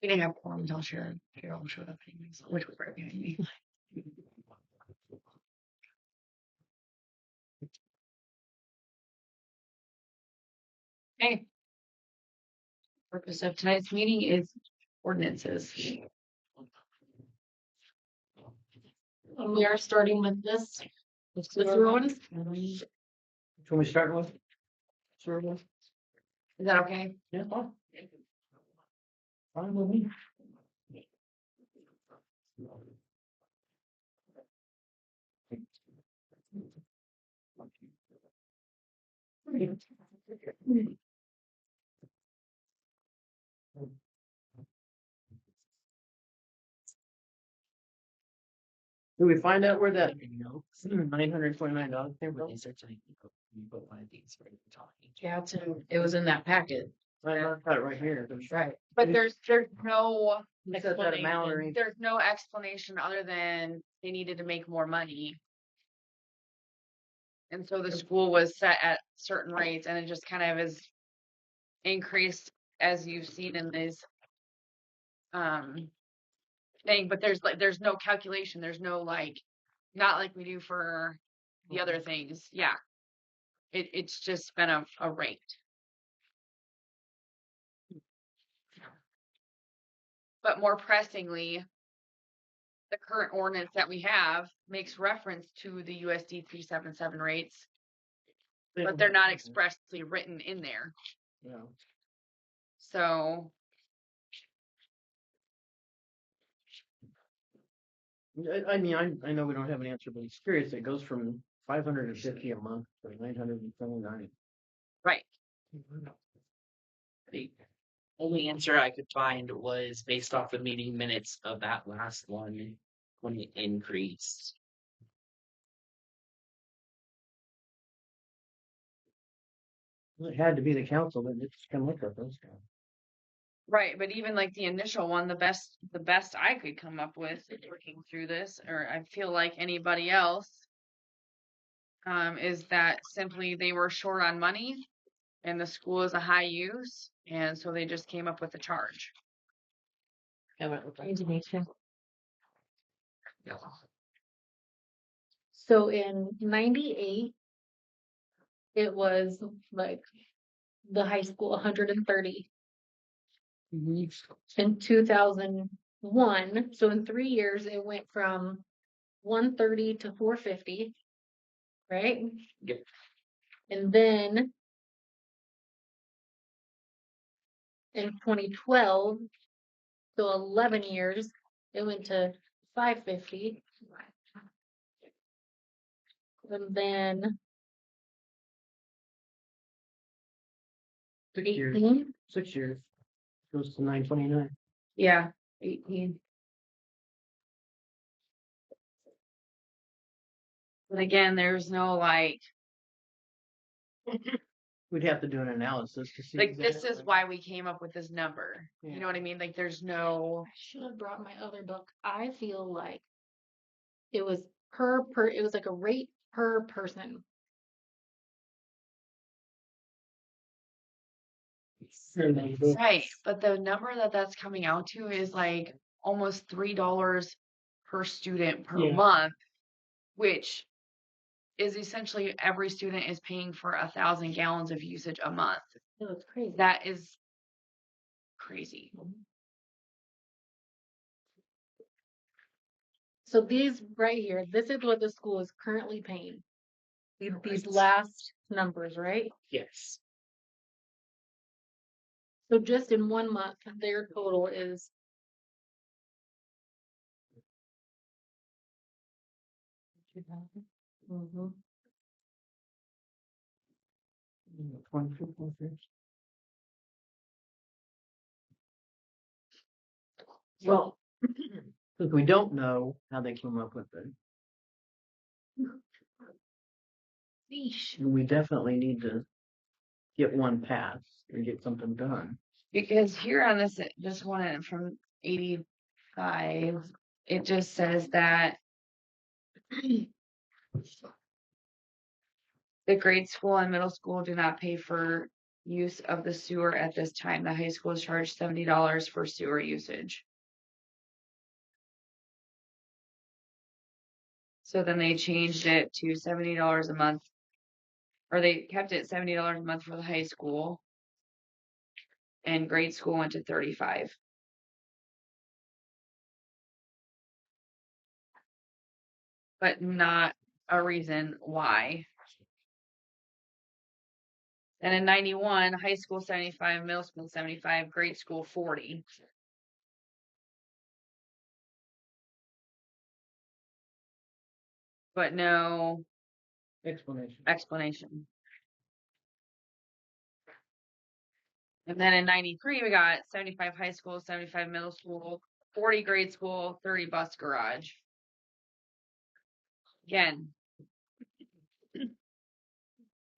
We didn't have quorum until Cheryl showed up anyways, which was right behind me. Okay. Purpose of tonight's meeting is ordinances. And we are starting with this. The sewer one. Which one we starting with? Sewer one? Is that okay? Yeah, fine. Fine with me. Did we find out where that $929 came from? Yeah, it was in that packet. I got it right here. Right. But there's no You said that amount or explanation. There's no explanation other than they needed to make more money. And so the school was set at certain rates and it just kind of is increased as you've seen in this thing, but there's no calculation, there's no not like we do for the other things. Yeah. It's just been a rate. But more pressingly, the current ordinance that we have makes reference to the USD 377 rates, but they're not expressly written in there. Yeah. So I mean, I know we don't have an answer, but it's curious. It goes from 550 a month to 979. right. The only answer I could find was based off the meeting minutes of that last one when it increased. Well, it had to be the council that just come look at this. Right, but even like the initial one, the best I could come up with working through this, or I feel like anybody else, is that simply they were short on money and the school is a high use, and so they just came up with a charge. So in 98, it was like the high school 130. In 2001, so in 3 years, it went from 130 to 450, right? Yep. And then in 2012, so 11 years, it went to 550. And then 6 years. 18. 6 years goes to 929. Yeah, 18. But again, there's no We'd have to do an analysis to see. this is why we came up with this number. You know what I mean? Like there's no. I should have brought my other book. I feel like it was it was like a rate per person. Right, but the number that's coming out to is like almost $3 per student per month, which is essentially every student is paying for 1,000 gallons of usage a month. No, it's crazy. That is crazy. So these right here, this is what the school is currently paying. These last numbers, right? Yes. So just in 1 month, their total is Mhm. Well, because we don't know how they came up with it, Sheesh. we definitely need to get one passed and get something done. Because here on this one from 85, it just says that the grade school and middle school do not pay for use of the sewer at this time. The high school is charged $70 for sewer usage. So then they changed it to $70 a month, or they kept it $70 a month for the high school, and grade school went to $35. But not a reason why. And in 91, high school 75, middle school 75, grade school 40. But no explanation. And then in 93, we got 75 high school, 75 middle school, 40 grade school, 30 bus garage. Again,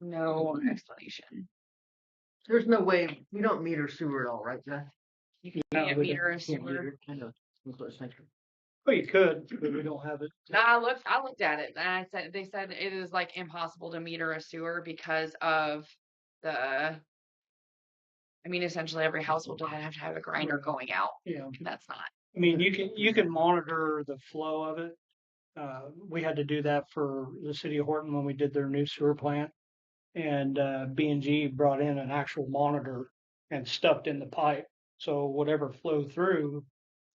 no explanation. There's no way, we don't meter sewer at all, right, Jeff? You can't meter a Can't sewer. meter, I know. That's what I was thinking. Well, you could, but we don't have it. No, I looked at it and they said it is like impossible to meter a sewer because of essentially every household will have to have a grinder going out. Yeah. That's not. I mean, you can monitor the flow of it. We had to do that for the city of Horton when we did their new sewer plant, and B&G brought in an actual monitor and stuffed in the pipe. So whatever flowed through,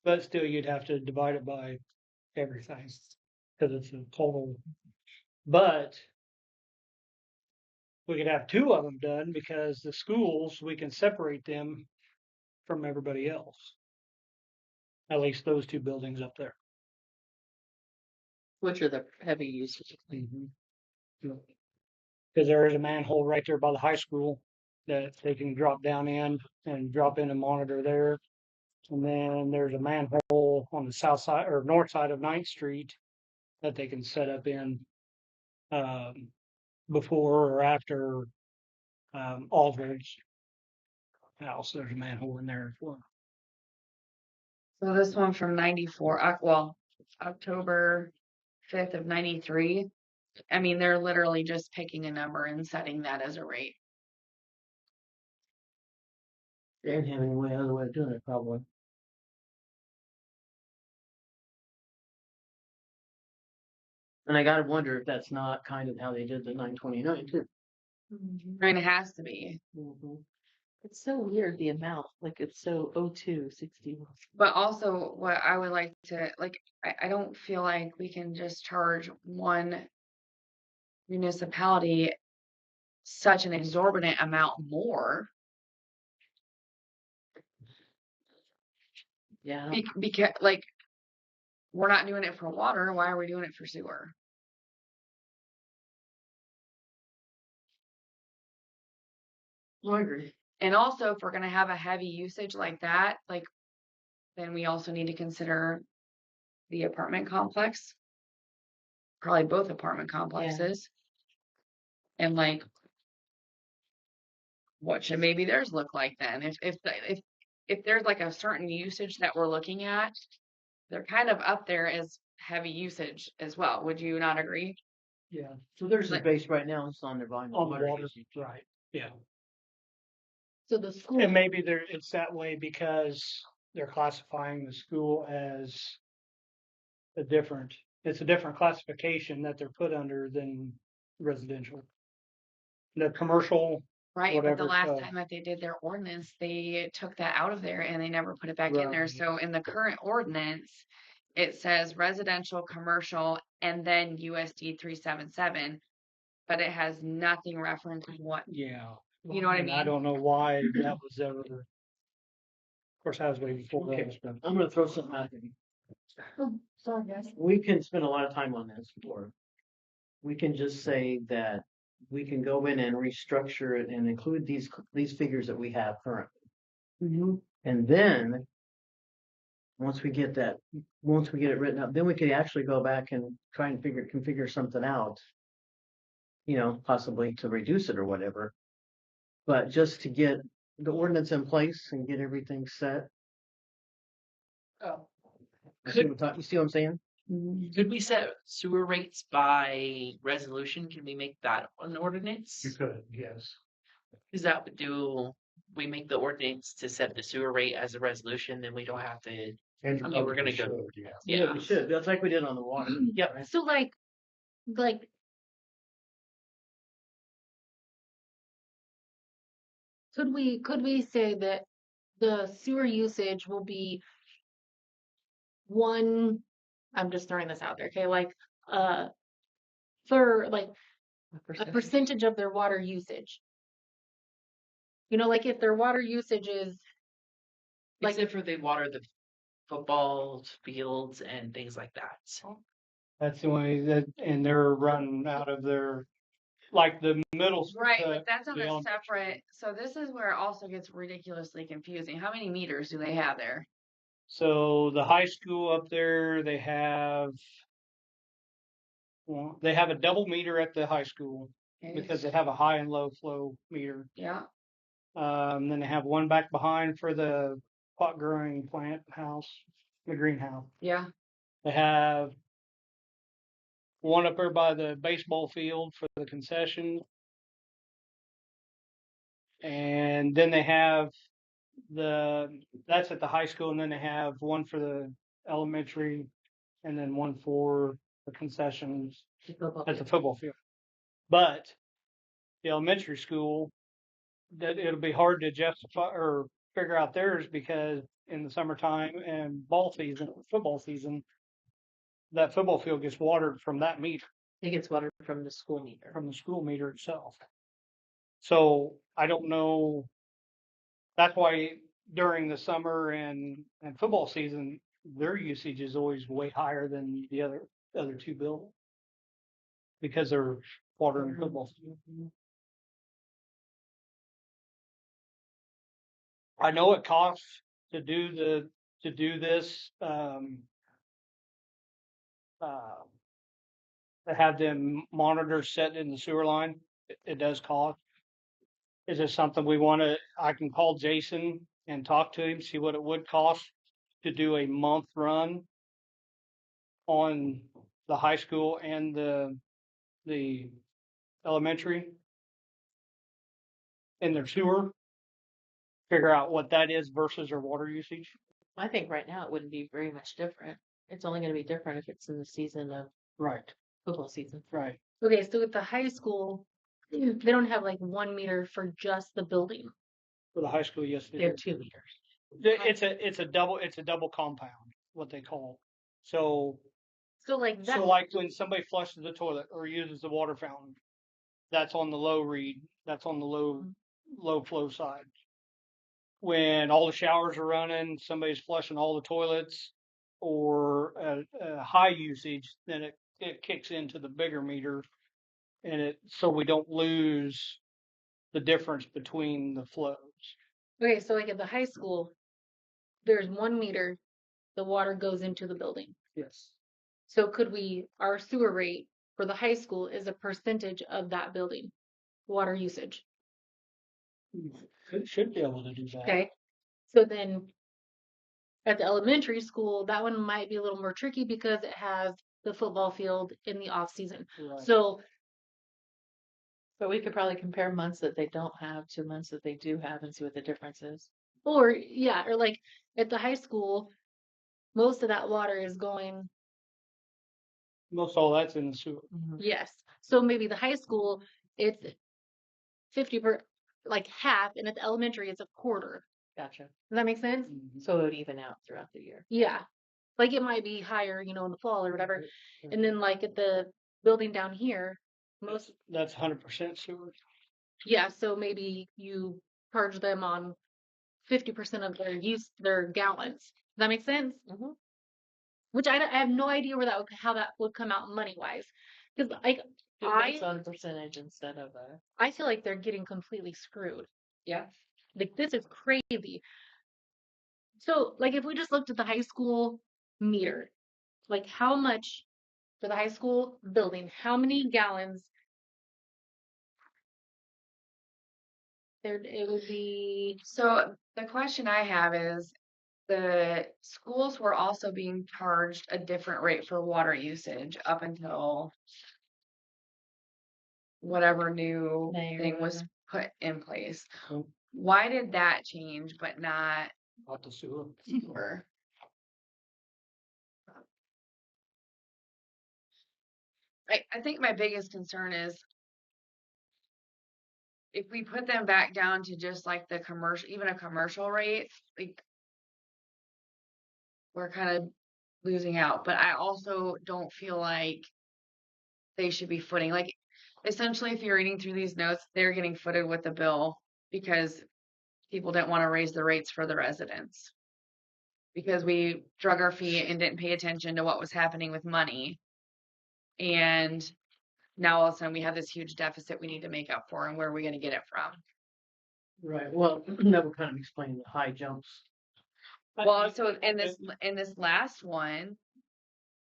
but still you'd have to divide it by everything because it's a total. But we could have two of them done because the schools, we can separate them from everybody else. At least those two buildings up there. Which are the heavy users? Because there is a manhole right there by the high school that they can drop down in and drop in a monitor there. And then there's a manhole on the south side or north side of 9th Street that they can set up in before or after Aldridge house. There's a manhole in there as well. So this one from 94, October 5th of 93. I mean, they're literally just picking a number and setting that as a rate. They didn't have any other way of doing it, probably. And I gotta wonder if that's not kind of how they did the 929 too. I mean, it has to be. It's so weird, the amount, like it's so 0261. But also, what I would like to, I don't feel like we can just charge one municipality such an exorbitant amount more. Yeah. Because, we're not doing it for water. Why are we doing it for sewer? I agree. And also, if we're going to have a heavy usage like that, then we also need to consider the apartment complex. Probably both apartment complexes. And what should maybe theirs look like then? If there's a certain usage that we're looking at, they're kind of up there as heavy usage as well. Would you not agree? Yeah. So there's a base right now, it's on their volume. On the water, right? Yeah. So the school. And maybe it's that way because they're classifying the school as it's a different classification that they're put under than residential. The commercial, Right, but the whatever, last so- time that they did their ordinance, they took that out of there and they never put it back in there. Right. So in the current ordinance, it says residential, commercial, and then USD 377, but it has nothing referencing what. yeah. You know what I And I mean? don't know why that was ever. Of course, that was way before Okay. that. But I'm gonna throw something out here. Sorry, guys. We can spend a lot of time on this, or we can just say that we can go in and restructure it and include these figures that we have currently. And then, once we get it written up, then we could actually go back and try and configure something out. Possibly to reduce it or whatever. But just to get the ordinance in place and get everything set. Oh. You see what I'm saying? Could we set sewer rates by resolution? Can we make that an ordinance? you could, yes. Is that do we make the ordinance to set the sewer rate as a resolution? Then we don't have to. And I mean, we're gonna go. Yeah, Yeah. we should. That's like we did on the water. Yep. right? So like could we say that the sewer usage will be one, I'm just throwing this out there, okay, like for like a percentage of their water usage. You know, like if their water usage is like Except for they water the football fields and things like that. That's the way that, and they're running out of their, like the middle. Right, but that's on the a elementary separate, so this is where it also gets ridiculously confusing. How many meters do they have there? So the high school up there, they have, well, they have a double meter at the high school Okay. because they have a high and low flow meter. Yeah, Then they have one back behind for the pot growing plant house, the greenhouse. yeah, They have one up there by the baseball field for the concession. And then they have that's at the high school, and then they have one for the elementary, and then one for the concessions at the football field. But the elementary school, that it'll be hard to justify or figure out theirs because in the summertime and football season, that football field gets watered from that meter, It gets water from the school meter. from the school meter itself. So I don't know. That's why during the summer and football season, their usage is always way higher than the other two buildings because they're watering football. I know it costs to do this to have them monitors set in the sewer line. It does cost. Is it something we want to? I can call Jason and talk to him, see what it would cost to do a month run on the high school and the elementary in their sewer. Figure out what that is versus their water usage. I think right now it wouldn't be very much different. It's only going to be different if it's in the season of Right, football season. right. okay, so at the high school, they don't have like 1 meter for just the building. For the high school, yes, They have 2 meters. it's a double compound, what they call. So So like that, like when somebody flushes the toilet or uses the water fountain, that's on the low read. That's on the low flow side. When all the showers are running, somebody's flushing all the toilets, or a high usage, then it kicks into the bigger meter, and so we don't lose the difference between the flows. okay, so like at the high school, there's 1 meter, the water goes into the building. Yes. So our sewer rate for the high school is a percentage of that building water usage. It should be able to do that. Okay. So then at the elementary school, that one might be a little more tricky because it has the football field in the off season. Right. So But we could probably compare months that they don't have to months that they do have and see what the difference is. or like at the high school, most of that water is going, Most all that's in the sewer. yes. So maybe the high school, it's 50 like half, and at the elementary it's a quarter. Gotcha. Does that make sense? So it would even out throughout the year. Yeah. Like it might be higher, in the fall or whatever. And then like at the building down here, That's 100% sewer. yeah, so maybe you charge them on 50% of their gallons. Does that make sense? Mhm. Which I have no idea how that would come out money wise. Because Based on percentage instead of a. I feel like they're getting completely screwed. yeah. Like this is crazy. So like if we just looked at the high school meter, like how much for the high school building, how many gallons it would be. So the question I have is, the schools were also being charged a different rate for water usage up until whatever new May or thing was whatever. put in place. Oh. Why did that change, but not Not the sewer. sewer? I think my biggest concern is if we put them back down to just like the commercial, even a commercial rate, like we're kind of losing out. But I also don't feel like they should be footing. Like essentially, if you're reading through these notes, they're getting footed with the bill because people didn't want to raise the rates for the residents because we drug our feet and didn't pay attention to what was happening with money. And now all of a sudden we have this huge deficit we need to make up for, and where are we going to get it from? Right, well, that would kind of explain the high jumps. Well, so in this last one,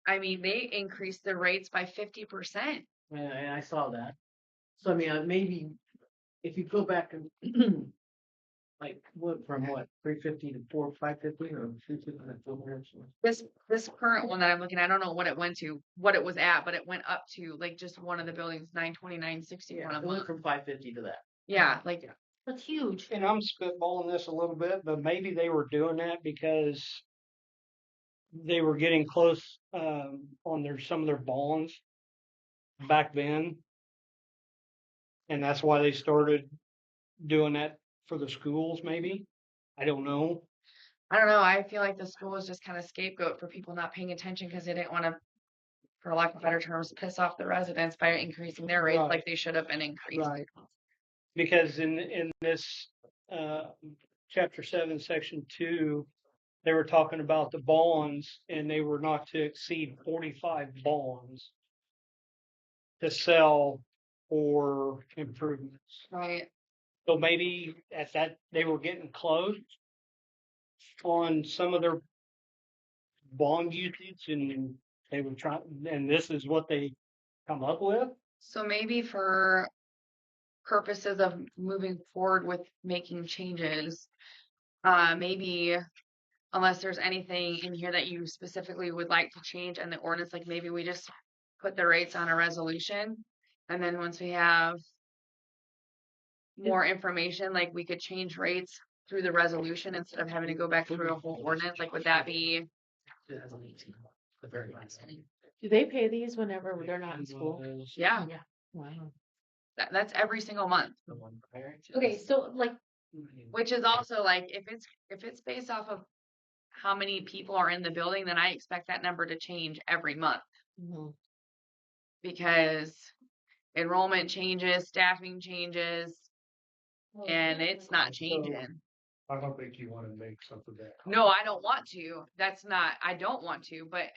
I mean, they increased the rates by 50%. And I saw that. So I mean, maybe if you go back and like what from what 350 to 550 or 350 to 400. This current one that I'm looking at, I don't know what it went to, what it was at, but it went up to like just one of the buildings, 929.61 Yeah, a it went month. from 550 to that. Yeah, like That's huge. And I'm spitballing this a little bit, but maybe they were doing that because they were getting close on some of their bonds back then, and that's why they started doing that for the schools. Maybe I don't know. I don't know. I feel like the school was just kind of scapegoat for people not paying attention because they didn't want to, for lack of better terms, piss off the residents by increasing their rates Right. like they should have been increased. Right. Because in this chapter 7, section 2, they were talking about the bonds, and they were not to exceed 45 bonds to sell for improvements. Right. So maybe at that they were getting close on some of their bond usage, and they were trying, and this is what they come up with. So maybe for purposes of moving forward with making changes, maybe unless there's anything in here that you specifically would like to change in the ordinance, like maybe we just put the rates on a resolution, and then once we have more information, like we could change rates through the resolution instead of having to go back through a whole ordinance. Like, would that be? 2018, the very last one. Do they pay these whenever they're not in school? Yeah, Wow. that's every single month. The one prior to Okay, this. so like, Which is also like if it's based off of how many people are in the building, then I expect that number to change every month Mhm. because enrollment changes, staffing changes, and it's not changing. I don't think you want to make something that. No, I don't want to. I don't want to, but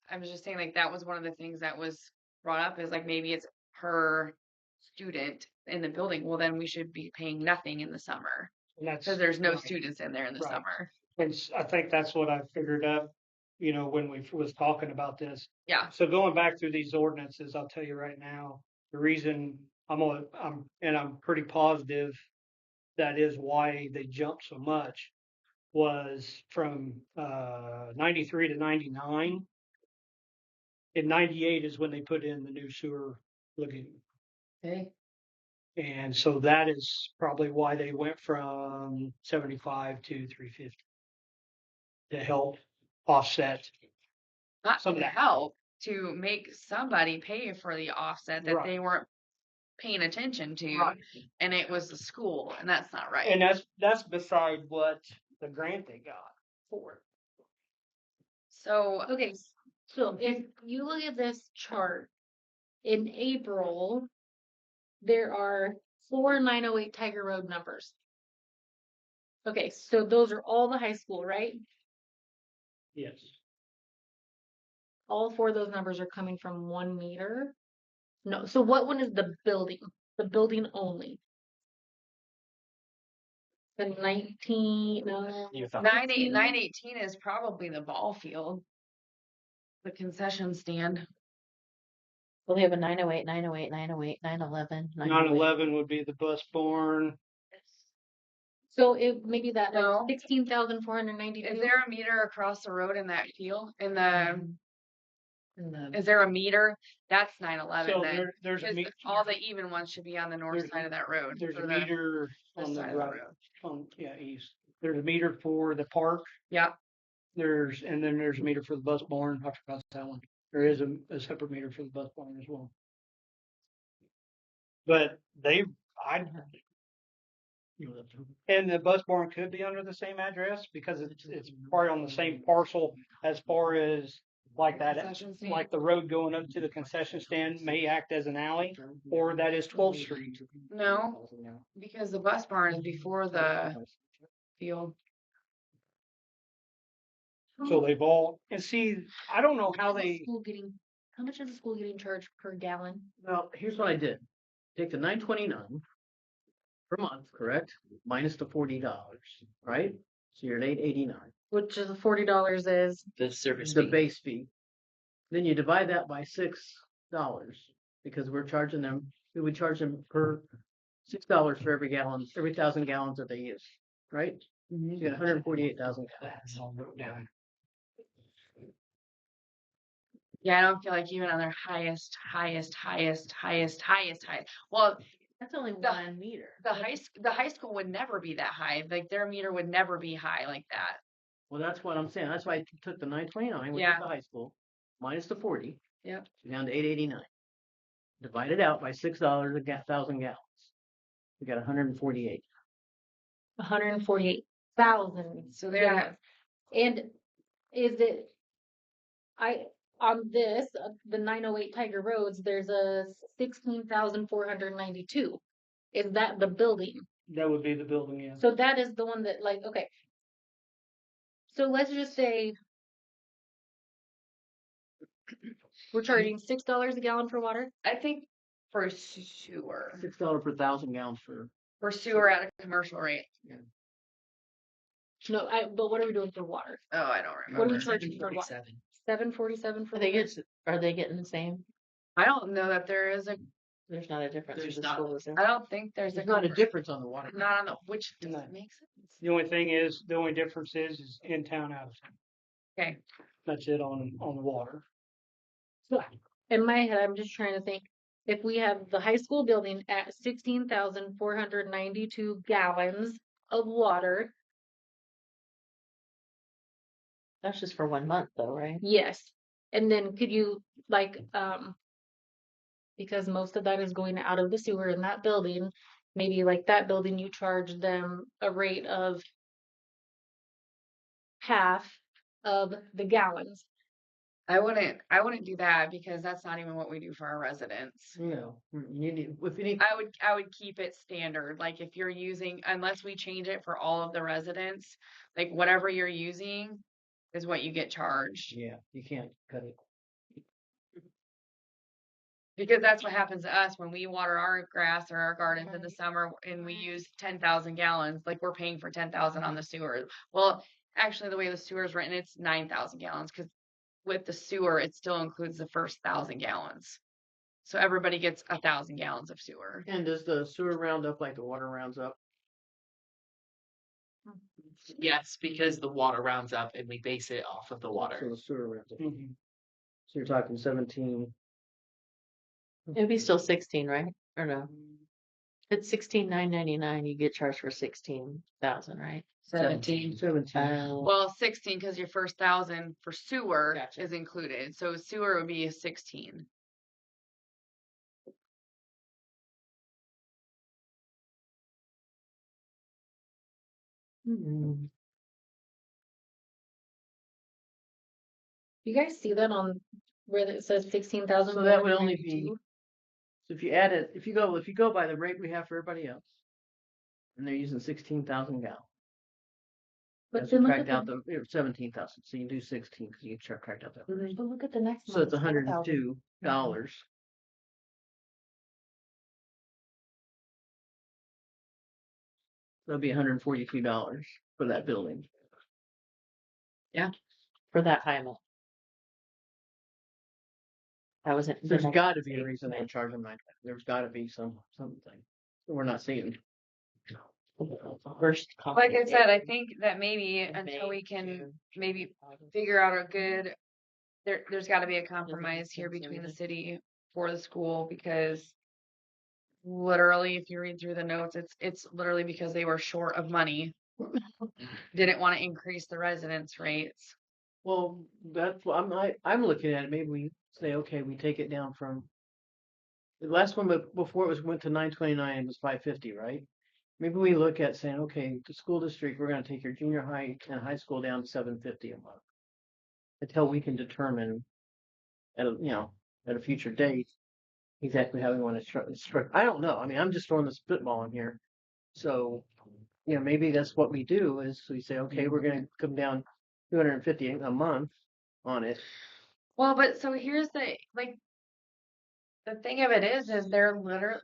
I was just saying like that was one of the things that was brought up is like maybe it's per student in the building. Well, then we should be paying nothing in the summer because there's no students in there in the Right. summer. And I think that's what I figured up, when we was talking about this. Yeah. So going back through these ordinances, I'll tell you right now, the reason I'm pretty positive that is why they jumped so much was from 93 to 99. In 98 is when they put in the new sewer lagoon. Okay. And so that is probably why they went from 75 to 350 to help offset. Not Some of to that. help to make somebody pay for the offset that Right. they weren't paying attention to, Right. and it was the school, and that's not right. And that's beside what the grant they got for it. So okay, so if you look at this chart, in April, there are 4 908 Tiger Road numbers. Okay, so those are all the high school, right? Yes. All 4 of those numbers are coming from 1 meter. No, so what one is the building? The building only. The 19, no. You thought 918 is probably the ball field, the concession stand. Well, they have a 908, 908, 908, 911, 911 would be the bus barn. So it maybe that No. 16,492. Is there a meter across the road in that field in the Is there a meter? That's 9/11 So then. there's a Because all the even ones should be on the north There's side of that road. there's for a the meter this on the side of the right, road. east. There's a meter for the park. Yeah. And then there's a meter for the bus barn. I forgot that one. There is a separate meter for the bus barn as well. But and the bus barn could be under the same address because it's probably on the same parcel as far as like that, Concession stand. like the road going up to the concession stand may act as an alley, or that is 12th Street. No, because the bus barn is before the field. So they've all, and see, I don't know how How much is the school getting charged per gallon? Well, here's what I did. Take the $9.29 per month, correct? Minus the $40, right? So you're at $8.89. Which is $40 is The service The fee. base fee. Then you divide that by $6 because we're charging them. We would charge them per $6 for every 1,000 gallons that they use, right? You get 148,000 gallons. Yeah, I don't feel like even on their highest. Well, That's only The- one meter. the high school would never be that high. Like their meter would never be high like that. Well, that's what I'm saying. That's why I took the 9.29, which Yeah. is the high school, minus the 40. Yep. Down to 8.89. Divide it out by $6 a 1,000 gallons. We got 148. 148,000. So they're gallons. And is it, on this, the 908 Tiger Roads, there's a 16,492. Is that the building? That would be the building, yeah. So that is the one that like, okay. So let's just say we're charging $6 a gallon for water. I think for sewer. $6 per 1,000 gallons For sewer at a commercial rate. No, but what are we doing for water? Oh, I don't What are we remember. charging for water? 747 for Are they water? getting the same? I don't know that there is a. There's not a difference. There's with the not. school, is there? I don't think there's There's not a difference on the water. Not on the which No. doesn't make sense. The only thing is, the only difference is in town, out of town. Okay. That's it on the water. So in my head, I'm just trying to think. If we have the high school building at 16,492 gallons of water, That's just for 1 month though, right? yes. And then could you like because most of that is going out of the sewer in that building, maybe like that building you charge them a rate of half of the gallons. I wouldn't do that because that's not even what we do for our residents. You need, if you need, I would keep it standard. Like if you're using, unless we change it for all of the residents, like whatever you're using is what you get charged. yeah, you can't cut it. Because that's what happens to us when we water our grass or our gardens in the summer and we use 10,000 gallons, like we're paying for 10,000 on the sewer. Well, actually the way the sewer is written, it's 9,000 gallons because with the sewer, it still includes the first 1,000 gallons. So everybody gets 1,000 gallons of sewer. And does the sewer round up like the water rounds up? Yes, because the water rounds up and we base it off of the So water. the sewer rounds up. Mhm. So you're talking 17. It'd be still 16, right? Or no? It's 16,999. You get charged for 16,000, right? 17. 17. Well, 16 because your first 1,000 for sewer Gotcha. is included. So sewer would be a 16. Mhm. You guys see that on where it says 16,000? So that would only be, so if you add it, if you go by the rate we have for everybody else, and they're using 16,000 gallons. But That's then look subtract at out the 17,000. So you do 16 because you subtract out that. but look at the next So it's month, $102. That'll be $142 for that building. For that high amount. That wasn't. There's got to be a reason they charge them like that. There's got to be something we're not seeing. First. Like I said, I think that maybe until we can maybe figure out a good there's got to be a compromise here between the city for the school, because literally, if you read through the notes, it's literally because they were short of money, didn't want to increase the residence rates. Well, that's what I'm looking at it. Maybe we say, okay, we take it down from the last one, but before it went to 929, it was 550, right? Maybe we look at saying, okay, the school district, we're going to take your junior high and high school down to 750 a month until we can determine at a future date exactly how we want to structure. I don't know. I mean, I'm just throwing the spitball in here. So, maybe that's what we do is we say, okay, we're going to come down 250 a month on it. Well, but so here's the thing of it is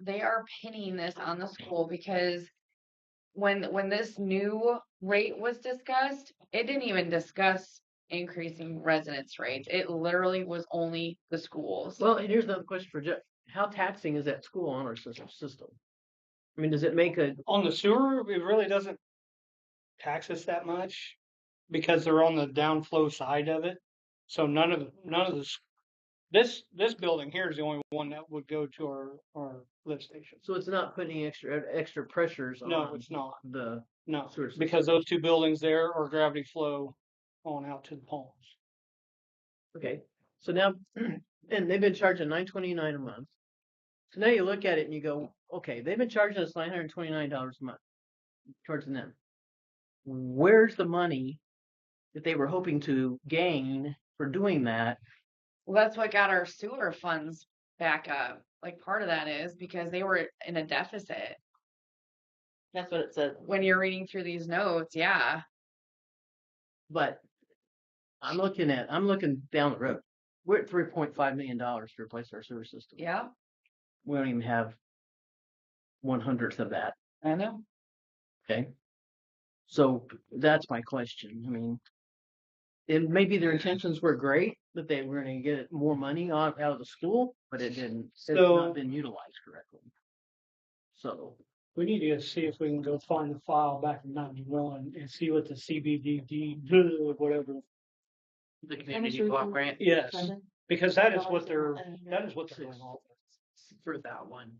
they are pinning this on the school, because when this new rate was discussed, it didn't even discuss increasing residence rates. It literally was only the schools. Well, and here's another question for Jeff. How taxing is that school on our system? I mean, does it make On the sewer, it really doesn't tax us that much because they're on the downflow side of it. So none of this building here is the only one that would go to our lift station. so it's not putting extra pressures No, on it's not. the No, sewer system? because those two buildings there are gravity flow on out to the ponds. Okay, so now, and they've been charging $929 a month. So now you look at it and you go, okay, they've been charging us $929 a month, charging them. Where's the money that they were hoping to gain for doing that? Well, that's what got our sewer funds back up. Like, part of that is because they were in a deficit. That's what it says. When you're reading through these notes, yeah. But I'm looking down the road. We're at $3.5 million to replace our sewer system. Yeah, We don't even have 1/100th of that. I know. Okay. So that's my question. I mean, and maybe their intentions were great, that they were going to get more money out of the school, but it didn't. It's not been utilized correctly. So We need to see if we can go find the file back in '91 and see what the CBDD, whatever. The community block grant Yes, because that is what they're going off for that one.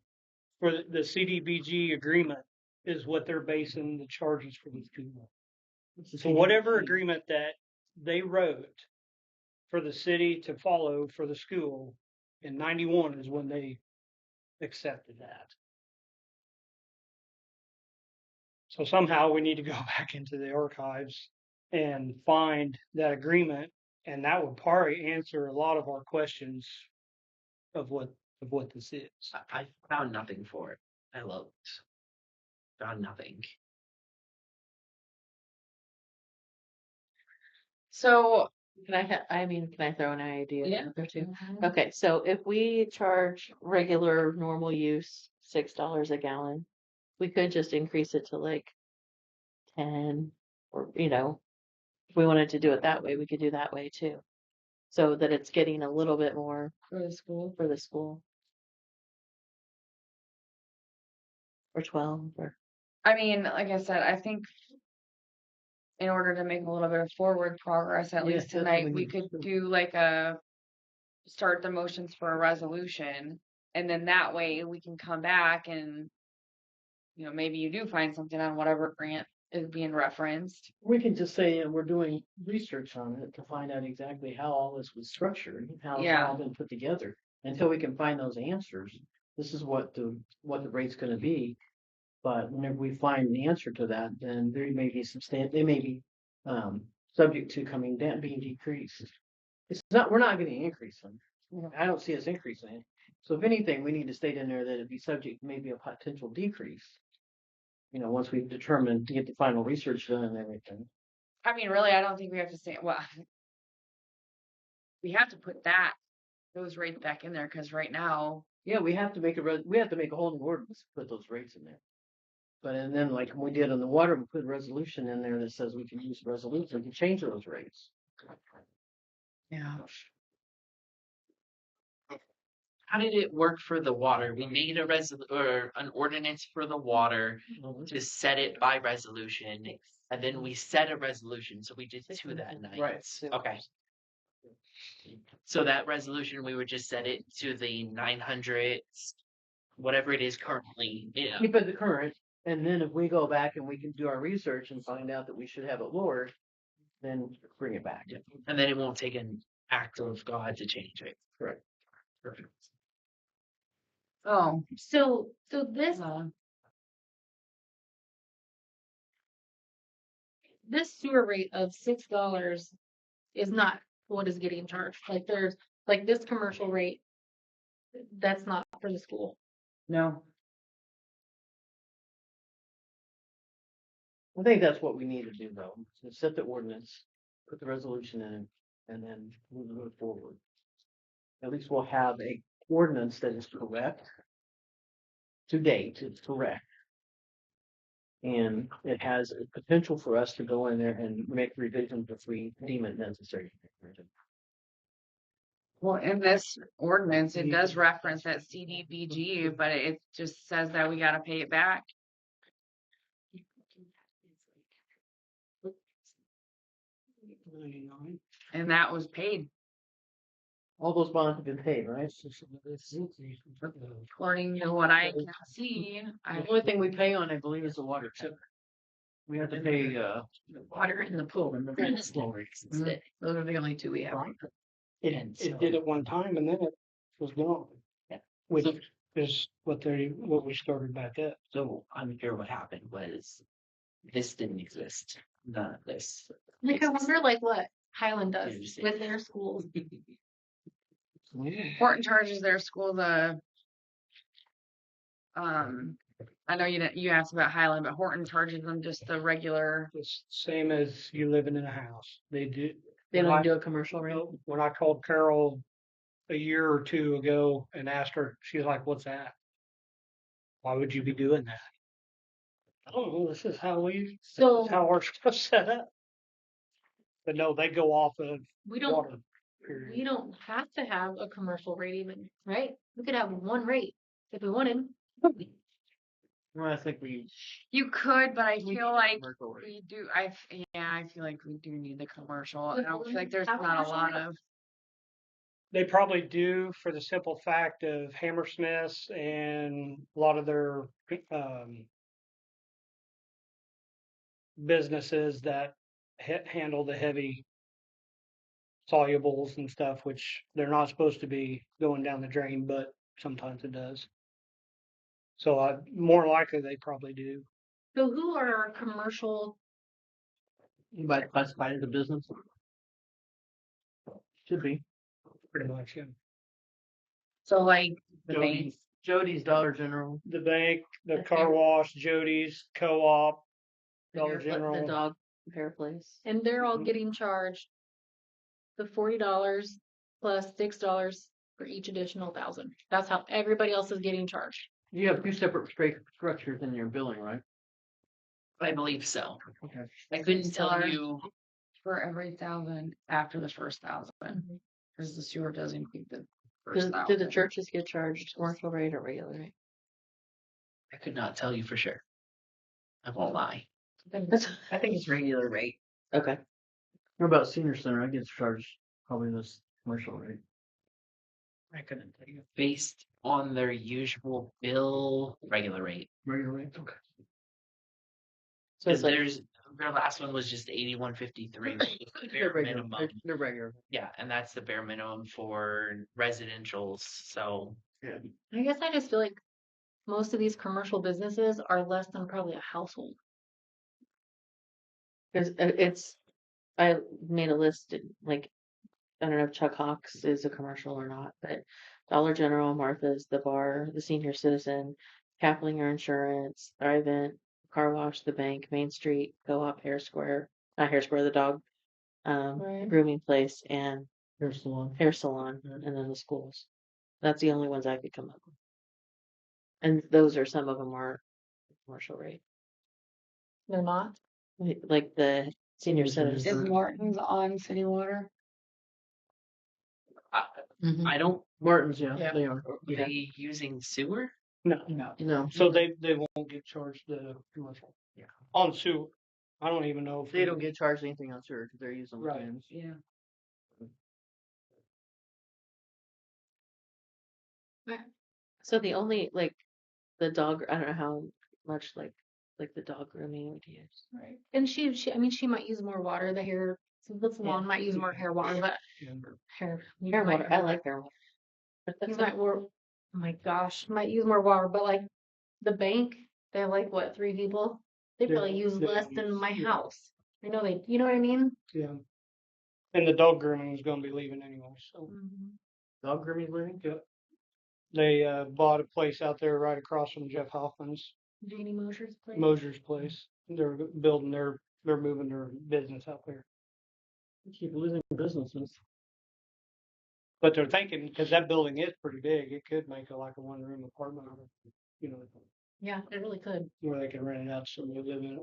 for the CDBG agreement is what they're basing the charges for these people. So whatever agreement that they wrote for the city to follow for the school in '91 is when they accepted that. So somehow we need to go back into the archives and find that agreement, and that would probably answer a lot of our questions of what this is. I found nothing for it. I looked. Found nothing. So Can I throw an idea Yeah. out there too? Okay, so if we charge regular normal use $6 a gallon, we could just increase it to like 10, or if we wanted to do it that way, we could do that way too. So that it's getting a little bit more for the school, for the school. Or 12, or I mean, like I said, I think in order to make a little bit of forward progress, at least that's what tonight, we we need to could do. do like start the motions for a resolution, and then that way we can come back and, maybe you do find something on whatever grant is being referenced. We can just say, we're doing research on it to find out exactly how all this was structured, how it's Yeah. all been put together. Until we can find those answers, this is what the rate's going to be. But whenever we find the answer to that, then there may be they may be subject to coming down, being decreased. We're not getting an increase in. I don't see us increasing it. So if anything, we need to state in there that it'd be subject to maybe a potential decrease. Once we've determined to get the final research done and everything. I mean, really, I don't think we have to say, well, we have to put those rates back in there, because right now, Yeah, we have to make a whole new ordinance to put those rates in there. And then like we did on the water, we put a resolution in there that says we can use resolution to change those rates. yeah. How did it work for the water? We made an ordinance for the water to set it by resolution, and then we set a resolution. So we did two that night. Right. Okay. So that resolution, we would just set it to the 900, whatever it is currently. Yeah. Keep it the current, and then if we go back and we can do our research and find out that we should have it lowered, then bring it back. Yeah. And then it won't take an act of God to change it. Correct. Perfect. Oh, So this sewer rate of $6 is not what is getting charged. Like there's like this commercial rate, that's not for the school. no. I think that's what we need to do though, is set the ordinance, put the resolution in, and then we'll move forward. At least we'll have a ordinance that is correct. To date, it's correct. And it has a potential for us to go in there and make revisions if we deem it necessary. Well, in this ordinance, it does reference that CDBG, but it just says that we gotta pay it back. And that was paid, All those bonds have been paid, right? according to what I can see. The only thing we pay on, I believe, is the water chip. We have to pay, Water in the pool and the flow rates. Mhm. Those are the only two we have. It did at one time and then it was gone. Yeah. Which is what we started back at. So I'm sure what happened was this didn't exist. None of this. Like I wonder like what Highland does Interesting. with their schools. Horton charges their school I know you asked about Highland, but Horton charges them just the regular. It's same as you living in a house. They do. They when don't I- do a commercial rate. When I called Carol a year or two ago and asked her, she's like, "What's that? Why would you be doing that?" I don't know. This is how So how our stuff's set up. But no, they go off of we don't water. Period. we don't have to have a commercial rate even, right? We could have one rate if we wanted. well, I think we. You could, but I we feel need a like commercial rate. we do. I feel like we do need the commercial. I Would don't feel like Horton there's have not a commercial lot rate? of. They probably do for the simple fact of Hammersmiths and a lot of their businesses that handle the heavy solubles and stuff, which they're not supposed to be going down the drain, but sometimes it does. So more likely they probably do. So who are our commercial? Anybody classified as a business? Should be. Pretty much, yeah. So like the bank. Jody's Dollar General. The bank, the car wash, Jody's, co-op, Dollar The General. dog hair place. And they're all Mhm. getting charged the $40 plus $6 for each additional 1,000. That's how everybody else is getting charged. You have two separate structures in your billing, right? I believe so. Okay. I couldn't tell $6 you. for every 1,000 after the first 1,000, because the sewer does include the Do, first do the 1,000. churches get charged commercial rate or regular rate? I could not tell you for sure. I won't lie. That's I think it's regular rate. okay. What about senior center? I get charged probably this commercial rate. I couldn't tell you. Based on their usual bill, regular rate. Regular rate? Okay. So it's Because like their last one was just 8153. They're Bare regular. minimum. They're regular. Yeah, and that's the bare minimum for residentials. So I guess I just feel like most of these commercial businesses are less than probably a household. it's I made a list like I don't know if Chuck Hawks is a commercial or not, but Dollar General, Martha's, the bar, the Senior Citizen, Kaplinger Insurance, Thrivent, Car Wash, the bank, Main Street, Co-op, Hair Square, not Hair Square, the dog, Right. grooming place, and Hair salon. hair salon, and then the schools. That's the only ones I could come up with. And those are some of them are commercial rate, They're not. like the Senior Senior Is Citizen. Martin's on city water? Mhm. I don't. Martin's, yeah, Yeah. they are. Are they using sewer? No. No, So they won't get charged the commercial. Yeah. On sewer. I don't even know if they don't get charged anything on sewer because they're using Right. plans. Yeah. So the only like the dog, I don't know how much like the dog grooming would use. Right. And I mean, she might use more water. The salon might use more hair water, but hair Hair might water. I like hair water. But You that's might work. Oh my gosh, might use more water, but like the bank, they have like what, 3 people? They probably use less than my house. I know you know what I mean? Yeah. And the dog grooming is gonna be leaving anyway, so. Dog grooming learning? Yep. They bought a place out there right across from Jeff Hoffman's, Janie Mosher's place. Mosier's place. They're building they're moving their business out there. Keep losing businesses. But they're thinking, because that building is pretty big, it could make it like a one-room apartment, you know, Yeah, it really could. where they can rent it out so they live in it.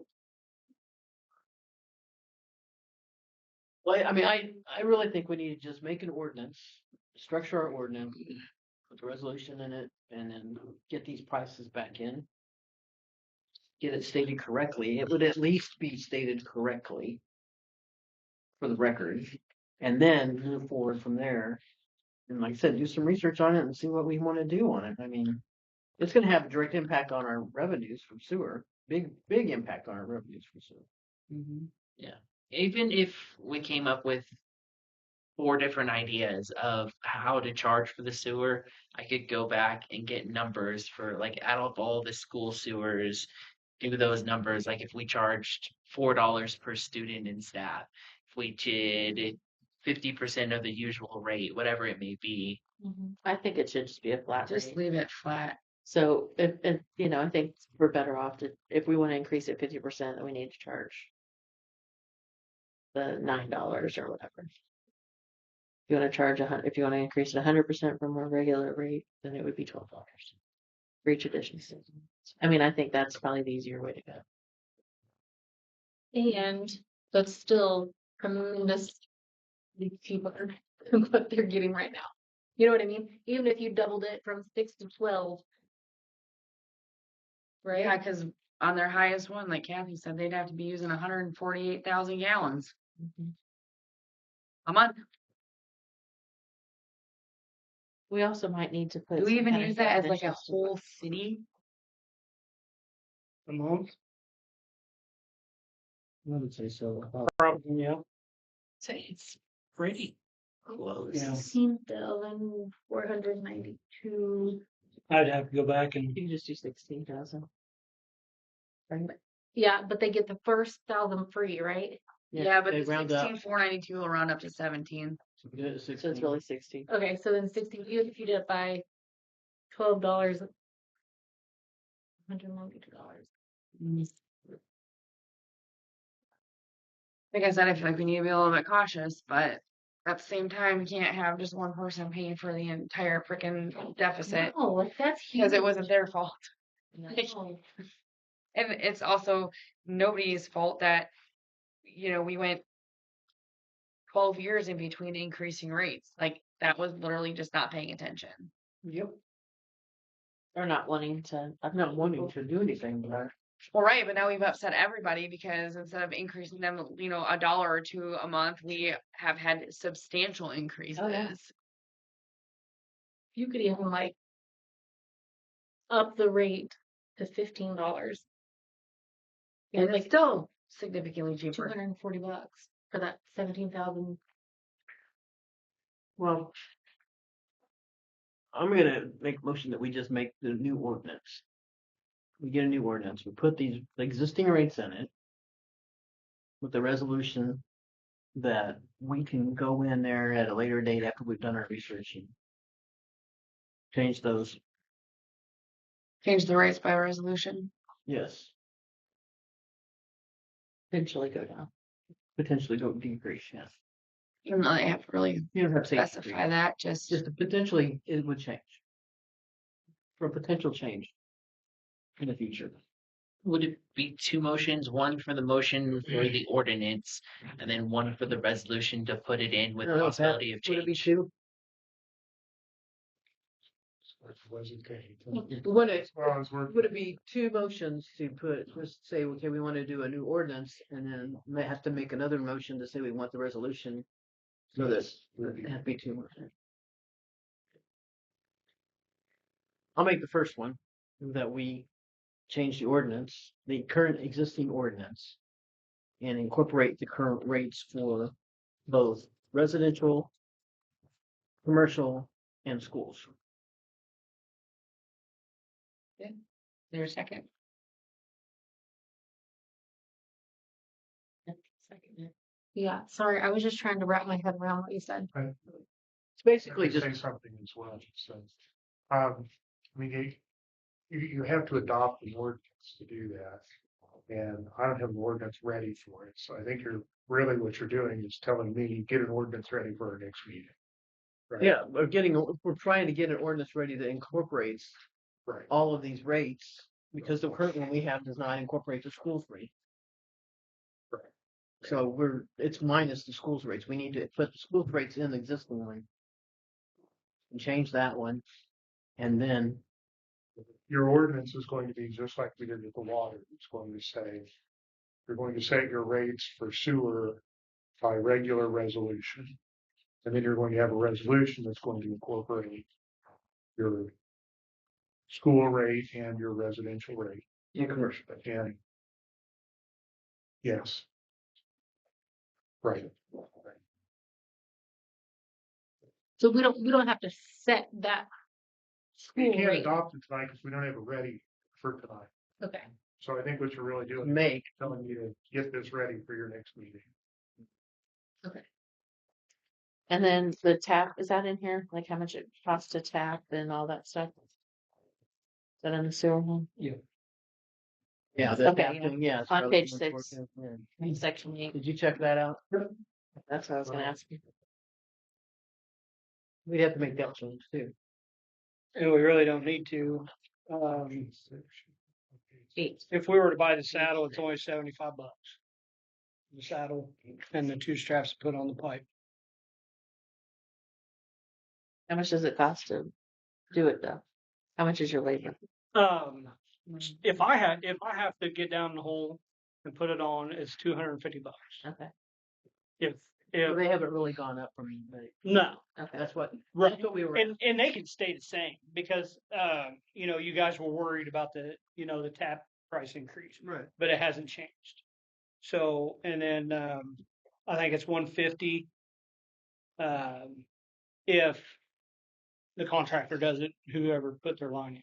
Well, I mean, I really think we need to just make an ordinance, structure our ordinance, put a resolution in it, and then get these prices back in. Get it stated correctly. It would at least be stated correctly for the record, and then move forward from there. And like I said, do some research on it and see what we want to do on it. I mean, it's going to have a direct impact on our revenues from sewer. Big impact on our revenues from sewer. Yeah. Even if we came up with 4 different ideas of how to charge for the sewer, I could go back and get numbers for like out of all the school sewers, do those numbers. Like if we charged $4 per student and staff, if we did 50% of the usual rate, whatever it may be. I think it should just be a flat Just rate. leave it flat. So if you know, I think we're better off if we want to increase it 50%, then we need to charge the $9 or whatever. If you want to charge if you want to increase it 100% from a regular rate, then it would be $12 for each addition. I mean, I think that's probably the easier way to go. And that's still tremendously cheaper than what they're getting right now. You know what I mean? Even if you doubled it from 6 to 12. Right? Yeah, because on their highest one, like Kathy said, they'd have to be using 148,000 gallons a month. We also might need to put. Do we some even kind of use that as like a definitions to whole city? A month? I would say so. Probably, yeah. Say it's pretty close. Yeah. 16,492. I'd have to go back and, You can just do 16,000. Yeah, but they get the first 1,000 free, right? Yeah, but they the round up. 16,492 will round up to 17. So we did it at So it's 16. really 16. Okay, so then 16, even if you did it by $12, $192. Like I said, I feel like we need to be a little bit cautious, but at the same time, you can't have just one person paying for the entire freaking deficit No, like that's huge. because it wasn't their fault. No. And it's also nobody's fault that, we went 12 years in between increasing rates. Like that was literally just not paying attention. yep. Or not wanting to. I'm not wanting to do anything, but Well, right, but now we've upset everybody because instead of increasing them, $1 or $2 a month, we have had substantial increases. Oh, yeah. You could even like up the rate to $15. And like it's still significantly cheaper. $240 for that 17,000. well, I'm gonna make a motion that we just make the new ordinance. We get a new ordinance. We put these existing rates in it with the resolution that we can go in there at a later date after we've done our research and change those. Change the rates by resolution. Yes, Potentially go down. potentially go decrease. Yes, Even though they have to really you don't have to say specify decrease. that, just Just potentially it would change for a potential change in the future. Would it be 2 motions, one for the motion for the ordinance, and then one for the resolution to put it in with I don't know, Pat, possibility of would it be change? 2? Would it be 2 motions to just say, okay, we want to do a new ordinance, and then they have to make another motion to say we want the resolution? So this would have to be 2 motions. I'll make the first one, that we change the ordinance, the current existing ordinance, and incorporate the current rates for both residential, commercial, and schools. There's a second. Yeah, sorry, I was just trying to wrap my head around what you said. It's basically Let me just say something as well. So, I mean, you have to adopt an ordinance to do that. And I don't have an ordinance ready for it. So I think what you're doing is telling me, get an ordinance ready for our next meeting. Right? yeah, we're trying to get an ordinance ready that incorporates Right. all of these rates, because the current one we have does not incorporate the schools rate. Right. So it's minus the schools rates. We need to put the schools rates in the existing one and change that one, and then Your ordinance is going to be just like we did with the water. It's going to say, you're going to set your rates for sewer by regular resolution. And then you're going to have a resolution that's going to incorporate your school rate and your residential rate. in commercial. And yes. Right. So we don't have to set that You school can't rate. adopt it tonight because we don't have it ready for tonight. Okay. So I think what you're really doing is Make telling you to get this ready for your next meeting. And then the tap, is that in here? Like how much it costs to tap and all that stuff? Is that in the sewer one? yeah, Okay, that yeah. happening, yeah. it's On page relevant 6. yeah. In section 8. Did you check that out? That's what I was gonna ask you. We'd have to make that change too. And we really don't need to. 8. If we were to buy the saddle, it's only $75. The saddle and the 2 straps to put on the pipe. How much does it cost to do it though? How much is your labor? If I have to get down the hole and put it on, it's $250. Okay. If So they haven't really gone up from but no, Okay. that's what right. that's what we were. And they can stay the same because you guys were worried about the tap price increase, Right. but it hasn't changed. So and then I think it's 150 if the contractor does it, whoever put their line in.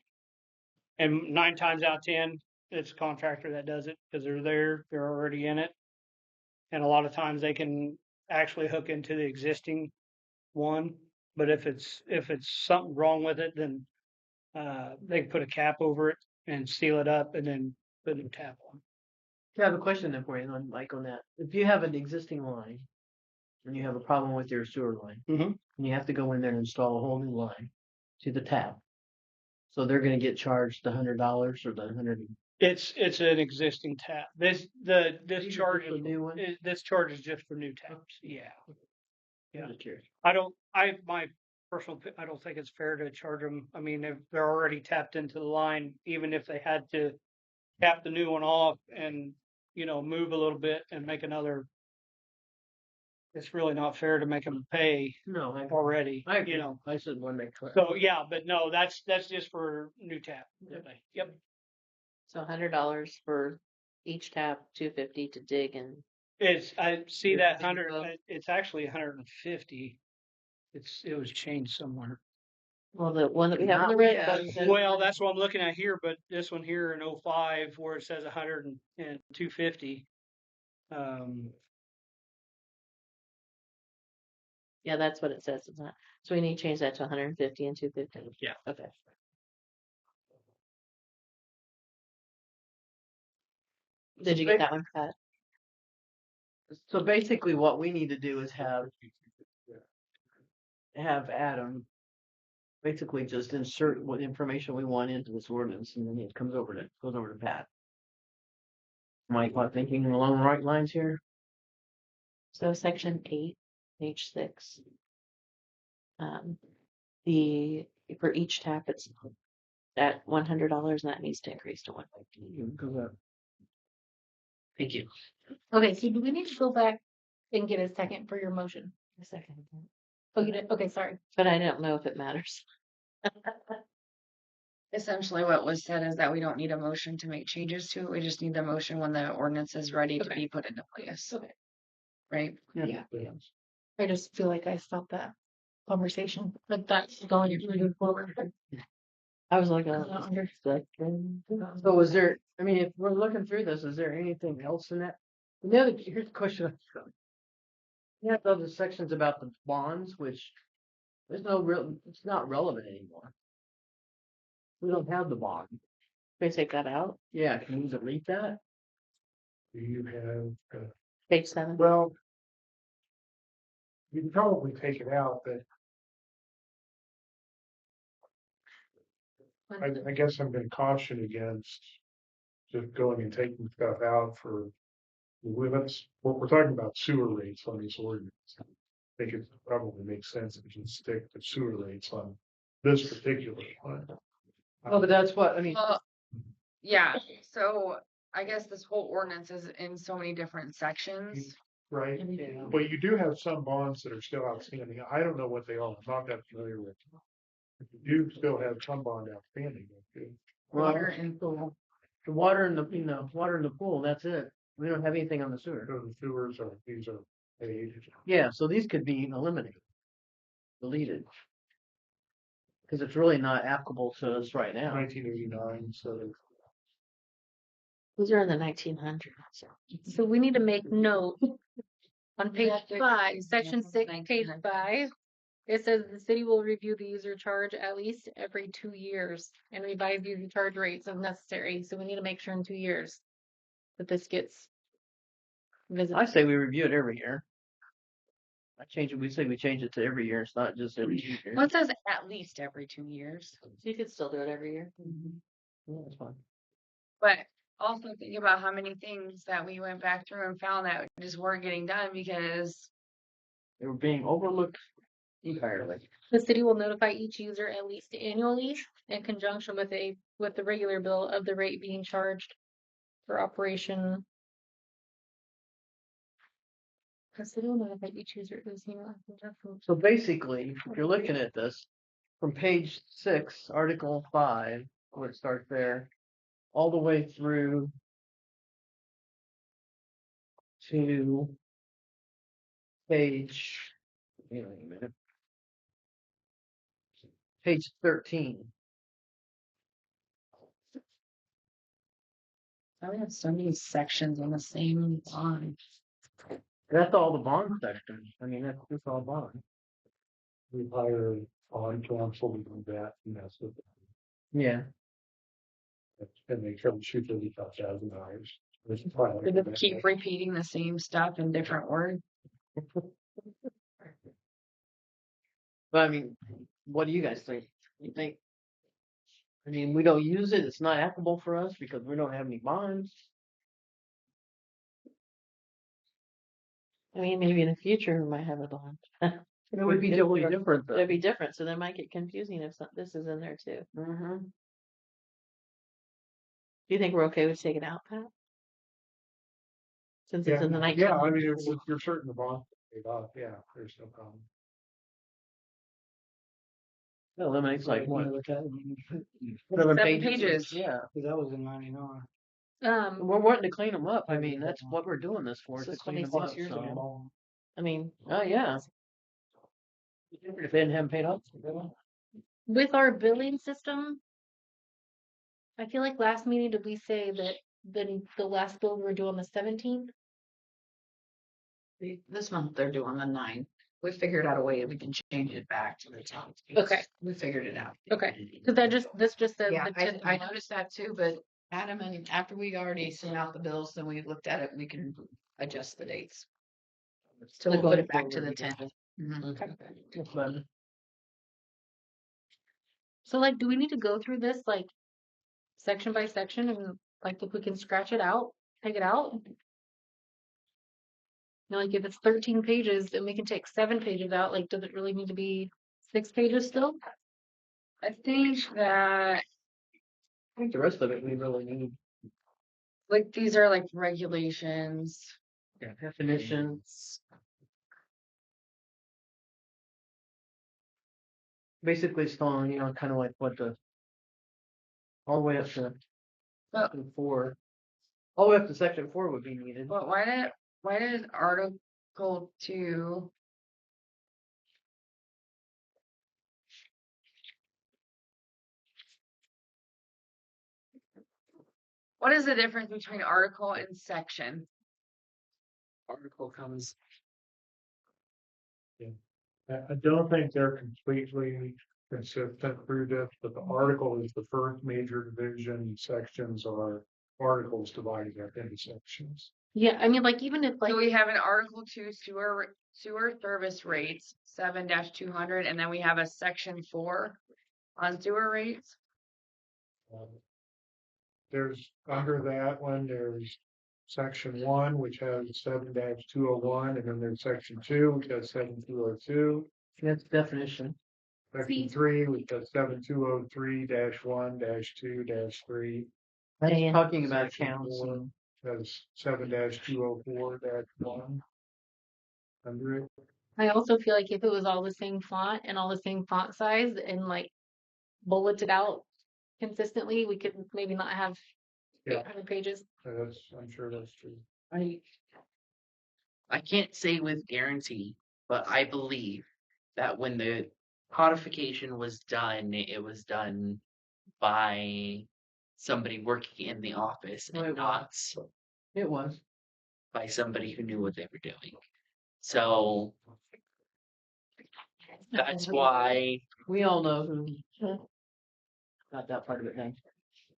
And 9 times out of 10, it's a contractor that does it because they're already in it. And a lot of times they can actually hook into the existing one. But if it's something wrong with it, then they can put a cap over it and seal it up and then put a new tap on. I have a question then for you, on that. If you have an existing line and you have a problem with your sewer line, Mm-hmm. and you have to go in there and install a whole new line to the tap, so they're going to get charged the $100 or the $100. It's an existing tap. This charge a new one. this charge is just for new taps. Yeah. Yeah. I'm just curious. I don't think it's fair to charge them. I mean, if they're already tapped into the line, even if they had to tap the new one off and, move a little bit and make another, it's really not fair to make them pay No, already, I agree. I should want to make clear. So yeah, but no, that's just for new tap. Yep. So $100 for each tap, $250 to dig and I see Your that big 100, bill. it's actually 150. It was changed somewhere. well the one that we have in the Not red yet. book says- Well, that's what I'm looking at here, but this one here in 05 where it says 100 and 250. Yeah, that's what it says. It's not. So we need to change that to 150 and 250. Yeah. Okay. Did you get that one, Pat? So basically, what we need to do is have Adam basically just insert what information we want into this ordinance, and then it goes over to Pat. Am I thinking along the right lines here? So section 8, page 6. For each tap it's at $100 and that needs to increase to 150. Thank you. Okay, so do we need to go back and get a second for your motion? A second. Oh, you did? Okay, sorry. But I don't know if it matters. essentially what was said is that we don't need a motion to make changes to it. We just need the motion when the ordinance is ready to Okay. be put into place, Okay. right? Yeah. Yeah. I just feel like I stopped that conversation, but that's going moving forward. I was like, Under- second. So is there, I mean, if we're looking through this, is there anything else in that? And the other, here's the question. You have other sections about the bonds, which there's no real, it's not relevant anymore. We don't have the bond. Can we take that out? Yeah, can you delete that? Do you have, Page 7. well, you can probably take it out, but I guess I'm gonna caution against just going and taking stuff out for limits. We're talking about sewer rates on this ordinance. I think it probably makes sense if you stick to sewer rates on this particular one. Oh, but that's what, I mean, Well, yeah, so I guess this whole ordinance is in so many different sections. Right, yeah. but you do have some bonds that are still outstanding. I don't know what they are. I'm not that familiar with. You do still have some bond outstanding. don't you? Water and pool. The water in the, water in the pool, that's it. We don't have anything on the sewer. So the sewers are, these are paid. Yeah, so these could be eliminated, deleted. Because it's really not applicable to us right now. 1989, so These are in the 1900s. So we need to make note on page Yeah, 5, it's section 6, page 1900. 5. It says the city will review the user charge at least every 2 years and revise user charge rates if necessary. So we need to make sure in 2 years that this gets I visited. say we review it every year. I change it, we say we change it to every year, it's not just every 2 years. Well, it says at least every 2 years. So you could still do it every year. Yeah, that's fine. But also think about how many things that we went back through and found that just weren't getting done because They were being overlooked entirely. The city will notify each user at least annually in conjunction with the regular bill of the rate being charged for operation. The city will notify each user at least annually in conjunction. So basically, if you're looking at this, from page 6, article 5, where it starts there, all the way through to page, wait a minute, page 13. I have so many sections on the same line. That's all the bond section. I mean, that's just all bond. we hire on council to do that, and that's what, Yeah. and they troubleshoot $35,000. They just keep repeating the same stuff in different words. But I mean, what do you guys think? You think? I mean, we don't use it. It's not applicable for us because we don't have any bonds. I mean, maybe in the future we might have a bond. It would be totally different though. It'd be different, so that might get confusing if this is in there too. Mm-hmm. Do you think we're okay with taking it out, Pat? Since it's in the 1900s. Yeah, I mean, if you're certain the bond paid off, yeah, there's no problem. It eliminates like what? Look at it, 7 7 pages. Yeah. because that was in 99. We're wanting to clean them up. I mean, that's what we're doing this for, is This to is clean them 26 up. years So. ago. I mean, Oh, yeah. If they didn't have them paid off. With our billing system, I feel like last meeting, did we say that the last bill we were due on the 17th? This month they're doing the 9. We figured out a way we can change it back to the top. Okay. We figured it out. Okay, because this just says Yeah, the 10th. I noticed that too, but Adam, and after we already sent out the bills, then we looked at it, we can adjust the dates. So we'll put it back to the 10th. That's better. So like, do we need to go through this like section by section and like if we can scratch it out, take it out? You know, like if it's 13 pages and we can take 7 pages out, like does it really need to be 6 pages still? I think that I think the rest of it we really need. like these are like regulations. Yeah. Definitions. Basically, it's telling, kind of like what the all the way up to Well- section 4. All the way up to section 4 would be needed. But why did Article 2? What is the difference between article and section? Article comes. I don't think they're completely consistent through this, but the article is the first major division. Sections are articles divided up into sections. Yeah, I mean, like, even if like, So we have an Article 2 sewer service rates 7-200, and then we have a section 4 on sewer rates. There's under that one, there's section 1, which has 7-201, and then there's section 2, which has 7202. That's definition. Section 3, which has 7203-1-2-3. That's And- talking about Section counts. 4 has 7-204-1. Under it. I also feel like if it was all the same font and all the same font size and like bulleted out consistently, we could maybe not have Yeah. 800 pages. I'm sure that's true. I can't say with guarantee, but I believe that when the codification was done, it was done by somebody working in the office Right, and well. not It was. by somebody who knew what they were doing. So that's why We all know who got that part of it done.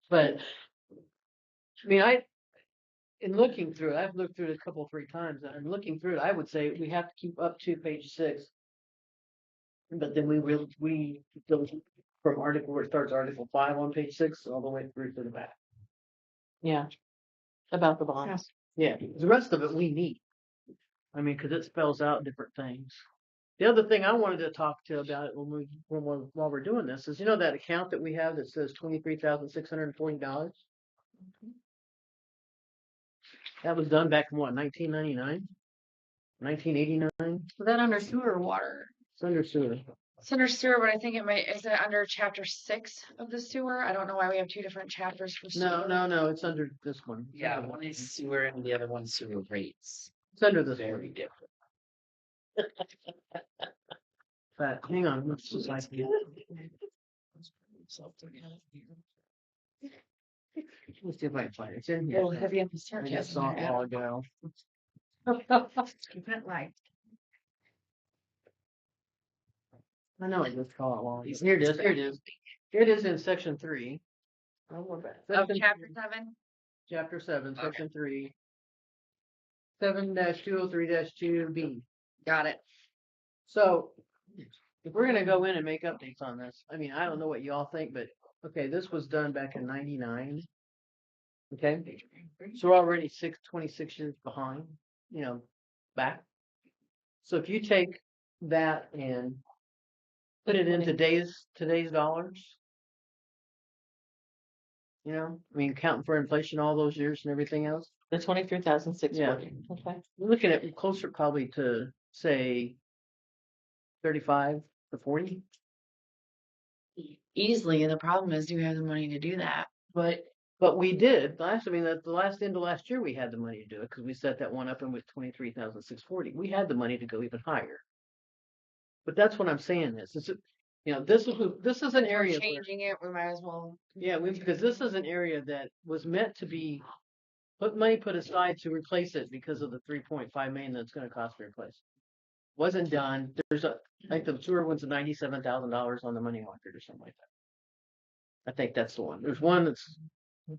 But I mean, in looking through it, I've looked through it a couple, 3 times, and looking through it, I would say we have to keep up to page 6. But then we go from article where it starts, Article 5 on page 6, all the way through to the back. Yeah. About the bonds. Yeah, the rest of it we need. I mean, because it spells out different things. The other thing I wanted to talk to about it while we're doing this is, that account that we have that says $23,640. That was done back in what, 1999, 1989. Was that under sewer or water? It's under sewer. It's under sewer, but I think is it under chapter 6 of the sewer? I don't know why we have 2 different chapters for sewer. No, it's under this one. It's yeah, under one this is sewer and the other one's sewer rates. It's under this Very one. different. But hang on, let's just like let's see if I can find it. It's in A here. little heavy on the I just saw sarcasm. it a while ago. Keep it light. I know I just saw it a while ago. Here it is. Here it is. Here it is in section 3. Oh, we're back. Of Section chapter 3. 7? Chapter 7, Okay. section 3. 7-203-2B. Got it. So, if we're gonna go in and make updates on this, I mean, I don't know what you all think, but okay, this was done back in '99. Okay, so we're already 26 years behind, back. So if you take that and put it in today's dollars, I mean, counting for inflation all those years and everything else, The 23,640. Okay. we're looking at closer probably to say 35 to 40. Easily, and the problem is, do we have the money to do that? But we did the last end of last year we had the money to do it because we set that one up and with 23,640. We had the money to go even higher. But that's what I'm saying is this is an area where, Changing it, we might as well. because this is an area that was meant to be put aside to replace it because of the 3.5 million that's going to cost to replace it. Wasn't done. I think the sewer one's $97,000 on the money market or something like that. I think that's the one. There's one that's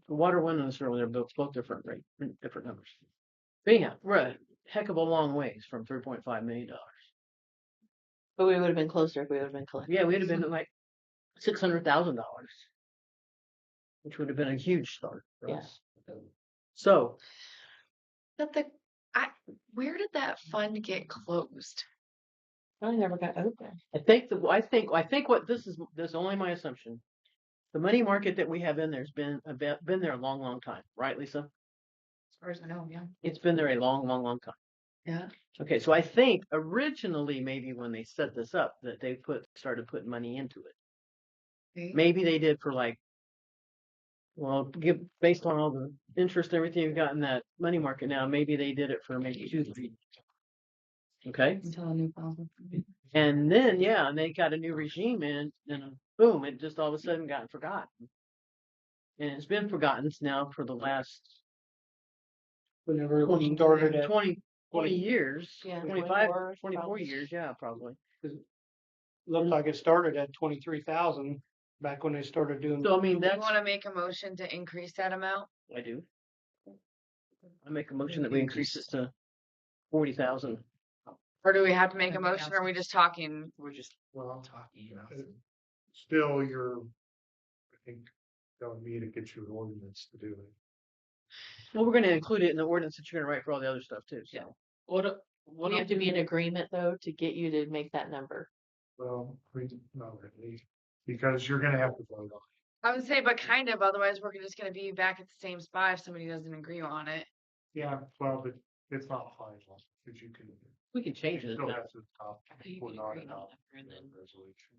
the water one and the sewer one. They're both different numbers. But anyhow, we're a heck of a long ways from $3.5 million. But we would have been closer if we would have been collecting. Yeah, we'd have been at like $600,000, which would have been a huge start for Yeah. us. So But where did that fund get closed? I never got open. I think what this is only my assumption. The money market that we have in there's been there a long, long time, right, Lisa? As far as I know, yeah. It's been there a long, long, long time. Yeah. Okay, so I think originally maybe when they set this up that they started putting money into it. Okay. Maybe they did for like Well, based on all the interest and everything you've got in that money market now, maybe they did it for maybe 2, 3. Okay. Until a new policy. And then, yeah, and they got a new regime in, and boom, it just all of a sudden got forgotten. And it's been forgotten now for the last Whenever it 20, started at 20 years, Yeah, 25, 24, 24 probably. years, yeah, probably. looked like it started at 23,000 back when they started doing. So, I mean, Do you that's, want to make a motion to increase that amount? I do. I make a motion that we increase it to 40,000. Or do we have to make a Everybody motion, or are we else just talking? We're just Well, talking, still, I think that would be to get you an ordinance to do it. Well, we're going to include it in the ordinance that you're going to write for all the other stuff too. So. Yeah. What We have to be in agreement though to get you to make that number. Well, not really, because you're gonna have to vote on I would say, but kind of, otherwise we're just gonna be back at the same spot if somebody doesn't agree on it. it. Yeah, well, but it's not final, because you can. We can change it. Still but- have to adopt, You or can not agree on adopt that, and the then- resolution.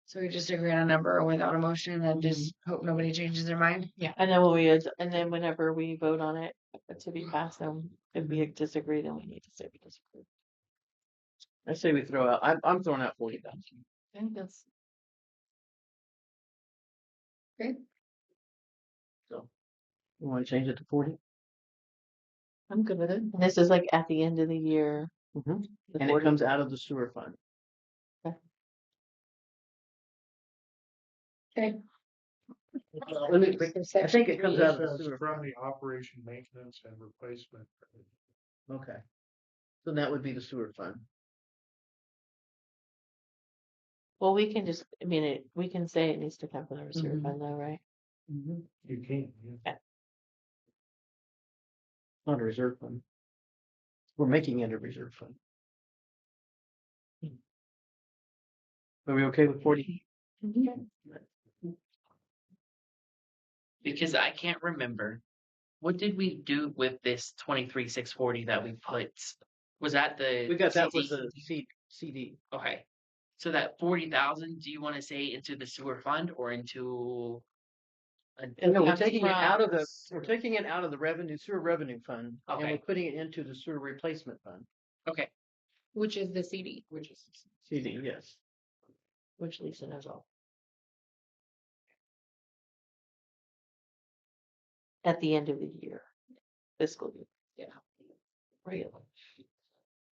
So we just agree on a number without a motion and just hope nobody changes their mind. And then and then whenever we vote on it to be passed, then if we disagree, then we need to say we disagree. I say we throw out. I'm throwing out 40,000. I think that's So, you want to change it to 40? I'm good with it. And this is like at the end of the year. Mm-hmm. the And it 40 comes out of the sewer fund. Okay. I think it comes out of the Says sewer from fund. the operation, maintenance, and replacement. Okay. So that would be the sewer fund. Well, we can just, I mean, we can say it needs to come from the reserve Mhm. fund though, right? You can, yeah. Not a reserve fund. We're making it a reserve fund. Are we okay with 40? because I can't remember. What did we do with this 23,640 that we put? Was that the We got that CD? was the CD. Okay. So that 40,000, do you want to say into the sewer fund or into No, we're comes taking it out of the from- we're taking it out of the sewer revenue fund, and Okay. we're putting it into the sewer replacement fund. okay, Which is the CD. which is CD, yes. Which Lisa knows all. At the end of the year, fiscal year. Yeah. Regular.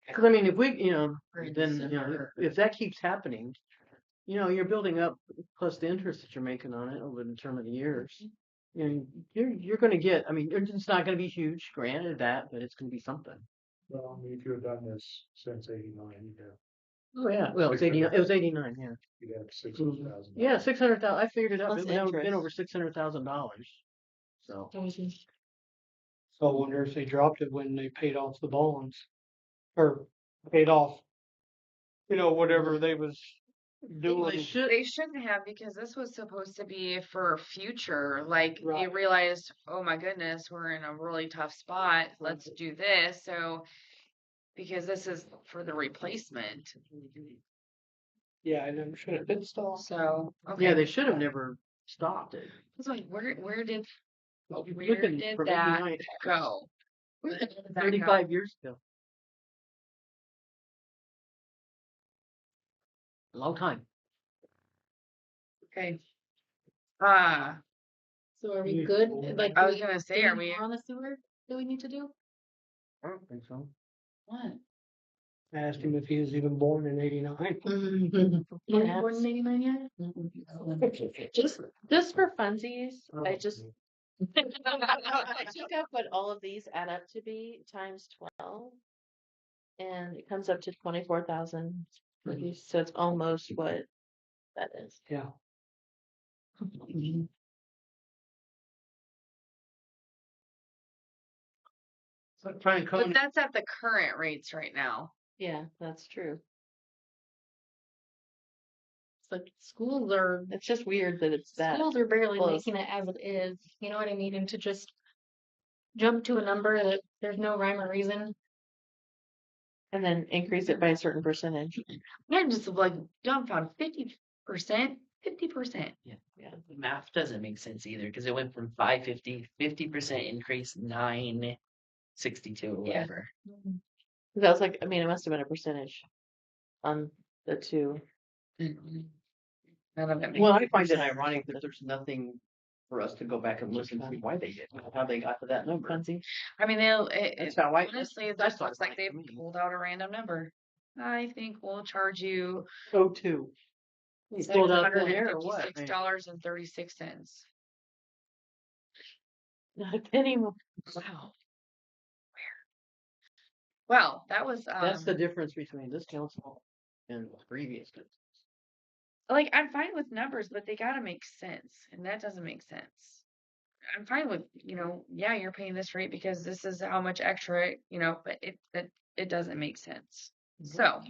Because I mean, if we, Or in then December. if that keeps happening, you're building up plus the interest that you're making on it over the term of the years. You're going to get. I mean, it's not going to be huge, granted that, but it's going to be something. Well, I mean, if you had done this since '89, Oh yeah. Well, it's 89. It was 89. Yeah. you'd have 600,000. Yeah, 600,000. I figured it out. Plus It would have been interest. over $600,000. So. So I wonder if they dropped it when they paid off the bonds, or paid off, whatever they was doing. They should. They shouldn't have, because this was supposed to be for future. Like they Right. realized, oh my goodness, we're in a really tough spot. Let's do this. So because this is for the replacement. Yeah, I never should have been stopped. So okay. Yeah, they should have never stopped it. I was like, where did Looking did from that 89 go? Where did that go? 35 years ago. A long time. Okay. So are we good? Like, I do was we- gonna say, any are we? more on the sewer that we need to do? I don't think so. What? I asked him if he was even born in '89. Were you born in '89 yet? Just for funsies, I Oh, just I took up what all of these add up to be times 12, and it comes up to 24,000. So it's almost what that is. Yeah. So try and But that's at the current rates right now. Yeah, that's true. It's like schools are It's just weird that it's that. schools are barely close. making it as it is. You know what I mean? And to just jump to a number that there's no rhyme or reason. And then increase it by a certain percentage. I'm just like dumbfounded. 50%. 50%. Yeah, the math doesn't make sense either because it went from 50% increase, 962 or Yeah. whatever. That was like, I mean, it must have been a percentage on the two. Mhm. None of it makes Well, I sense. find it ironic that there's nothing for us to go back and listen to why they did, how they got to that number. Funsies. I mean, That's how I. honestly, it that's just looks what like I they to me. pulled out a random number. I think we'll charge you So too. You pulled out thin air or what? $756.36. Not a penny more. Wow. Well, that was That's the difference between this council and previous council. like I'm fine with numbers, but they gotta make sense, and that doesn't make sense. I'm fine with, yeah, you're paying this rate because this is how much extra, but it doesn't make sense. So,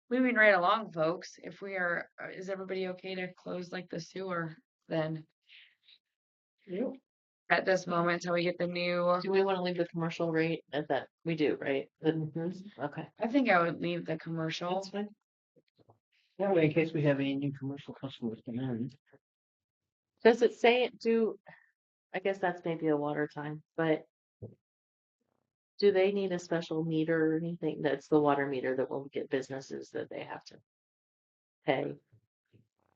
moving right along, folks, if we are, is everybody okay to close like the sewer then Yep. at this moment till we get the new? Do we want to leave the commercial rate at that? We do, right? Okay. I think I would leave the commercial. That's fine. That way, in case we have any new commercial customers come in. Does it say I guess that's maybe a water time, but do they need a special meter or anything? That's the water meter that will get businesses that they have to pay.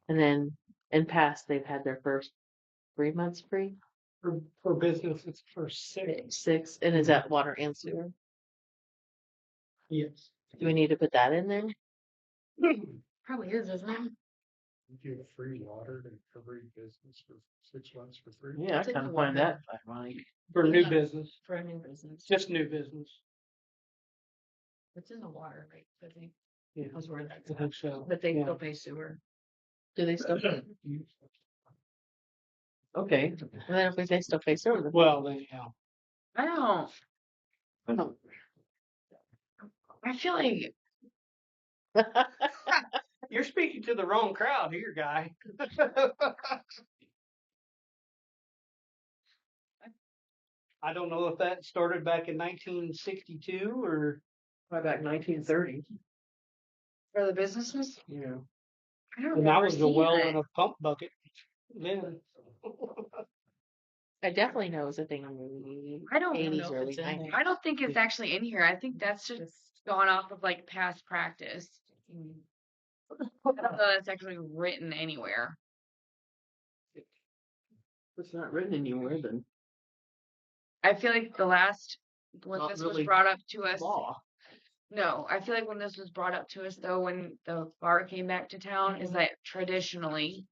And then in past, they've had their first 3 months free. For business, it's for 6. 6, and is that water and sewer? Yes. Do we need to put that in there? Probably is, isn't it? You give free water to every business for 6 months for free. Yeah, I It's in kind the of find water. that ironic. For new Yeah. business, For a new business. just new business. It's in the water, right? I think. Yeah. That's where that's I at. think so. But they Yeah. still pay sewer. Do they still? And Okay. then if they still pay sewer, then Well, then, yeah. I don't. I feel like You're speaking to the wrong crowd here, guy. I don't know if that started back in 1962 or, Probably back 1930. for the businesses, Yeah. I don't and that remember was the seeing well it. in a pump bucket. Then, I definitely know it's a thing in the I don't 80s, know if early it's in 90s. I don't think it's actually in here. I think that's just gone off of like past practice. I don't know that's actually written anywhere. If it's not written anywhere, then I feel like when Not this was really brought up to us, law. no, I feel like when this was brought up to us though, when the bar came back to town, is that traditionally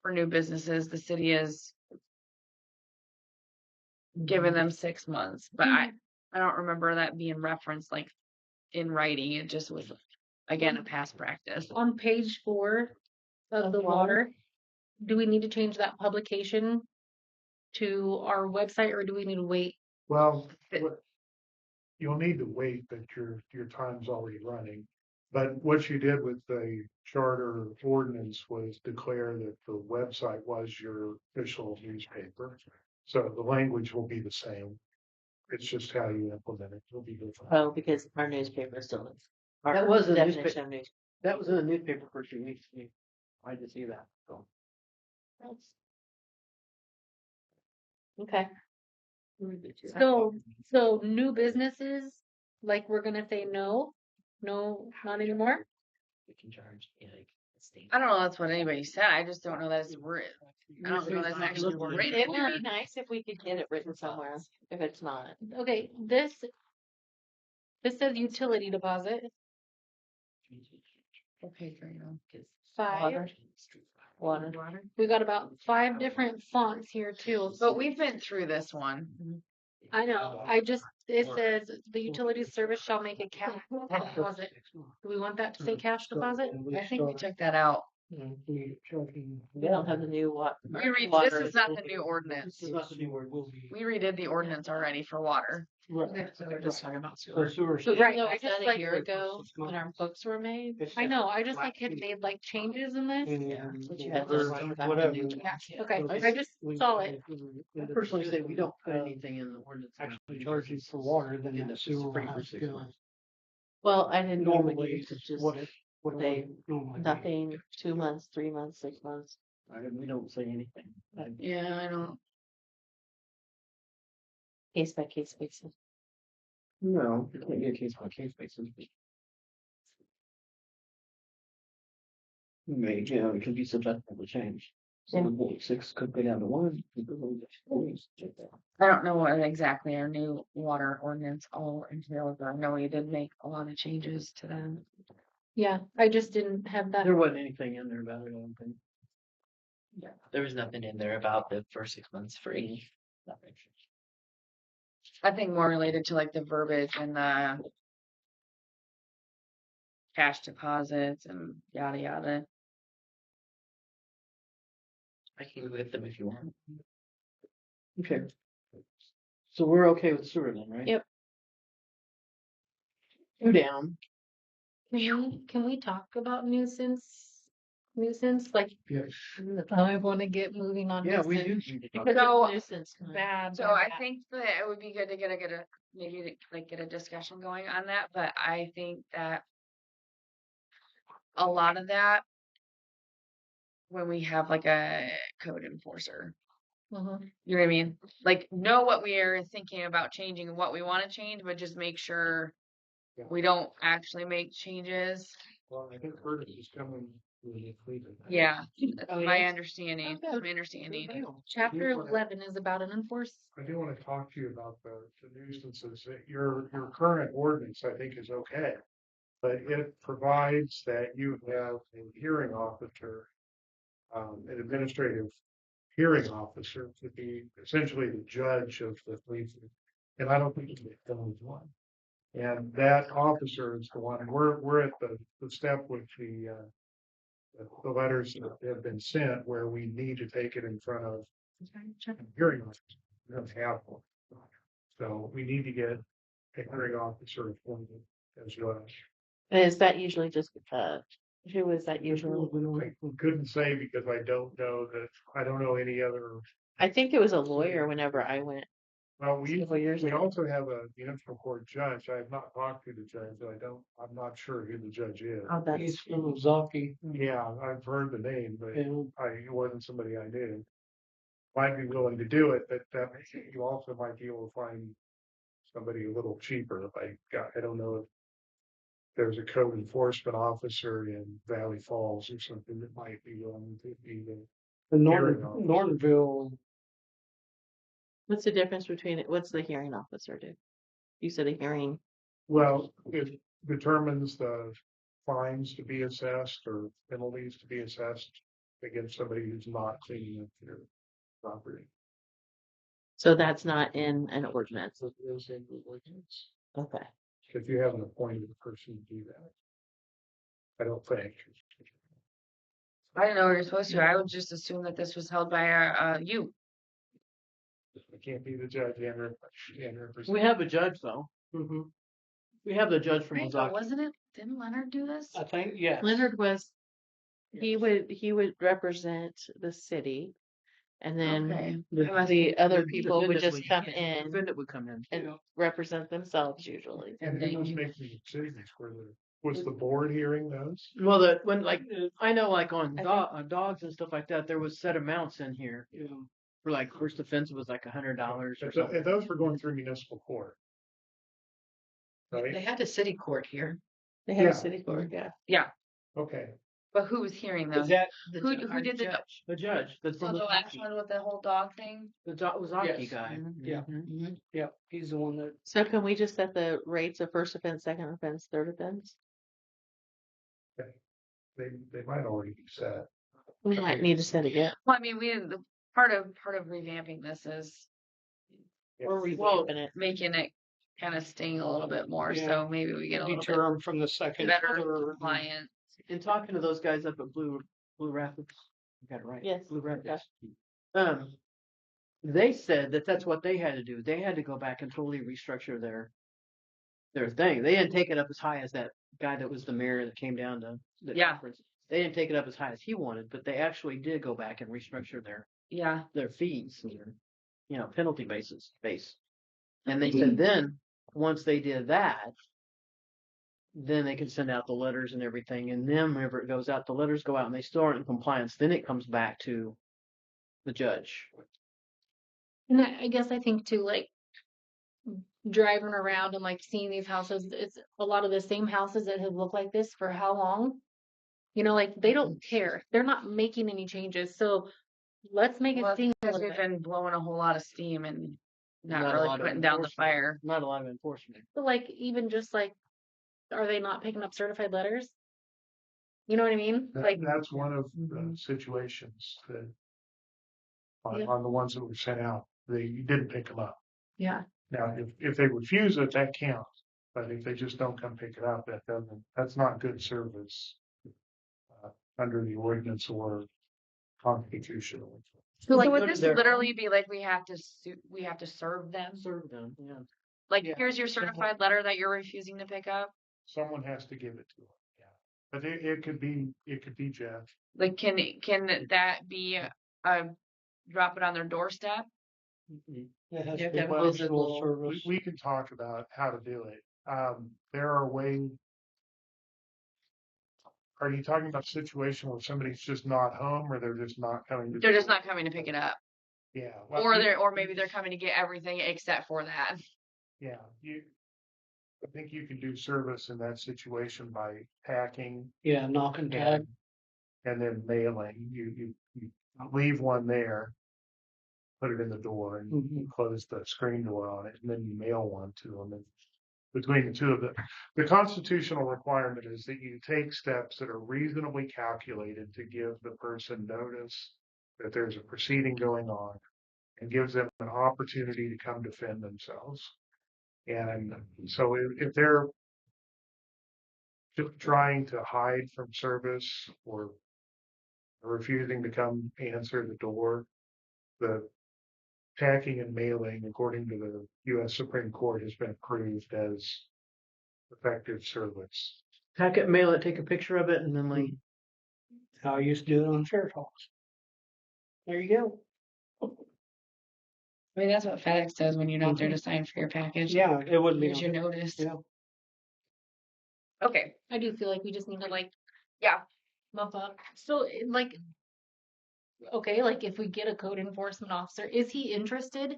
for new businesses, the city has given them 6 months, but I don't remember that being referenced like in writing. It just was again a past practice. On page 4 of the water, do we need to change that publication to our website, or do we need to wait? Well, you'll need to wait that your time's already running. But what you did with the charter ordinance was declare that the website was your official newspaper. So the language will be the same. It's just how you implement it. It'll be different. Oh, because our newspaper still is. Our That was the definition newspaper. of news. That was in the newspaper for 2 weeks. I did see that. So. Okay. So new businesses, like we're gonna say no, not anymore. We can charge like the state. I don't know that's what anybody said. I just don't know that it's written. I don't know that's actually written. It would be nice if we could get it written somewhere, if it's not. Okay, this says utility deposit, Okay, fair enough. 5. Water. We got about 5 different fonts here too. But we've been through this one. I know, it says the utility service shall make a cash deposit. Do we want that to say cash deposit? I think we took that out. We don't have the new This water. is not the new ordinance. This is not the new word. We redid the ordinance already for water. right. So we're just talking about For sewer. sewer. Right, No, I was just that a like, year ago when our books were made? I know, I just like had made like changes in this. And you had or to go back to whatever. new Okay, I just saw it. I personally say we don't put anything in the ordinance. Actually charge you for water, then And the it's sewer free will for have 6 to go. months. Well, I didn't know we Normally, needed to it's just what it What They, normally be. nothing, 2 months, 3 months, 6 months. we don't say anything. Yeah, I don't. Case by case basis. No, it can't be a case by case basis. Maybe, it could be subjective to change. So Yeah. the 6 could go down to 1. I don't know what exactly our new water ordinance all entails. I know we did make a lot of changes to them. Yeah, I just didn't have that. There wasn't anything in there about it, I don't think. There was nothing in there about the first 6 months free. Nothing. I think more related to like the verbiage and the cash deposits and yada yada. I can go get them if you want. Okay. So we're okay with sewer then, right? Yep. 2 down. Can we talk about nuisance? Nuisance, like, Yes. I want to get moving on. Yeah, we do. nuisance. need to talk Because So- of nuisance. Bad. So bad, I bad. think that it would be good to get a maybe like get a discussion going on that, but I think that a lot of that when we have like a code enforcer, Mhm. you know what I mean? Like know what we are thinking about changing and what we want to change, but just make sure Yeah. we don't actually make changes. Well, I think Curtis is coming. Yeah, that's Oh, my yes? understanding. Okay. My understanding. Chapter 11 is about an enforce. I do want to talk to you about the nuisances. Your current ordinance, I think, is okay. But it provides that you have a hearing officer, an administrative hearing officer to be essentially the judge of the police. And I don't think it's one. And that officer is the one, we're at the step with the letters that have been sent where we need to take it in front of a hearing officer. We don't have one. So we need to get a hearing officer appointed as well. And is that usually just, who is that I usually? couldn't say because I don't know any other. I think it was a lawyer whenever I went Well, we several years ago. also have a municipal court judge. I have not talked to the judge. I'm not sure who the judge is. Oh, that's, He's from Zaki. Yeah, I've heard the name, but And it wasn't somebody I knew. Might be willing to do it, but you also might be able to find somebody a little cheaper. I don't know if there's a code enforcement officer in Valley Falls or something that might be willing to be the the Hearing officer. Nortonville, what's the difference between it? What's the hearing officer do? You said a hearing. well, it determines the fines to be assessed or penalties to be assessed against somebody who's not cleaning up their property. So that's not in an ordinance. So it is in the ordinance. Okay. If you have an appointed person to do that. I don't think. I didn't know we were supposed to. I would just assume that this was held by you. It can't be the judge and We have a judge though. mm-hmm. We have the judge from Right, but Ozaki. wasn't it? Didn't Leonard do this? I think, yes. Leonard was, he would represent the city. And then Okay. the other people would just come in Defendant would come in. and represent themselves usually. And who was making the decisions was the board hearing those? Well, when like, I know like on I on dogs and stuff like that, there was set amounts in here. Yeah. For like first offense was like $100 or And something. those were going through municipal court. They Right? had a city court here. They had Yeah. a city court, yeah. Yeah, Okay. but who was hearing Is them? that, Who did the judge? The judge, that's so from the last one with the whole dog thing? the Ozaki Yes. guy. Yeah. Mhm. yeah, he's the one that, So can we just set the rates of first offense, second offense, third offense? They might already be set. We might need to set again. Well, I mean, the part of revamping this is Or Well, revamping it. making it kind of sting a little bit more. Yeah. So maybe we get a little bit deter him from the second. better or- compliant. in talking to those guys up at Blue Rapids, you got it right. Yes. Blue Rapids. They said that that's what they had to do. They had to go back and totally restructure their thing. They didn't take it up as high as that guy that was the mayor that came down to the Yeah. conference. They didn't take it up as high as he wanted, but they actually did go back and restructure Yeah. their fees and their, penalty base. And they said then, once they did that, then they can send out the letters and everything. And then whenever it goes out, the letters go out and they still aren't in compliance. Then it comes back to the judge. And I guess I think too, like driving around and like seeing these houses, it's a lot of the same houses that have looked like this for how long? You know, like they don't care. They're not making any changes. So let's make Well, it seem because we've been blowing a whole lot of steam and not Not a really lot of putting down the enforcement. fire. Not a lot of enforcement. but like even just like, are they not picking up certified letters? You know what I mean? Like That's one of the situations that Yeah. on the ones that were sent out, they didn't pick them up. yeah. Now, if they refuse it, that counts. But if they just don't come pick it up, that's not good service under the ordinance or constitution. So like So would go to this their- literally be like we have to serve them? Serve them, yeah. Like, Yeah. here's your certified letter that you're refusing to pick up? Someone has to give it to them, yeah. But it could be Jeff. Like, can that be drop it on their doorstep? It has You to have be to have by visible- actual service. We can talk about how to do it. There are ways. Are you talking about a situation where somebody's just not home or they're just not coming to? They're just not coming to pick it up. Yeah. Or maybe they're coming to get everything except for that. Yeah, I think you can do service in that situation by packing Yeah, knock and tag. and then mailing. You leave one there, put it in the door and Mhm. close the screen door on it, and then you mail one to them. And between the two of them, the constitutional requirement is that you take steps that are reasonably calculated to give the person notice that there's a proceeding going on and gives them an opportunity to come defend themselves. And so if they're just trying to hide from service or refusing to come answer the door, the packing and mailing, according to the U.S. Supreme Court, has been approved as effective service. Pack it, mail it, take a picture of it, and then like, How I used to do it on sheriff's office. There you go. I mean, that's what FedEx does when you're not there to sign for your package. Yeah, it wouldn't be. Here's your notice. Yeah. Okay. I do feel like we just need to like Yeah. bump up. So like okay, like if we get a code enforcement officer, is he interested?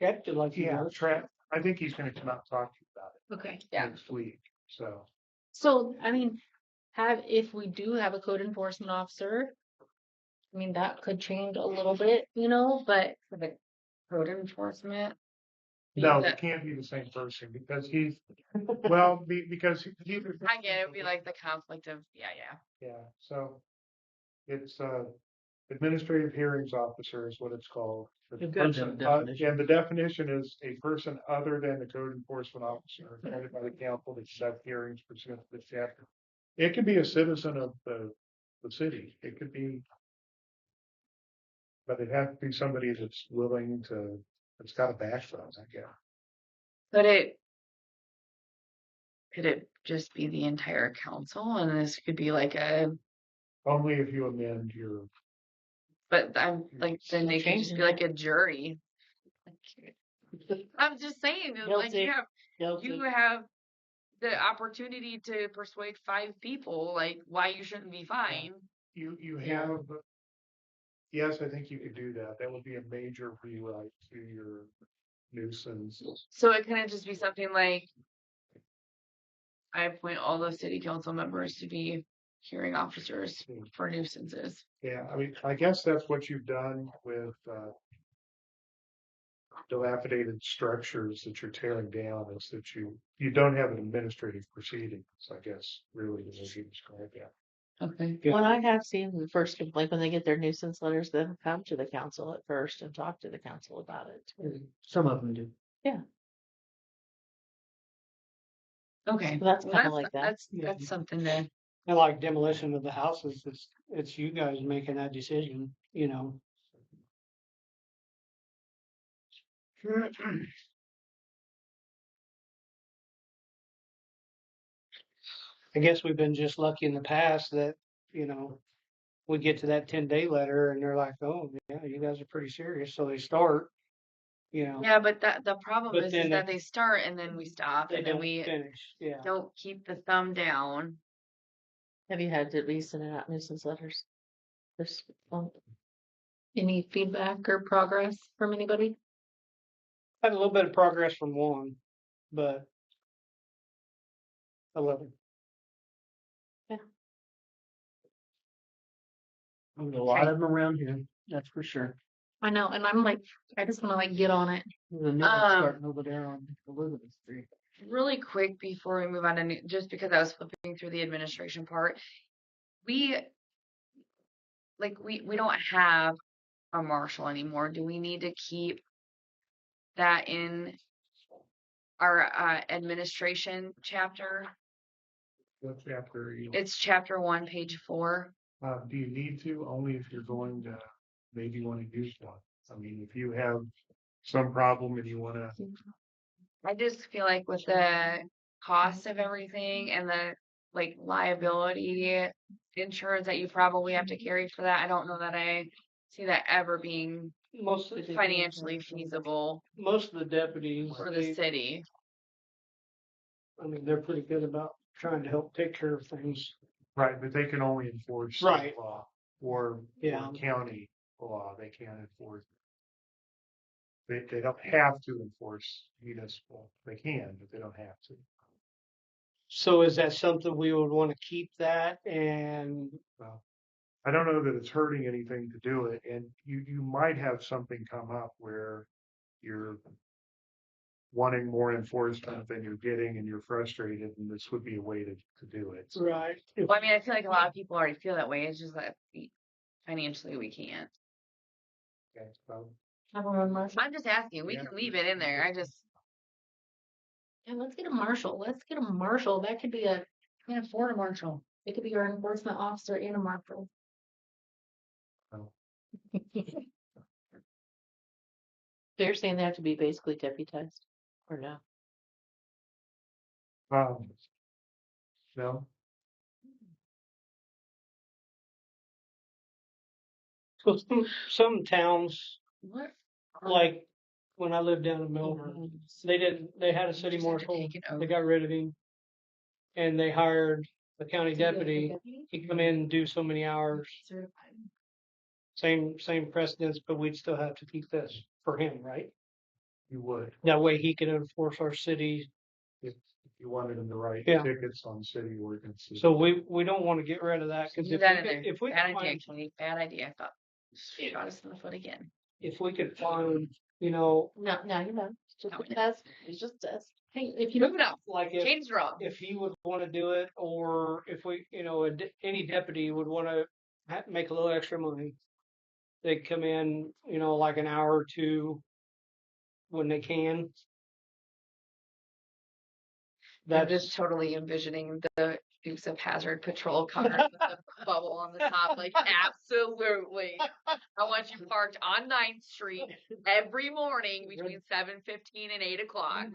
Acted like he Yeah, was. I think he's going to come out and talk to you about it Okay. Yeah. next week. So So I mean, if we do have a code enforcement officer, I mean that could change a little bit, you know, but For the code enforcement. no, that- it can't be the same person because he's well because he. I get it. It'd be like the conflict of yeah. Yeah, so it's administrative hearings officer is what it's called. The You've got person, the definition. and the definition is a person other than the code enforcement officer appointed by the council to conduct hearings pursuant to this chapter. It could be a citizen of the city. It could be, but it has to be somebody that's willing to, that's got a background, I guess. Could it just be the entire council and this could be like Only if you amend your, but I'm like then they can just be like a jury. I'm just saying that, like Guilty. you have the opportunity to persuade 5 people like why you shouldn't be fined. you have, yes, I think you could do that. That would be a major rewrite to your nuisance. So it couldn't just be something like I appoint all the city council members to be hearing officers for nuisances. Yeah, I mean, I guess that's what you've done with dilapidated structures that you're tearing down is that you don't have an administrative proceeding. I guess really the way you describe that. Okay. Yeah. Well, I have seen the first, like when they get their nuisance letters, they'll come to the council at first and talk to the council about it. some of them do. Okay. So that's Well, kinda like that. That's something to And like demolition of the houses, it's you guys making that decision, you know. I guess we've been just lucky in the past that, you know, we get to that 10-day letter and they're like, oh, yeah, you guys are pretty serious. So they start. you know, Yeah, but the problem But is then that they start and then we stop they and then don't we finish. Yeah. don't keep the thumb down. Have you had to be sending out nuisance letters this month? Any feedback or progress from anybody? Had a little bit of progress from one, but 11. There's a lot of them around here, that's for sure. I know, and I'm like, I just want to like get on it. There's a new one starting over there on Elizabeth Street. Really quick before we move on to just because I was flipping through the administration part, we don't have a marshal anymore. Do we need to keep that in our administration chapter? What chapter are you? It's chapter 1, page 4. Do you need to? Only if you're going to maybe want to use one. I mean, if you have some problem and you want to, I just feel like with the cost of everything and the like liability insurance that you probably have to carry for that, I don't know that I see that ever being Most of the financially feasible most of the deputies, for the city. I mean, they're pretty good about trying to help take care of things. right, but they can only enforce state Right. law or Yeah. county law. They can't enforce. They don't have to enforce municipal. They can, but they don't have to. So is that something we would want to keep that and Well, I don't know that it's hurting anything to do it, and you might have something come up where you're wanting more enforcement than you're getting, and you're frustrated, and this would be a way to do it. So, right? Well, I mean, I feel like a lot of people already feel that way. It's just that financially we can't. okay, so, Have our own marshal. I'm just asking. We Yeah. can leave it in there. Yeah, let's get a marshal. Let's get a marshal. That could be a, Can't afford a marshal. it could be our enforcement officer and a marshal. They're saying they have to be basically deputized, or no? no, So some towns, What? like when I lived down in Melbourne, they had a city Just have to marshal, take it they over. got rid of him. And they hired a county deputy, he'd come in and do so many hours, same precedence, but we'd still have to keep this for him, right? you would That way he can enforce our city. if you wanted them to write Yeah. tickets on city ordinances. So we don't want to get rid of that, because Leave that in there. if we Bad could idea, find, Tony. Bad idea. I thought shot us in the foot again. if we could find, you know, No, you know, it's just No, a we don't. test. It's just a test. Hey, if you Move don't, it up. like if Change the road. if he would want to do it, or if we, you know, any deputy would want to make a little extra money, they'd come in, you know, like an hour or two when they can. I'm That's just totally envisioning the Dukes of Hazzard patrol car with the bubble on the top. Like, absolutely. I want you parked on 9th Street every morning between 7:15 and 8 o'clock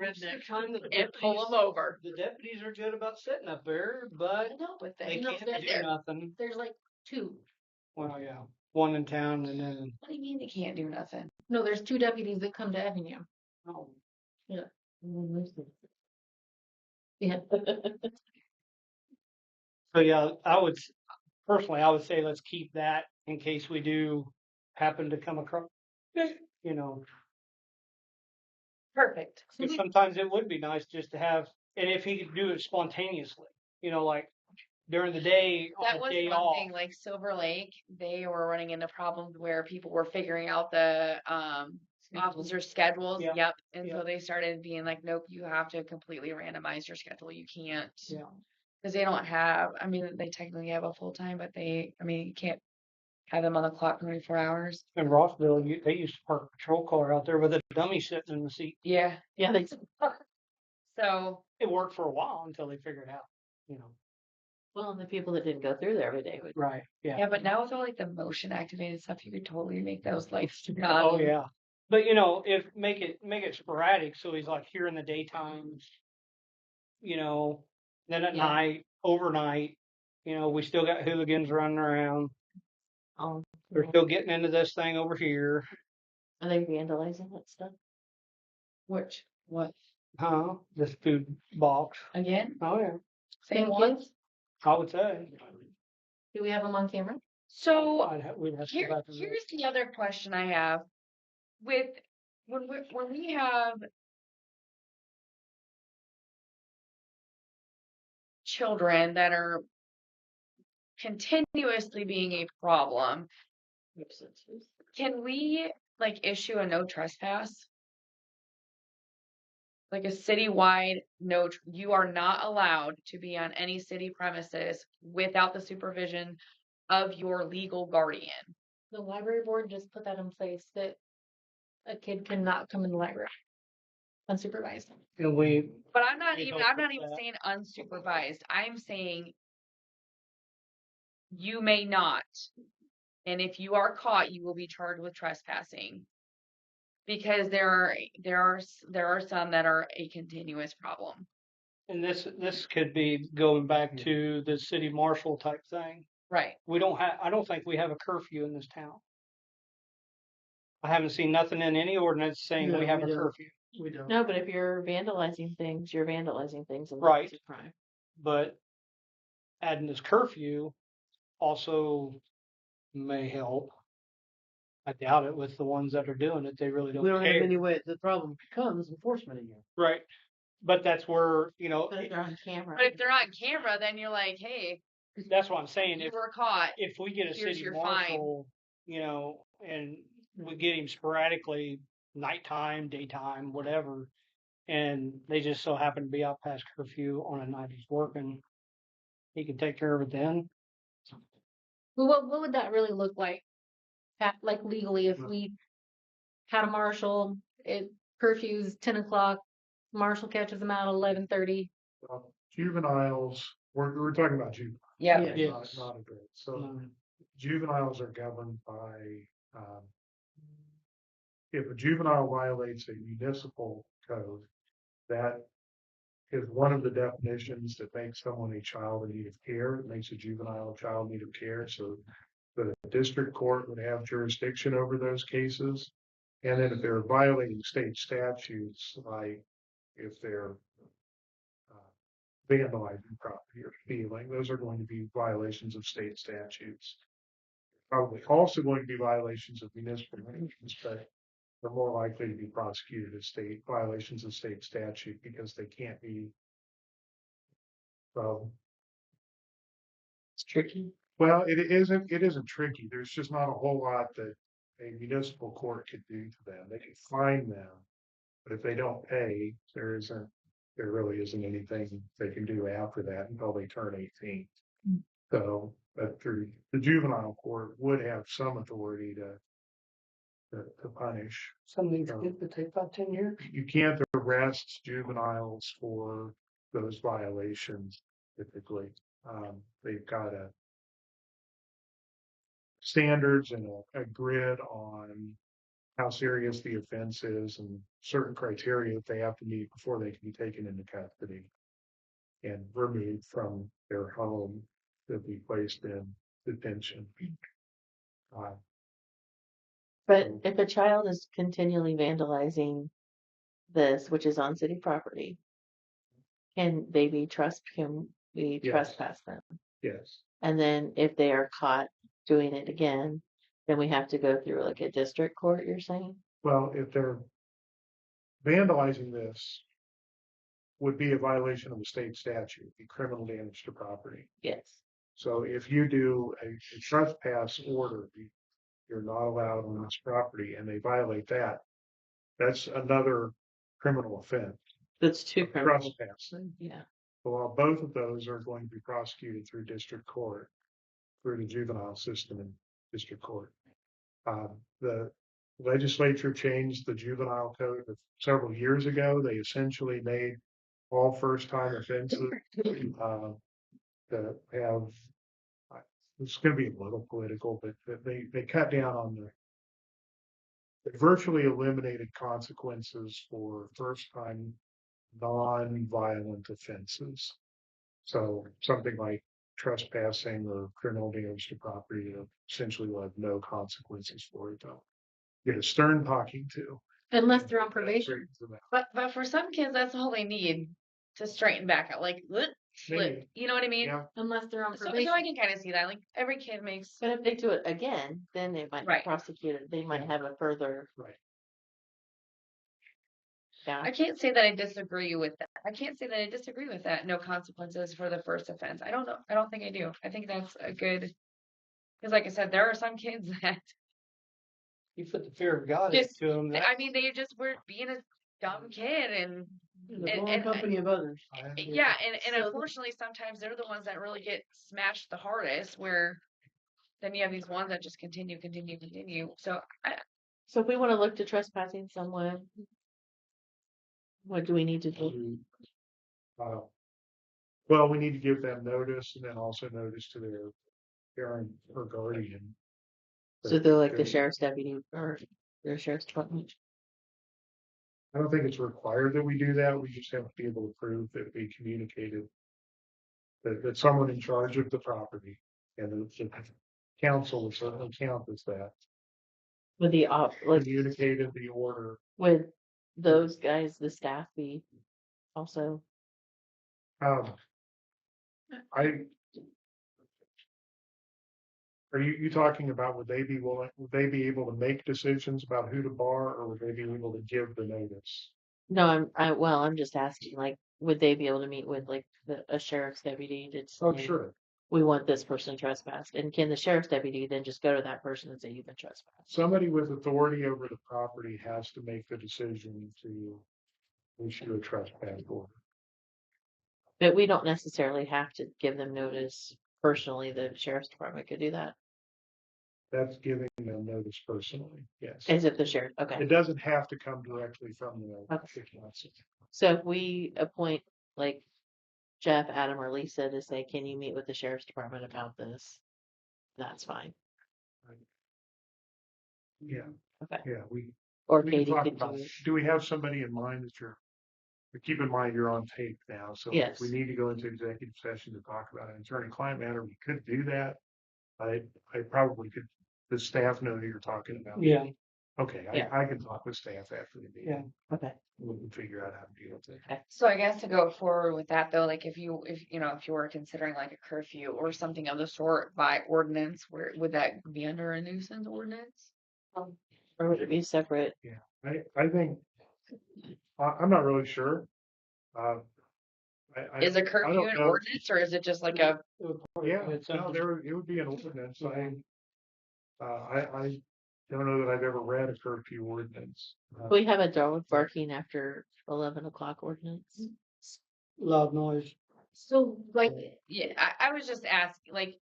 and pull them over. the deputies are good about sitting up there, but I know, but they then can't do nothing. there's like two. Well, yeah, one in town and then what do you mean they can't do nothing? No, there's two deputies that come to Effingham. oh, Yeah. so yeah, personally I would say let's keep that in case we do happen to come across, you know, Perfect. 'cause sometimes it would be nice just to have, and if he could do it spontaneously, you know, like during the day That on a was day one off. thing, like Silver Lake, they were running into problems where people were figuring out the officer schedules. Yeah. Yep. And so Yeah. they started being like, nope, you have to completely randomize your schedule. You can't. Yeah. Because they don't have, I mean, they technically have a full time, but you can't have them on the clock 24 hours. In Rossville, they used to park a patrol car out there with a dummy sitting in the seat. Yeah. Yeah, they So, It worked for a while until they figured it out, you know. well, and the people that didn't go through there every day would. Right. Yeah. yeah, but now with all like the motion activated stuff, you could totally make those lights. Oh yeah. But you know, make it sporadic, so he's like here in the daytime, you know, then at Yeah. night, overnight, you know, we still got hooligans running around. Oh, They're still getting into this thing over here. are they vandalizing that stuff? What? This food box. Again? Oh, yeah. Same ones? I would say. Do we have them on camera? So We'd have to go back and look. here's the other question I have. With when we have children that are continuously being a problem, can we like issue a no trespass? Like a citywide no, you are not allowed to be on any city premises without the supervision of your legal guardian. The library board just put that in place that a kid cannot come in the library unsupervised. And we, But I'm not We even don't I'm not put even that. saying unsupervised. I'm saying you may not. And if you are caught, you will be charged with trespassing. Because there are some that are a continuous problem. and this could be going back to the city marshal type thing. Right. I don't think we have a curfew in this town. I haven't seen nothing in any ordinance saying No, we have we a don't. curfew. We don't. No, but if you're vandalizing things, you're vandalizing things and Right. that's a crime. But adding this curfew also may help. I doubt it with the ones that are doing it. They really don't We don't care. have any way. The problem becomes enforcement again. Right. But that's where, But if they're on camera. But if they're on camera, then you're like, hey, that's what I'm saying. you were caught. If we get a Here's city your fine. marshal, and we get him sporadically, nighttime, daytime, whatever, and they just so happen to be out past curfew on a night he's working, he can take care of it then. Well, what would that really look like? Like legally, if we had a marshal, it curfews 10 o'clock, marshal catches them out at 11:30. Juveniles, we're talking about juveniles. Yeah. Yeah. Not adults. So juveniles are governed by, if a juvenile violates a municipal code, that is one of the definitions that makes someone a child in need of care. It makes a juvenile a child in need of care. So the district court would have jurisdiction over those cases. And then if they're violating state statutes, like if they're vandalizing property or stealing, those are going to be violations of state statutes. Probably also going to be violations of municipal regulations, but they're more likely to be prosecuted as state violations of state statute because they can't be. It's tricky. Well, it isn't tricky. There's just not a whole lot that a municipal court could do to them. They can fine them, but if they don't pay, there really isn't anything they can do after that until they turn 18. So, but through the juvenile court would have some authority to punish. Some of these kids would take about 10 years. You can't arrest juveniles for those violations typically. They've got standards and a grid on how serious the offense is and certain criteria that they have to meet before they can be taken into custody and removed from their home to be placed in detention. But if a child is continually vandalizing this, which is on city property, can we Yes. trespass them? Yes. And then if they are caught doing it again, then we have to go through like a district court, you're saying? Well, if they're vandalizing this, would be a violation of the state statute, be criminal damage to property. Yes. So if you do a trespass order, you're not allowed on this property, and they violate that, that's another criminal offense. That's two criminal. Trespassing. Yeah. Well, both of those are going to be prosecuted through district court, through the juvenile system in district court. The legislature changed the juvenile code several years ago. They essentially made all first-time offenses that have. It's going to be a little political, but they cut down on they virtually eliminated consequences for first-time non-violent offenses. So something like trespassing or criminal damage to property essentially will have no consequences for it. Though. Get a stern talking to. Unless they're on That probation. straightens them out. But for some kids, that's all they need to straighten back out. Like, slip. Maybe. You know what I mean? Yeah. Unless they're on So probation. I can kind of see that. Like every kid makes. But if they do it again, then they might Right. be prosecuted. They might have a further. Right. Yeah. I can't say that I disagree with that. I can't say that I disagree with that. No consequences for the first offense. I don't know. I don't think I do. I think that's a good. Because, like I said, there are some kids that You put the fear of God Just- into them. I mean they just were being a dumb kid and In the And- wrong and- company of others. yeah, and So- unfortunately sometimes they're the ones that really get smashed the hardest. Where then you have these ones that just continue. So So if we want to look to trespassing someone, what do we need to do? Uh, Well, we need to give them notice and then also notice to their parent or guardian. So they're like the That- sheriff's deputy or their sheriff's department. I don't think it's required that we do that. We just have to be able to prove that we communicated that someone in charge of the property and the council will certainly count as that. Would the like Communicated the order. would those guys, the staff, be also? I. Are you talking about would they be able to make decisions about who to bar or would they be able to give the notice? No, I'm just asking, like, would they be able to meet with like a sheriff's deputy to Oh, say, sure. we want this person trespassed? And can the sheriff's deputy then just go to that person and say, you've been trespassed? Somebody with authority over the property has to make the decision to issue a trespass order. But we don't necessarily have to give them notice personally. The sheriff's department could do that. That's giving them notice personally, yes. As if the sheriff, okay. It doesn't have to come directly from the Okay. council. So if we appoint like Jeff, Adam, or Lisa to say, can you meet with the sheriff's department about this? That's fine. Yeah. Okay. Yeah, Or we can Katie talk could about do it. it. Do we have somebody in mind that but keep in mind you're on tape now, so Yes. if we need to go into executive session to talk about an attorney-client matter, we could do that. I probably could, the staff know who you're talking about. Yeah. Okay, Yeah. I can talk with staff after the meeting. Okay. We can figure out how to deal with it. So I guess to go forward with that though, like if you were considering like a curfew or something of the sort by ordinance, where would that be under a nuisance ordinance? Or would it be separate? I think, I'm not really sure. Is a I curfew don't an know. ordinance or is it just like a Yeah, no, it would be an ordinance. I don't know that I've ever read a curfew ordinance. We have a dog barking after 11 o'clock ordinance. Loud noise. So like, yeah, I was just asking like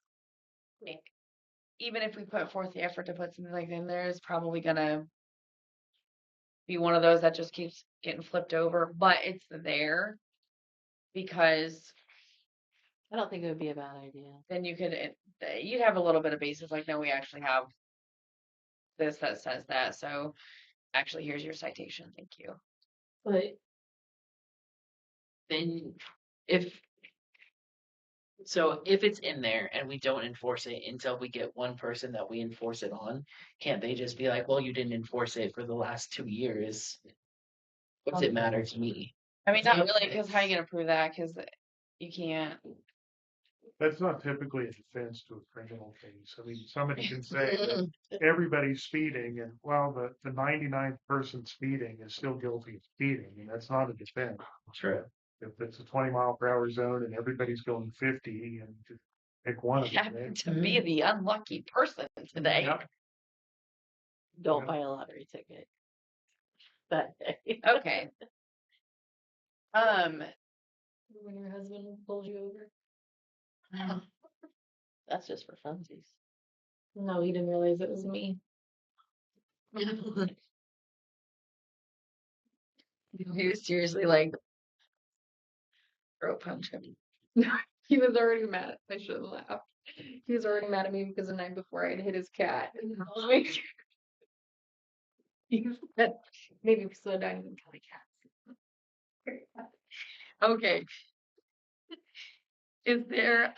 even if we put forth the effort to put something like in there, it's probably gonna be one of those that just keeps getting flipped over, but it's there because I don't think it would be a bad idea. then you'd have a little bit of basis like, no, we actually have this that says that. So actually, here's your citation. Thank you. but Then if it's in there and we don't enforce it until we get one person that we enforce it on, can't they just be like, well, you didn't enforce it for the last 2 years? What's it matter to me? I mean, not Yeah. really, because how are you gonna prove that? Because you can't. That's not typically a defense to a criminal case. I mean, somebody can say that everybody's speeding and well, the 99th person speeding is still guilty of speeding and that's not a defense. True. If it's a 20-mile-per-hour zone and everybody's going 50 and just pick one of them. Happened to be the unlucky person today. Yep. Don't Yeah. buy a lottery ticket that day. Okay. when your husband pulls you over. That's just for funsies. No, he didn't realize it was me. He was seriously like, throat punch him. He was already mad. I shouldn't laugh. He was already mad at me because the night before I had hit his cat. And I was like, he said, maybe slow down and kill the cat. Okay. Is there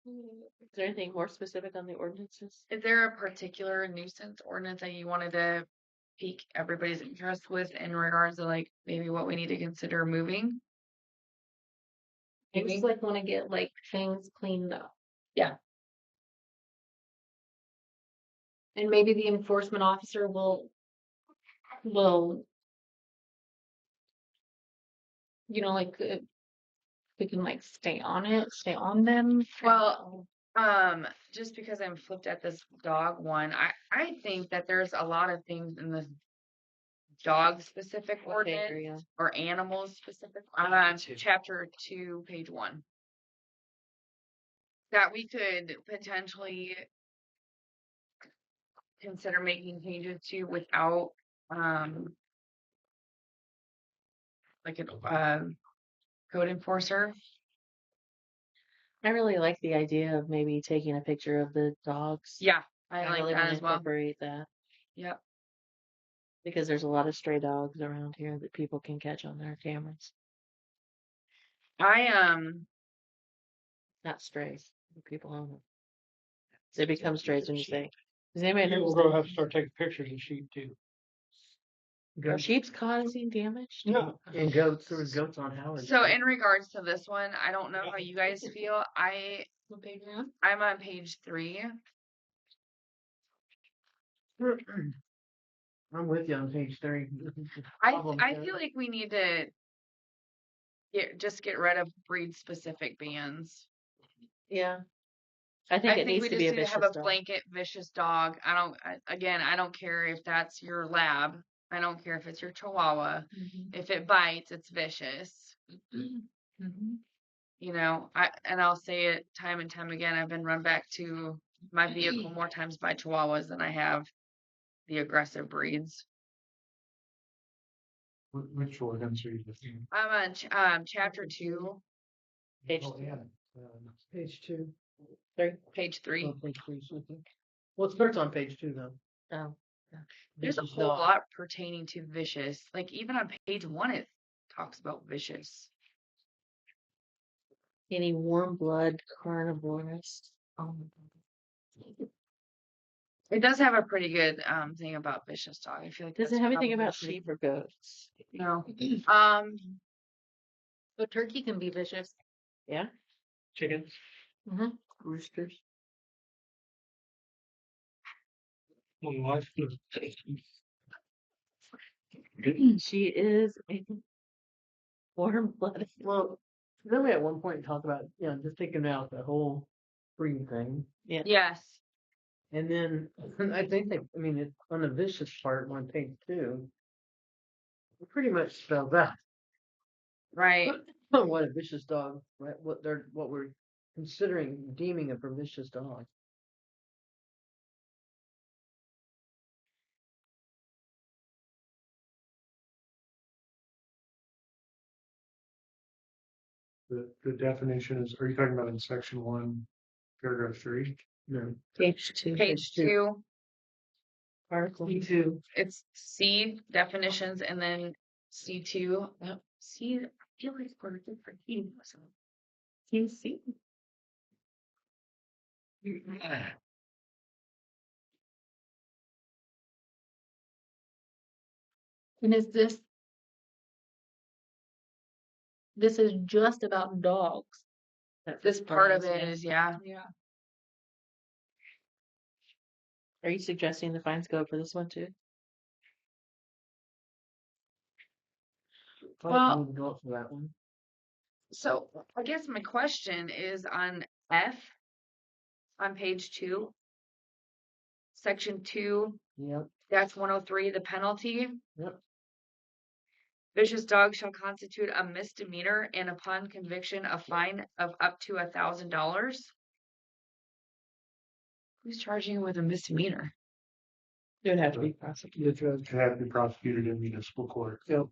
Is there anything more specific on the ordinances? a particular nuisance ordinance that you wanted to pique everybody's interest with in regards to like maybe what we need to consider moving. I just like want to get like things cleaned up. Yeah. And maybe the enforcement officer will, like, we can like stay on them. Well, just because I'm flipped at this dog one, I think that there's a lot of things in this dog specific What page are ordinance you on? or animals specific, chapter 2, page 1. That we could potentially consider making changes to without, like a code enforcer. I really like the idea of maybe taking a picture of the dogs. Yeah, I I like really that want to as well. incorporate that Yep. because there's a lot of stray dogs around here that people can catch on their cameras. Not strays, people own them. They become strays when you say, does anybody You know will go have to start taking pictures of sheep too. are sheep's causing damage? No. And goats, there was goats on Howard. So in regards to this one, I don't know how you guys feel. What page are you on? I'm on page 3. I'm with you on page 3. I feel like we need to get rid of breed specific bans. Yeah. I think it needs we to just be a need to vicious have a dog. blanket vicious dog. I don't care if that's your lab. I don't care if it's your chihuahua. If it bites, it's vicious. You know, I'll say it time and time again. I've been run back to my vehicle more times by chihuahuas than I have the aggressive breeds. Which ordinance are you looking I'm on chapter 2, Page at? Oh, yeah. Page 2. page 3. Oh, page 3, something. Well, it starts on page 2 though. Oh. There's a Vicious whole dog. lot pertaining to vicious. Like even on page 1, it talks about vicious. Any warm blood carnivorous. Oh my God. It does have a pretty good thing about vicious dog. I feel like Does it that's have anything probably about pretty- sheep or goats? No. But turkey can be vicious. Yeah. Chickens. Roosters. My wife. She is a warm blooded. Well, then we at one point talked about, just taking out the whole breed thing. Yes. And then I think it's on the vicious part on page 2, it pretty much spells out Right. what a vicious dog, right? What we're considering deeming a vicious dog. The definition is, are you talking about in section 1, paragraph 3? No. Page 2. Page 2. Article. C2. It's C definitions and then C2. C. I feel like we're different. C. And this is just about dogs. This part of it is Yeah. Are you suggesting the fines go up for this one too? Well- Go up for that one. So I guess my question is on F on page 2, section 2. Yep. That's 103, the penalty. Yep. Vicious dog shall constitute a misdemeanor and upon conviction, a fine of up to $1,000. Who's charging you with a misdemeanor? It would have to be prosecuted. It have to be prosecuted in municipal court. Yep.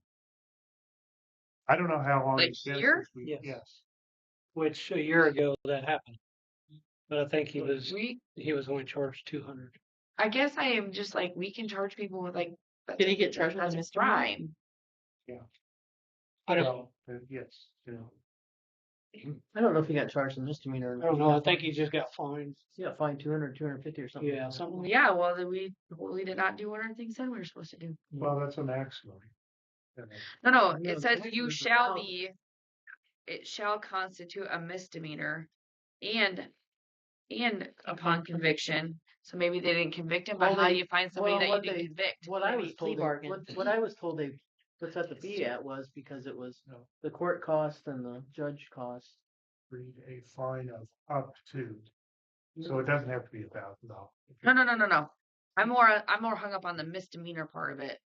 I don't know how long Like it's been here? since we- Yes. Yes. Which a year ago that happened. But I think he was We, only charged 200. I guess I am just like, we can charge people with like. Did he get charged with a that's a misdemeanor? crime. I don't Yes, I don't know if he got charged a misdemeanor. I don't know. I think he just got fined. Yeah, fined 200, 250 or something. Yeah, like that. something. Yeah, well, then we totally did not do what our thing said we were supposed to do. Well, that's a maximum. No, Yeah, it says thank you you. shall be, it shall constitute a misdemeanor and upon conviction. So maybe they didn't convict him, but Well, how do they- you find somebody well, that you what didn't they- convict? What I Maybe was plea told, bargain. what I was told they set the fee at was because it was the court cost and the judge cost. Read a fine of up to, so it doesn't have to be $1,000. No. I'm more hung up on the misdemeanor part of it.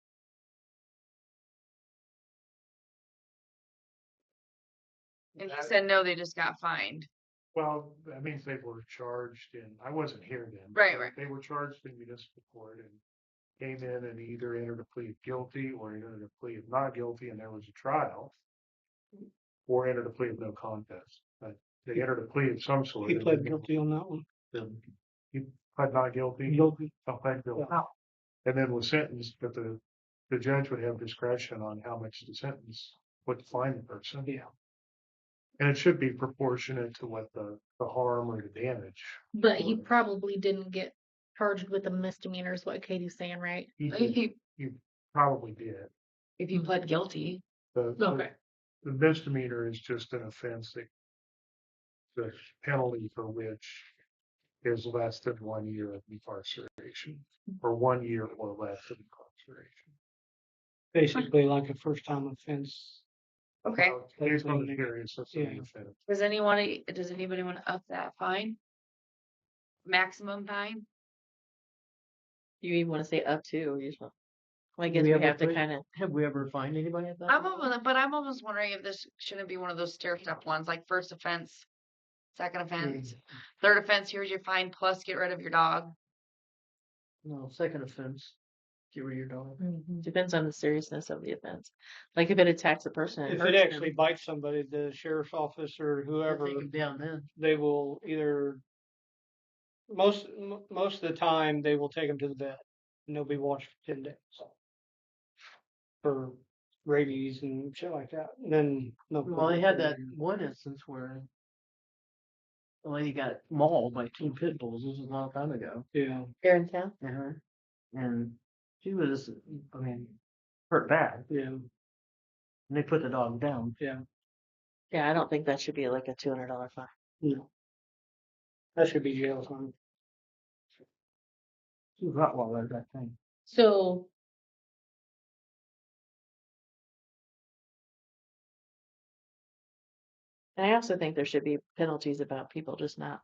And he That- said no, they just got fined. Well, that means they were charged in, I wasn't here then. Right, but right. They were charged in municipal court and came in and either entered a plea of guilty or entered a plea of not guilty and there was a trial. Or entered a plea of no contest, but they entered a plea of some sort. He and pled then guilty on that one. He pled not guilty. Guilty. Pled guilty. And then was sentenced, but the judge would have discretion on how much to sentence, what to fine the person. Yeah. And it should be proportionate to what the harm or the damage. But he probably didn't get charged with a misdemeanor is what Katie's saying, right? He probably did. If he pled guilty. Okay. The misdemeanor is just an offense that the penalty for which is less than 1 year of incarceration or 1 year or less of incarceration. Basically like a first time offense. Okay. Based on the seriousness of the Yeah. offense. Does anybody want to up that fine? Maximum fine? You even want to say up to, or you just want, well, I guess Do we ever have to put- kind of, Have we ever fined anybody at that? I'm almost wondering if this shouldn't be one of those stair step ones, like first offense, second offense, third offense, here's your fine, plus get rid of your dog. No, second offense. Get rid of your dog. depends on the seriousness of the offense. Like if it attacks a person and If hurts it actually them, bites somebody, the sheriff's office or whoever, Take 'em down then. they will either, most of the time, they will take them to the vet and they'll be watched for 10 days. For rabies and shit like that. And then, no. Well, they had that one instance where the lady got mauled by 2 pit bulls. This was a long time ago. Yeah. here in town. And she was, hurt bad. Yeah. And they put the dog down. Yeah. Yeah, I don't think that should be like a $200 fine. No. That should be jail time. She was Rottweiler, that thing. So And I also think there should be penalties about people just not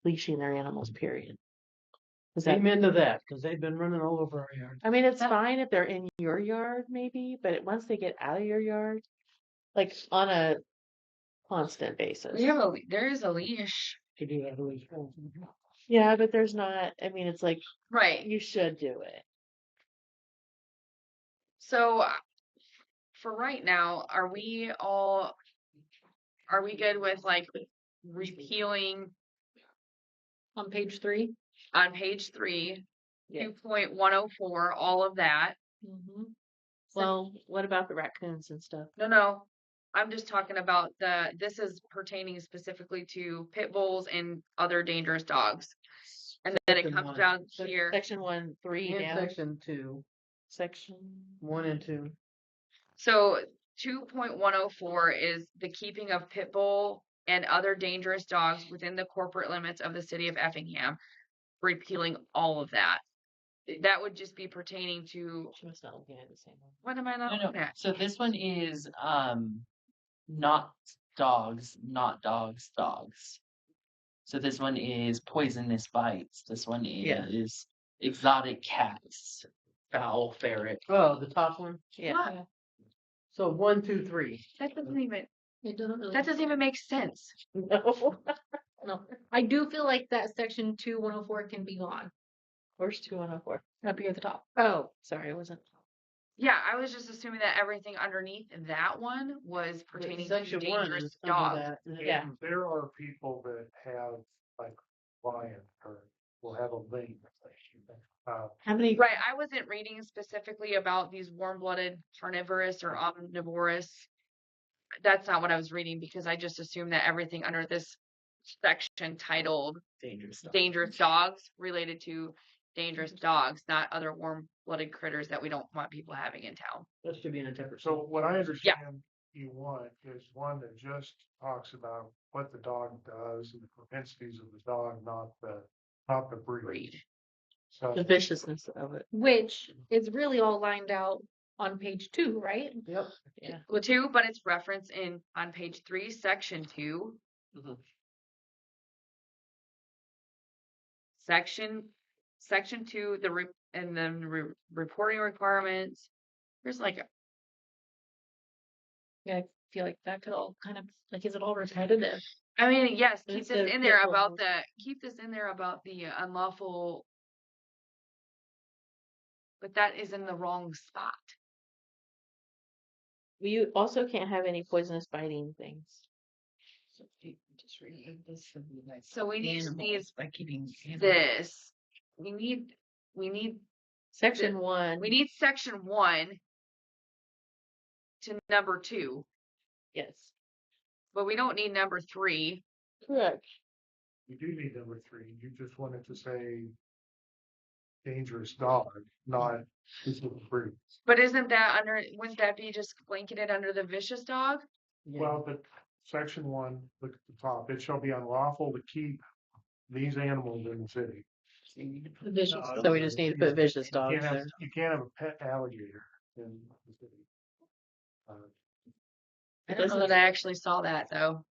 leashing their animals, period. Is that, Amen to that, because they've been running all over our yard. I mean, it's fine if they're in your yard, maybe, but once they get out of your yard, like on a constant basis. There is a leash. To do that really fast. Yeah, but there's not, I mean, it's like, Right. you should do it. So for right now, are we good with like repealing on page 3. on page 3, Yeah. 2.104, all of that? Mm-hmm. Well, what about the raccoons and stuff? No. I'm just talking about this is pertaining specifically to pit bulls and other dangerous dogs. And then it Section comes 1. down here. Section 1, 3 And down. section 2, Section 1 and 2. So 2.104 is the keeping of pit bull and other dangerous dogs within the corporate limits of the city of Effingham, repealing all of that. That would just be pertaining to, She must not looking at the same one. what am I not No. looking at? So this one is not dogs, dogs. So this one is poisonous bites. This one Yeah. is exotic cats, foul ferret. Oh, the top one. Yeah. What? So 1, 2, 3. That doesn't even It doesn't really. that doesn't even make sense. No. No. I do feel like that section 2 104 can be gone Where's 2104? up here at the top. Oh, sorry, I wasn't. Yeah, I was just assuming that everything underneath that one was pertaining to Section 1 dangerous is under dogs. that. and Yeah. There are people that have like lion or will have a link. How many? Right, I wasn't reading specifically about these warm-blooded carnivorous or omnivorous that's not what I was reading because I just assumed that everything under this section titled Dangerous dog. dangerous dogs related to dangerous dogs, not other warm-blooded critters that we don't want people having in town. That should be in a temperate. So what I understand you want is one that just talks about what the dog does and the propensities of the dog, not the breed. So The viciousness of it. Which is really all lined out on page 2, right? Yep. Yeah. Well, 2, but it's referenced on page 3, section 2. Mhm. Section 2, and then reporting requirements. There's like Yeah, I feel like that could all kind of like, is it all repetitive? I mean, yes, keep Instead this of in there pit about bulls. keep this in there about the unlawful, but that is in the wrong spot. You also can't have any poisonous biting things. So you just read this and be like, So we need animals by keeping animals. this. We need Section 1. we need section 1 to number 2, Yes. but we don't need number 3. Correct. you do need number 3. You just wanted to say dangerous dog, not specific breed. But wouldn't that be just blanketed under the vicious dog? Well, but section 1, look at the top. It shall be unlawful to keep these animals in the city. So you need to put The vicious dog. dog. So we just need to put vicious You dogs can't have, there. you can't have a pet alligator in the city. I don't know that I actually saw that though.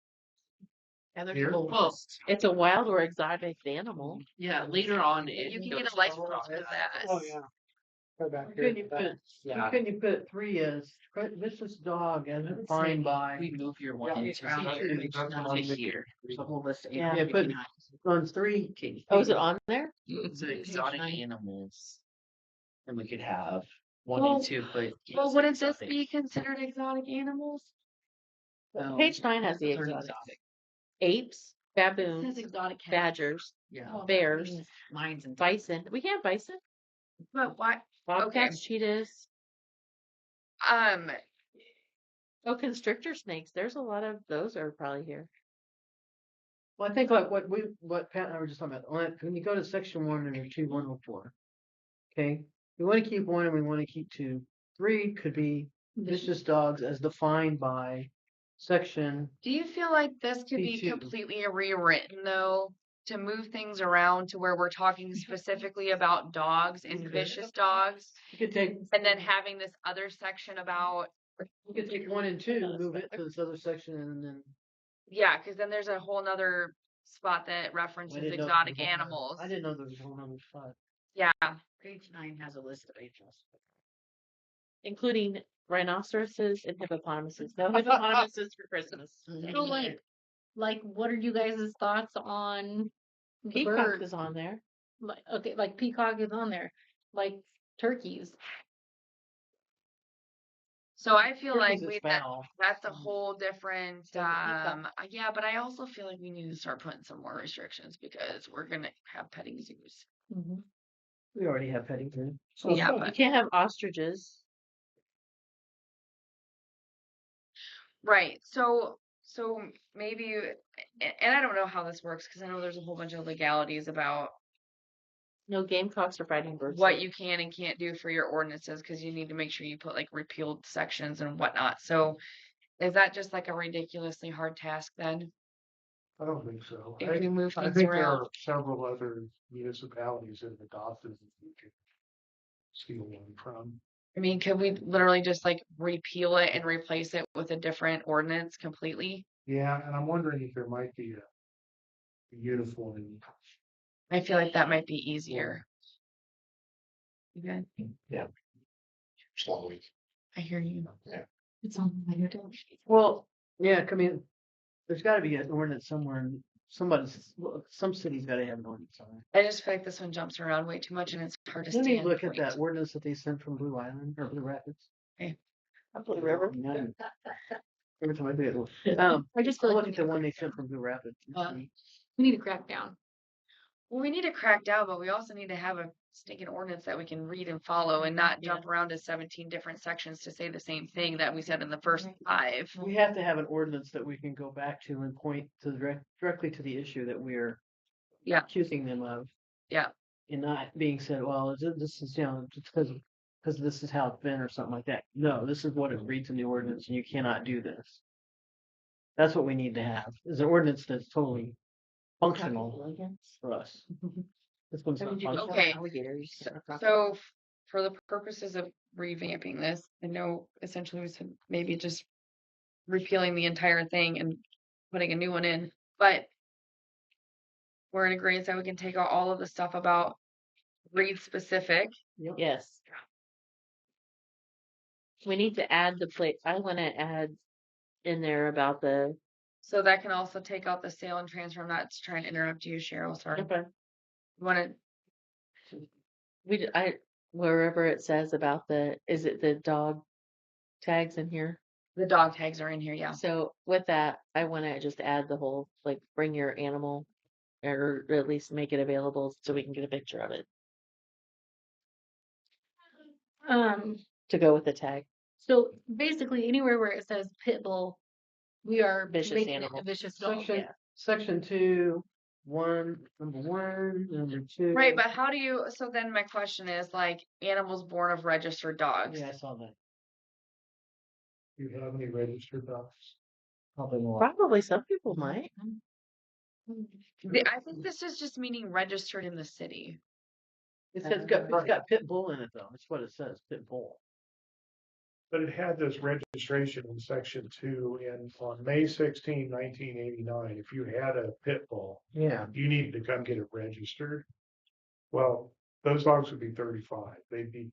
Yeah, there's Here? a whole Well, list. It's a wild or exotic animal. Yeah, later on it You can goes get a license through all for that. that. Oh, yeah. Go back Why here. couldn't you put, Yeah. why couldn't you put 3 as vicious dog as I would defined say by We move your one Yeah, and it's two not- here it's not to on here. There's a whole list of Yeah, put- 859. on 3? Okay. Oh, is it on there? It's Page exotic 9. animals. And we could have 1 Well- and 2, but Well, wouldn't this exotic. be considered exotic animals? Oh, Page 9 has the those are exotic. Apes, It says baboons, exotic cat. badgers, Yeah. Oh, bears, Mines and bison. We can have bison. But why? Bobcats, cheetahs. Um, Oh, constrictor snakes. There's a lot of those are probably here. Well, I think like what Pat and I were just talking about, when you go to section 1 under 2104, okay, we want to keep 1 and we want to keep 2. 3 could be vicious dogs as defined by section. do you feel like this could Me be too. completely rewritten though? To move things around to where we're talking specifically about dogs and Okay. vicious dogs, You could take and then having this other section about, 1 and 2, move it to this other section, and then yeah, because then there's a whole nother spot that I references didn't know there was exotic a whole nother- animals. I didn't know there was a whole other spot. Yeah, page 9 has a list of animals. Including rhinoceroses and hippopotamuses. No hippopotamuses for Christmas. So like what are you guys' thoughts on the Peacock birds? is on there. Like, okay, like peacock is on there. Like turkeys. so I feel like Turkeys is that's foul. a whole different, So the peacock. yeah, but I also feel like we need to start putting some more restrictions because we're gonna have petting zoos. Mhm. We already have petting zoo. So Yeah, You but can't have ostriches. right. So maybe, and I don't know how this works because I know there's a whole bunch of legalities about No gamecocks or fighting birds. what you can and can't do for your ordinances because you need to make sure you put like repealed sections and whatnot. So is that just like a ridiculously hard task then? I don't think so. If we move I things think there around? are several other municipalities that have adopted that we could steal one from. I mean, could we literally just like repeal it and replace it with a different ordinance completely? Yeah, and I'm wondering if there might be a uniform. I feel like that might be easier. You good? Yeah. Slowly. I hear you. Yeah. It's on my Well, yeah, I mean, there's got to be an ordinance somewhere. Some city's got to have an ordinance on it. I just feel like this one jumps around way too much and it's hard to Let me stand. look at point. that ordinance that they sent from Blue Island or Blue Rapids. Blue River. Every time I do it. I just feel I'll like look at the one they sent from Blue Rapids. we need to crack down. Well, we need to crack down, but we also need to have a stinking ordinance that we can read and follow and not jump around to 17 different sections to say the same thing that we said in the first 5. We have to have an ordinance that we can go back to and point to directly to the issue that we're accusing them of. Yeah. And not being said, well, this is, just because this is how it's been or something like that. No, this is what it reads in the ordinance and you cannot do this. That's what we need to have, is an ordinance that's totally functional for us. This one's not functional. Okay. Alligators. So for the purposes of revamping this, I know essentially we said maybe just repealing the entire thing and putting a new one in, but we're in agreement that we can take out all of the stuff about breed specific. Yes. We need to add the plate. I want to add in there about the. So that can also take out the sale and transfer. I'm not trying to interrupt you, Cheryl. Sorry. Okay. You want to? Wherever it says about is it the dog tags in here? The dog tags are in here, yeah. So with that, I want to just add the whole, like, bring your animal, or at least make it available so we can get a picture of it to go with the tag. So basically, anywhere where it says pit bull, we are Vicious making animal. it a vicious dog. Section 2, number 1, number 2. Right, but how do you? So then my question is like animals born of registered dogs. Yeah, I saw that. Do you have any registered dogs? Probably more. Probably some people might. I think this is just meaning registered in the city. It says it's got pit bull in it though. That's what it says, pit bull. But it had this registration in section 2 and on May 16, 1989, if you had a pit bull, Yeah. you needed to come get it registered. Well, those dogs would be 35. They'd be,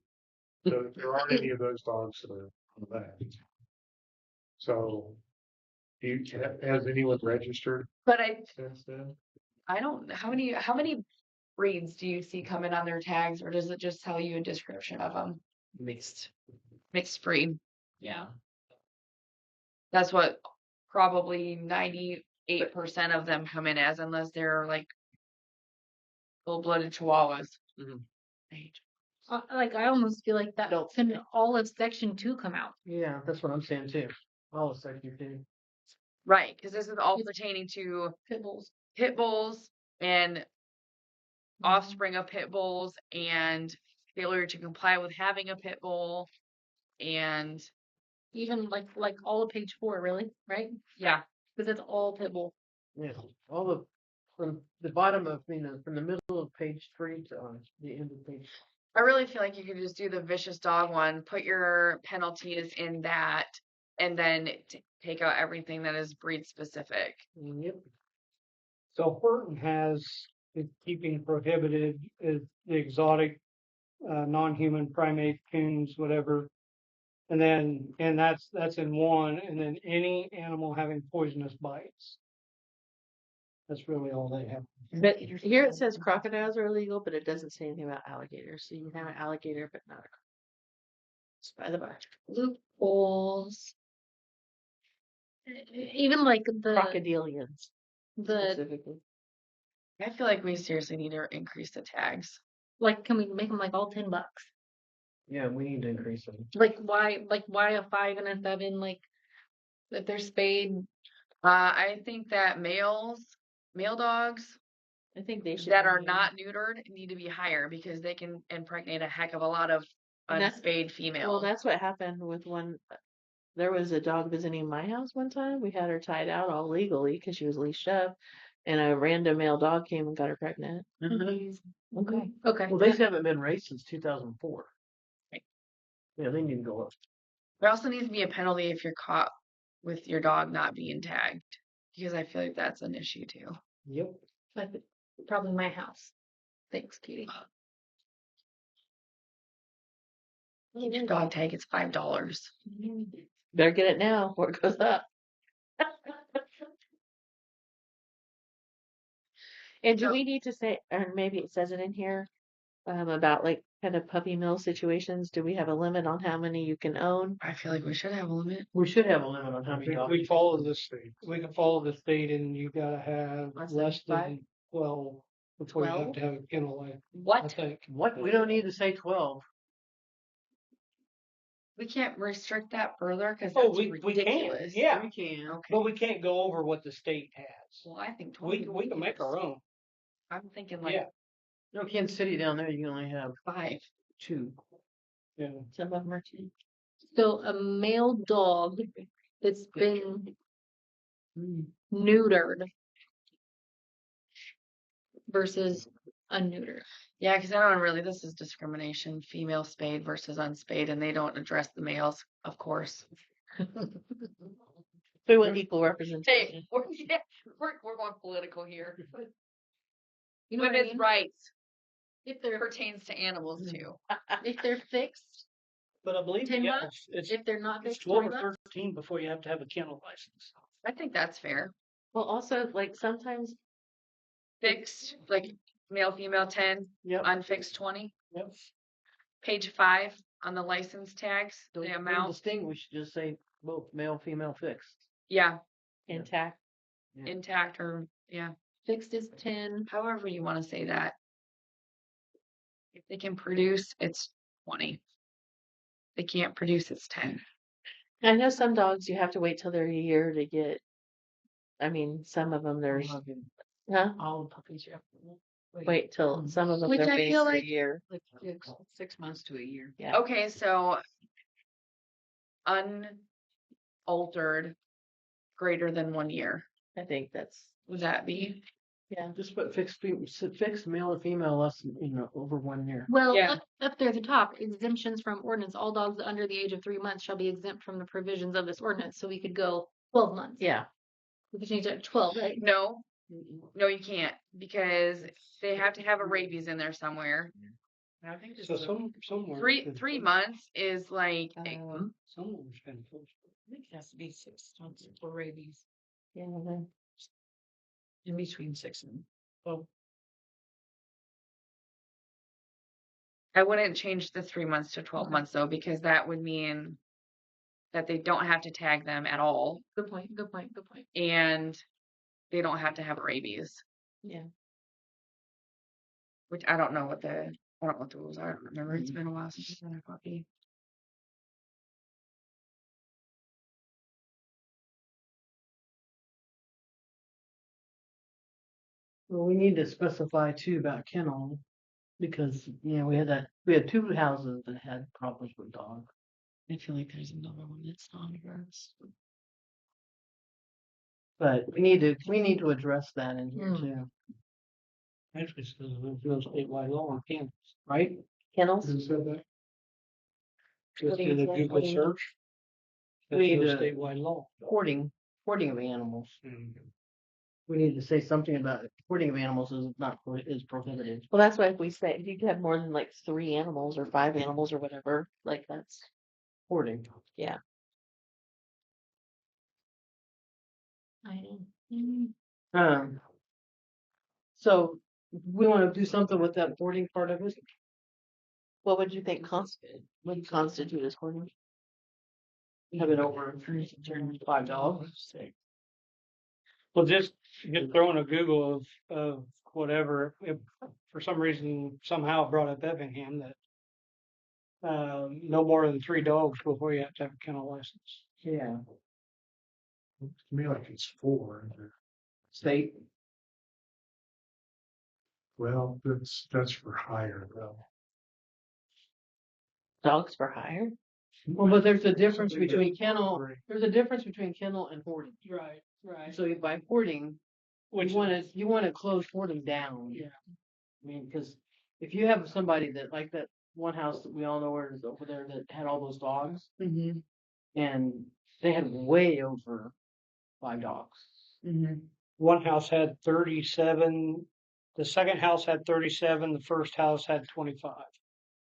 there aren't any of those dogs that are on that. So, has anyone registered But since then? I don't. How many breeds do you see coming on their tags, or does it just tell you a description of them? Mixed. Mixed breed. Yeah. That's what probably 98% of them come in as, unless they're like full-blooded Chihuahuas. Mhm. Like I almost feel like that Don't- can all of section 2 come out. Yeah, that's what I'm saying too. All of section 2. Right, because this is all pertaining to Pit bulls. pit bulls and offspring of pit bulls and failure to comply with having a pit bull and Even like all of page 4, really, right? yeah. Because it's all pit bull. Yeah, all the from the bottom of from the middle of page 3 to the end of page. I really feel like you could just do the vicious dog one, put your penalties in that, and then take out everything that is breed specific. Yep. So Horton has it keeping prohibited is the exotic, non-human primate coons, whatever. And that's in 1, and then any animal having poisonous bites. That's really all they have. But here it says crocodiles are illegal, but it doesn't say anything about alligators. So you can have an alligator, but not a crocodile. It's by the by. Loopholes. Even like Crocodilians the specifically. I feel like we seriously need to increase the tags. like, can we make them like all $10? Yeah, we need to increase them. Like why a 5 and a 7? Like if they're spayed. I think that male dogs I think they should. that be are named. not neutered need to be higher because they can impregnate a heck of a lot of And that's- unspayed females. Well, that's what happened with one. There was a dog visiting my house one time. We had her tied out all legally because she was leashed up, and a random male dog came and got her pregnant. Okay. Well, these haven't been raised since 2004. Right. Yeah, they need to go up. There also needs to be a penalty if you're caught with your dog not being tagged, because I feel like that's an issue too. Yep. But probably my house. Thanks, Katie. Your dog tag is $5. Better get it now before it goes up. And do So- we need to say, or maybe it says it in here, about like kind of puppy mill situations? Do we have a limit on how many you can own? I feel like we should have a limit. We should have a limit on how I many think dogs. we follow the state. We can follow the state, and you gotta have Less less than than 12 before you have 12? to have a kennel license. I What? think. What, we don't need to say 12. We can't restrict that further because Oh, that's we can, ridiculous. yeah, We can. Okay. but we can't go over what the state has. Well, I think 20 We can make our own. I'm thinking like Yeah, No, Kansas City down there, you can only have 5. 2. yeah. Some of them are cheap. So a male dog that's been neutered versus unneutered. Yeah, because I don't really, this is discrimination, female spayed versus unspayed, and they don't address the males, of course. We want equal Hey, representation. we're going political here. You know what I Women's mean? rights If they're pertains to animals too. if they're fixed, But I believe 10 yeah, bucks. it's If they're not it's fixed, 12 $20. or 13 before you have to have a kennel license. I think that's fair. Well, also, like sometimes Fixed, like male, female 10, Yep. unfixed 20. Yep. Page 5 on the license tags, Don't the amount. distinguish, just say both male, female, fixed. Yeah, intact. Yeah. intact or, yeah, Fixed is 10. however you want to say that. If they can produce, it's 20. They can't produce, it's 10. I know some dogs you have to wait till they're a year to get. I mean, some of them there's, huh? All the puppies you have to Wait till some of them Which they're I waiting feel for a like- year. like 6 months to a year. Yeah. Okay, so unaltered greater than 1 year. I think that's, Would that be? yeah. Just put fixed male or female less than, over 1 year. Well, Yeah. up there at the top, exemptions from ordinance. All dogs under the age of 3 months shall be exempt from the provisions of this ordinance. So we could go 12 months. Yeah. We could change that to 12, right? No, no, you can't because they have to have a rabies in there somewhere. I think it's So somewhere. 3 months is like Someone's been close. I think it has to be 6 months for rabies. Yeah. then- In between 6 and 12. I wouldn't change the 3 months to 12 months though, because that would mean that they don't have to tag them at all Good point. Good point. Good point. and they don't have to have rabies, Yeah. which I don't know what the rules are. I don't remember. It's been a while since I've had a puppy. Well, we need to specify too about kennel, because, we had 2 houses that had problems with dogs. I feel like there's another one that's not addressed. But we need to address that in here Mm. too, Actually, it says there's no statewide law on Kansas. right? Kennels? Who said that? Just What do do you the think? Google What do you mean? search. That's We no need to- statewide law. Hoarding of animals. Mm. We need to say something about hoarding of animals is prohibited. Well, that's why if we say if you could have more than like 3 animals or 5 animals or whatever, like that's Hoarding. So we want to do something with that hoarding part of it. what would you think would constitute as hoarding? Have it over 5 dogs. Well, just throwing a Google of whatever, if for some reason somehow brought up Effingham that no more than 3 dogs before you have to have a kennel license. Yeah. To me, like it's 4. State. Well, that's for hire though. Dogs for hire? Well, but there's a difference Something between that's kennel. great. There's a difference between kennel and hoarding. Right, right. So by hoarding, Which you want to close hoarding down. Yeah. I mean, because if you have somebody that, like that one house that we all know where it is over there that had all those dogs, Mm-hmm. and they had way over 5 dogs. Mm-hmm. one house had 37, the second house had 37, the first house had 25,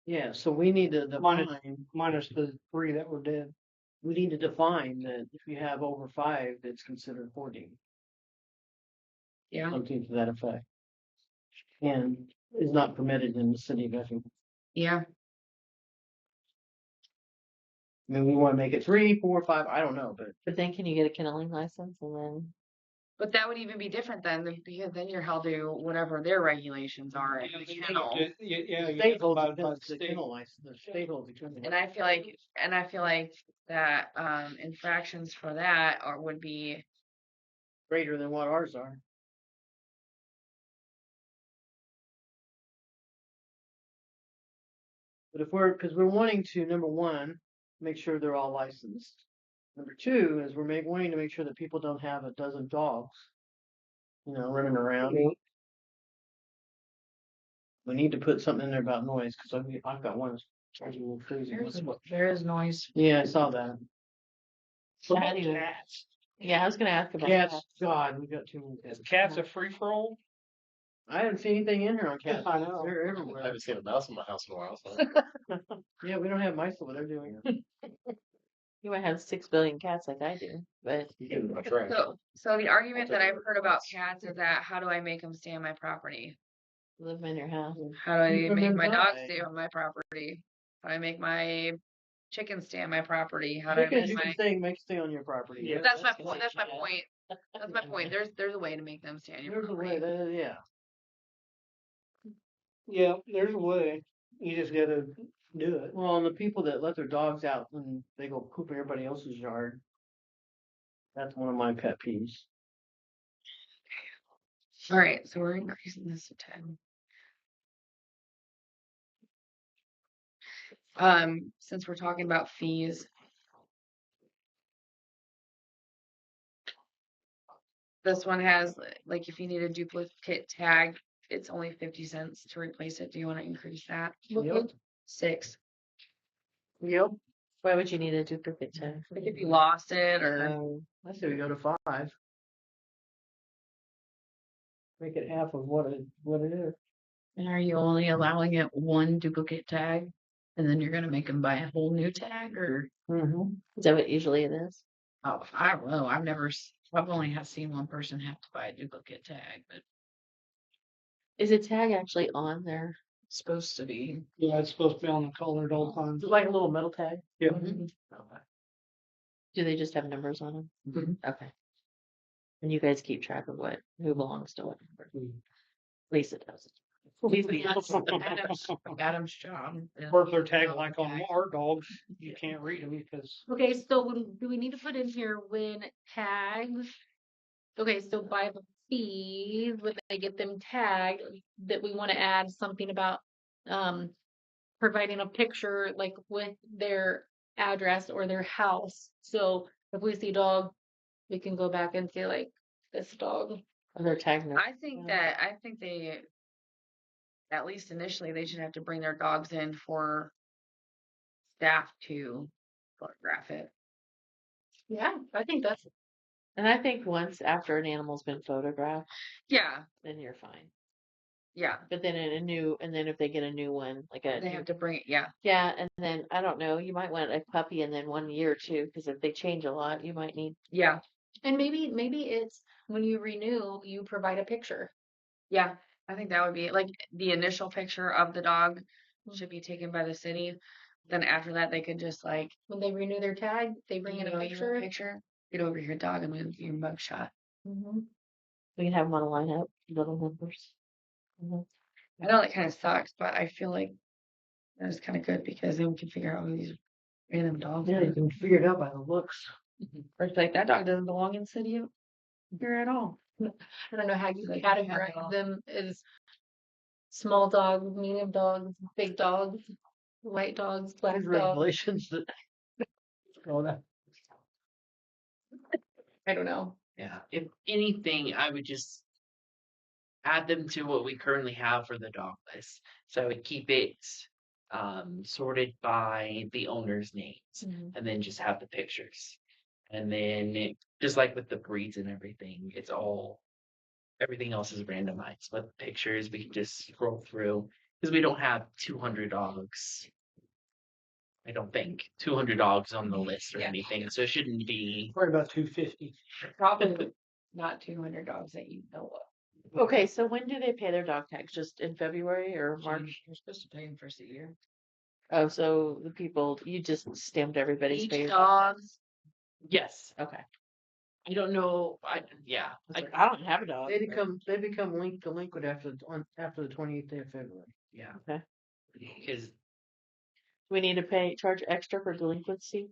Yeah, so we need to define. minus the 3 that were dead. We need to define that if you have over 5, it's considered hoarding. Yeah. Something to that effect. And is not permitted in the city of Effingham. Yeah. I mean, we want to make it 3, 4, 5. I don't know, but But then can you get a kenneling license and then But that would even be different then, because then you're held to whatever their regulations are in the kennel. Yeah, The you state have holds about the state. kennel license, the state holds the kennel. And I feel like that infractions for that would be Greater than what ours are. But because we're wanting to, number one, make sure they're all licensed. Number two is we're wanting to make sure that people don't have a dozen dogs, running around. We need to put something in there about noise, because I've got one that's driving me a little crazy. There is noise. Yeah, I saw that. What about Patio. cats? Yeah, I was gonna ask about Cats, cats. God, we got too many Is cats. cats a free for all? I haven't seen anything in here on cats. I know. They're I everywhere. haven't seen a mouse in my house in a while. So. Yeah, we don't have mice over there, do we? You might have 6 billion cats like I do, but You get in my trash. so the argument that I've heard about cats is that how do I make them stay on my property? live in your house. How do I Keep 'em make my dogs inside. stay on my property? How do I make my chickens stay on my property? How do I Because make you my can stay on your property. Yeah. That's my That's point. good. That's my Yeah. point. That's my point. There's a way to make them stay on your There's a property. way, yeah. Yeah, there's a way. You just gotta do it. Well, and the people that let their dogs out and they go poop in everybody else's yard, that's one of my pet peeves. All right, so we're increasing this to 10. Since we're talking about fees, this one has like if you need a duplicate tag, it's only 50 cents to replace it. Do you want to increase that? Yep. 6. Yep. Why would you need a duplicate tag? Like if you lost it or I say we go to 5. Make it half of what it is. And are you only allowing it one duplicate tag? And then you're gonna make them buy a whole new tag, or Mm-hmm. Is that what usually it is? oh, I don't know. I've only seen one person have to buy a duplicate tag, but Is a tag actually on there? it's supposed to be. Yeah, it's supposed to be on the collar at all times. It's like a little metal tag. Yeah. Mhm. Okay. Do they just have numbers on them? Mhm. Okay. And you guys keep track of who belongs to what number? Lisa does. That's Adam's job. Yeah. Or if they're tagged like on our dogs, you can't read them because Okay, so do we need to put in here when tags? Okay, so by the fees, when they get them tagged, that we want to add something about providing a picture like with their address or their house. So if we see dog, we can go back and say like this dog. Or their tag number. I think they at least initially they should have to bring their dogs in for staff to photograph it. Yeah, I think that's And I think once after an animal's been photographed, Yeah, then you're fine. yeah. But then and then if they get a new one, like They have to bring it, yeah. yeah, and then I don't know, you might want a puppy and then 1 year too, because if they change a lot, you might need. Yeah. and maybe it's when you renew, you provide a picture. Yeah. I think that would be like the initial picture of the dog should be taken by the city. Then after that they could just like When they renew their tag, they bring in a picture. Get over here, dog, and move your mug shot. Mhm. We can have them on a lineup, little numbers. Mhm. I know that kind of sucks, but I feel like that is kind of good because then we can figure out who these random dogs Yeah, are. you can figure it out by the looks. Or it's like that dog doesn't belong in the city here at all. I don't know how you Like, categorize yeah. them as small dogs, medium dogs, big dogs, white dogs, black There's dogs. regulations that. Oh, that. I don't know. Yeah. If anything, I would just add them to what we currently have for the dog list. So I would keep it sorted by the owner's names Mhm. and then just have the pictures. And then just like with the breeds and everything, everything else is randomized. But pictures, we can just scroll through because we don't have 200 dogs. I don't think 200 dogs on the list or Yeah. anything. So it shouldn't be. probably about 250. Probably not 200 dogs that you know of. Okay, so when do they pay their dog tags? Just in February or March? You're supposed to pay them first of the year. Oh, so the people, you just stamped everybody's Each face. dog, Yes. Okay. I don't know. I don't have a dog. They become linked delinquent after the 28th day of February. Yeah. Okay. Because We need to charge extra for delinquency.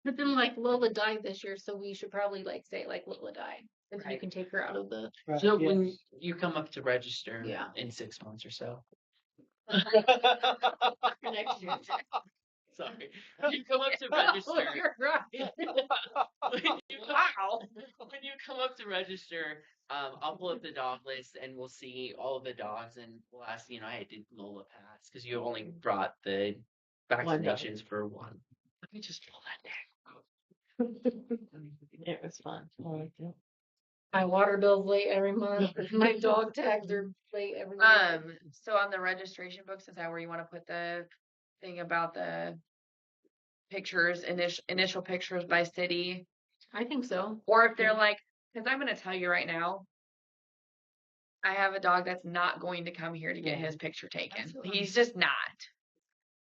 But then like Lola died this year, so we should probably like say like Lola died. And you Right. can take her out of the Right, so yeah. when you come up to register Yeah. in 6 months or so. next year. Sorry. You come up to register. You're right. When you come up to register, I'll pull up the dog list and we'll see all of the dogs and we'll ask, hey, did Lola pass? Because you only brought the One dog. vaccinations for one. Let me just pull that down. It was fun. I liked it. My water bill's late every month. My dog tags are late every month. So on the registration books, is that where you want to put the thing about the pictures, initial pictures by city? I think so. Or if they're like, because I'm going to tell you right now, I have a dog that's not going to come here to get his picture taken. That's what He's just not.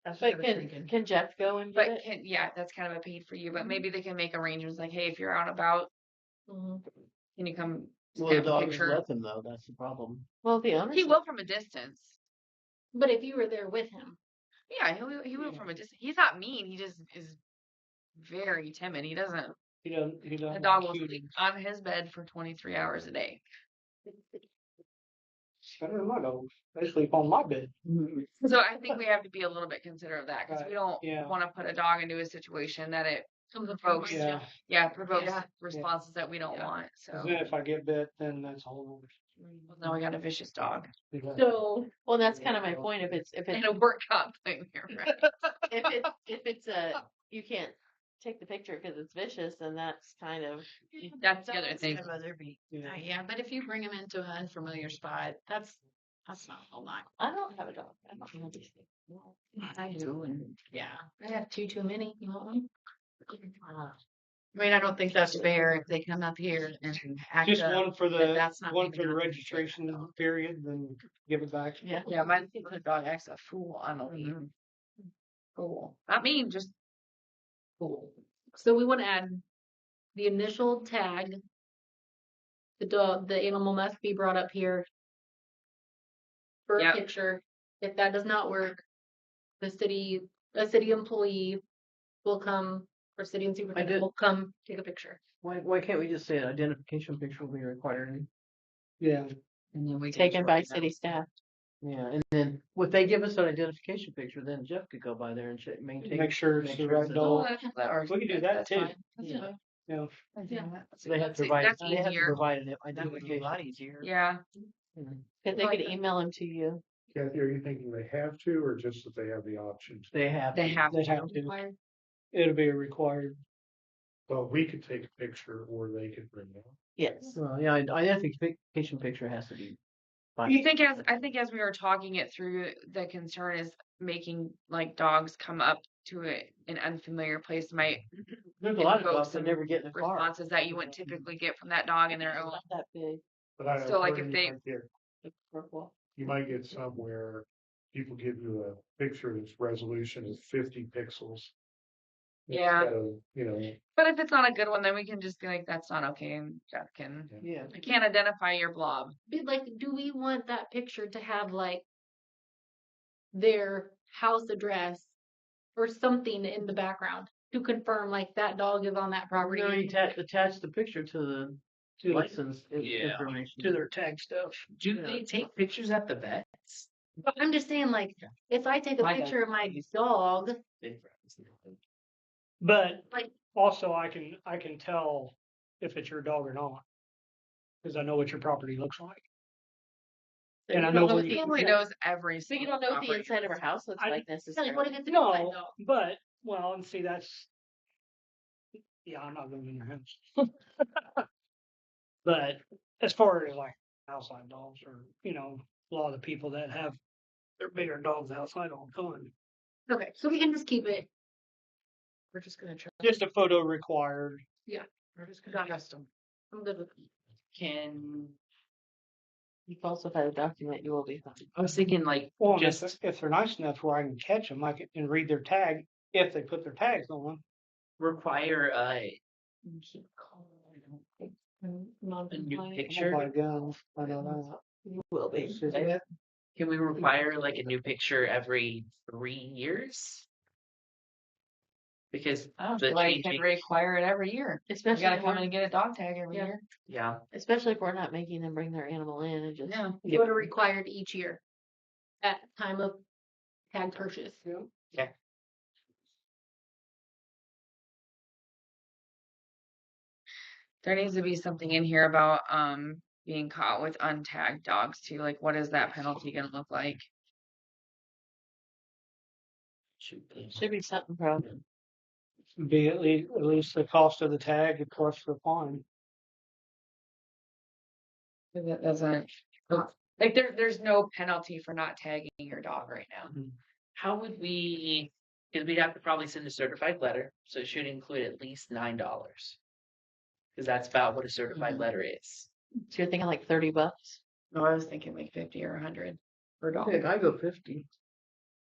That's what I But was thinking. can Jeff go and But get it? yeah, that's kind of a pain for you. But maybe they can make arrangements like, hey, if you're out and about, Mhm. can you come Well, the snap a dog picture? let them though. That's the problem. Well, the owner. He will from a distance. But if you were there with him, Yeah, he will from a distance. He's not mean. He just is very timid. He doesn't. He doesn't. The dog will sleep on his bed for 23 hours a day. Better than my dog. They sleep on my bed. So I think we have to be a little bit considerate of that because we don't Yeah. want to put a dog into a situation that it comes up provokes. Yeah. Provokes Yeah. responses that we don't want. So 'Cause then if I get bit, then that's a whole now we got a vicious dog other. so Well, that's kind of my point. If it's and a work comp thing here, right? if it's you can't take the picture because it's vicious, then that's kind of That's the other thing. Yeah, but if you bring him into an unfamiliar spot, that's not a whole lot. I don't have a dog. I don't know these things. I do, and yeah, I have too many. You want one? Ah. I mean, I don't think that's fair if they come up here and act Just up. one for but the that's not one even for the gonna be registration fair. period, then give it back. Yeah. Yeah, my dog acts a fool on a lead. Fool. Not mean, just fool. so we want to add the initial tag. The dog, the animal must be brought up here for Yep. a picture. If that does not work, a city employee will come, or city and superintendent will come take a picture. Why can't we just say an identification picture will be required? Yeah. And then we can Taken by shorten city staff. Yeah, and then if they give us an identification picture, then Jeff could go by there and maintain. Make sure it's the right a dog. Or We can do that that's too. fine. That's Yeah. fine. Yeah. So they have to That's- provide. that's They have to easier. provide an that would be a identification. lot easier. Yeah. Because they could email them to you. Kathy, are you thinking they have to, or just that they have the option? They have. They have They to. have to. It'll be required. Well, we could take a picture, or they could bring it. Yes. Well, yeah, identification picture has to be. You think I think as we were talking it through, the concern is making like dogs come up to an unfamiliar place might There's a lot of invoke dogs that some never get in a car. responses that you wouldn't typically get from that dog in their own. Not that big. But I So, know like, where if they- you might get somewhere, people give you a picture that's resolution of 50 pixels. Yeah. Instead of, But if it's not a good one, then we can just be like, that's not okay, and Jeff can. Yeah. I can't identify your blob. But like, do we want that picture to have like their house address or something in the background to confirm like that dog is on that property? You know, you attach the picture to the license Yeah. information. To their tag stuff. Do they take pictures at the vets? I'm just saying, like, if I take a My picture of my dog, But Like- also I can tell if it's your dog or not. Because I know what your property looks like. And I know The where you family knows every So you single don't know what the property. inside of our house looks I- like like, necessarily. what if it's an inside No, dog? but well, and see that's yeah, I'm not living in your house. But as far as like outside dogs or a lot of the people that have their bigger dogs outside all the time. Okay, so we can just keep it. We're just gonna try. Just a photo required. We're just gonna trust them. I'm good with it. Can You falsify the document, you will be fine. I was thinking like Well, and just if they're nice enough where I can catch them, and read their tag if they put their tags on. require Keep calling. A new Non-compliant. picture. Oh my guns, I know Will be. It's just- right? Can we require like a new picture every 3 years? Because I don't the feel like you can changing- require it every year. You Especially gotta if come we're, in and get a dog tag every Yeah. year. yeah, especially if we're not making them bring their animal in and just. Yeah. What are required each year at time of tag purchase. There needs to be something in here about being caught with untagged dogs too. Like, what is that penalty gonna look like? Should be something probably. Be at least the cost of the tag plus the fine. 'Cause it doesn't like there's no penalty for not tagging your dog right now. how would we? Because we'd have to probably send a certified letter, so it should include at least $9. Because that's about what a certified Mhm. letter is. So you're thinking like $30? No, I was thinking like 50 or 100 per I dog. think I go 50.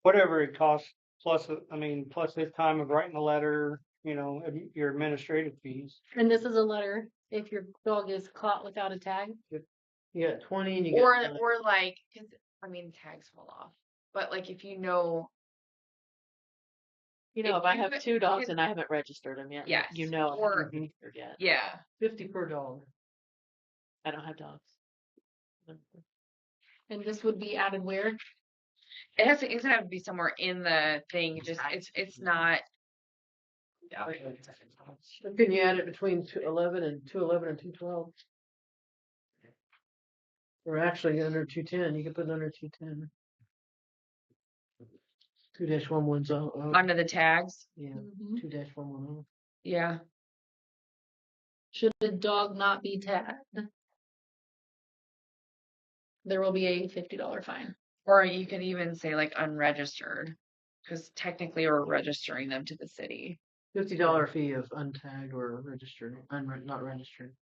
Whatever it costs, plus, plus the time of writing the letter, your administrative fees. And this is a letter if your dog is caught without a tag. You got 20 and you Or got. or like, 'cause, tags fall off. But like if you know, You know, If if I you have could- 2 dogs and I haven't registered them yet, Yes, you know I or- haven't registered yet. yeah, 50 per dog. I don't have dogs. And this would be added where? it's gonna have to be somewhere in the thing. Just it's not. Yeah. Can you add it between 211 and 212? Or actually under 210, you can put it under 210. 2-110. Under the tags. Yeah, Mhm. 2-110. Yeah. Should the dog not be tagged? There will be a $50 fine. Or you could even say like unregistered, because technically we're registering them to the city. $50 fee of untagged or registered, not registered.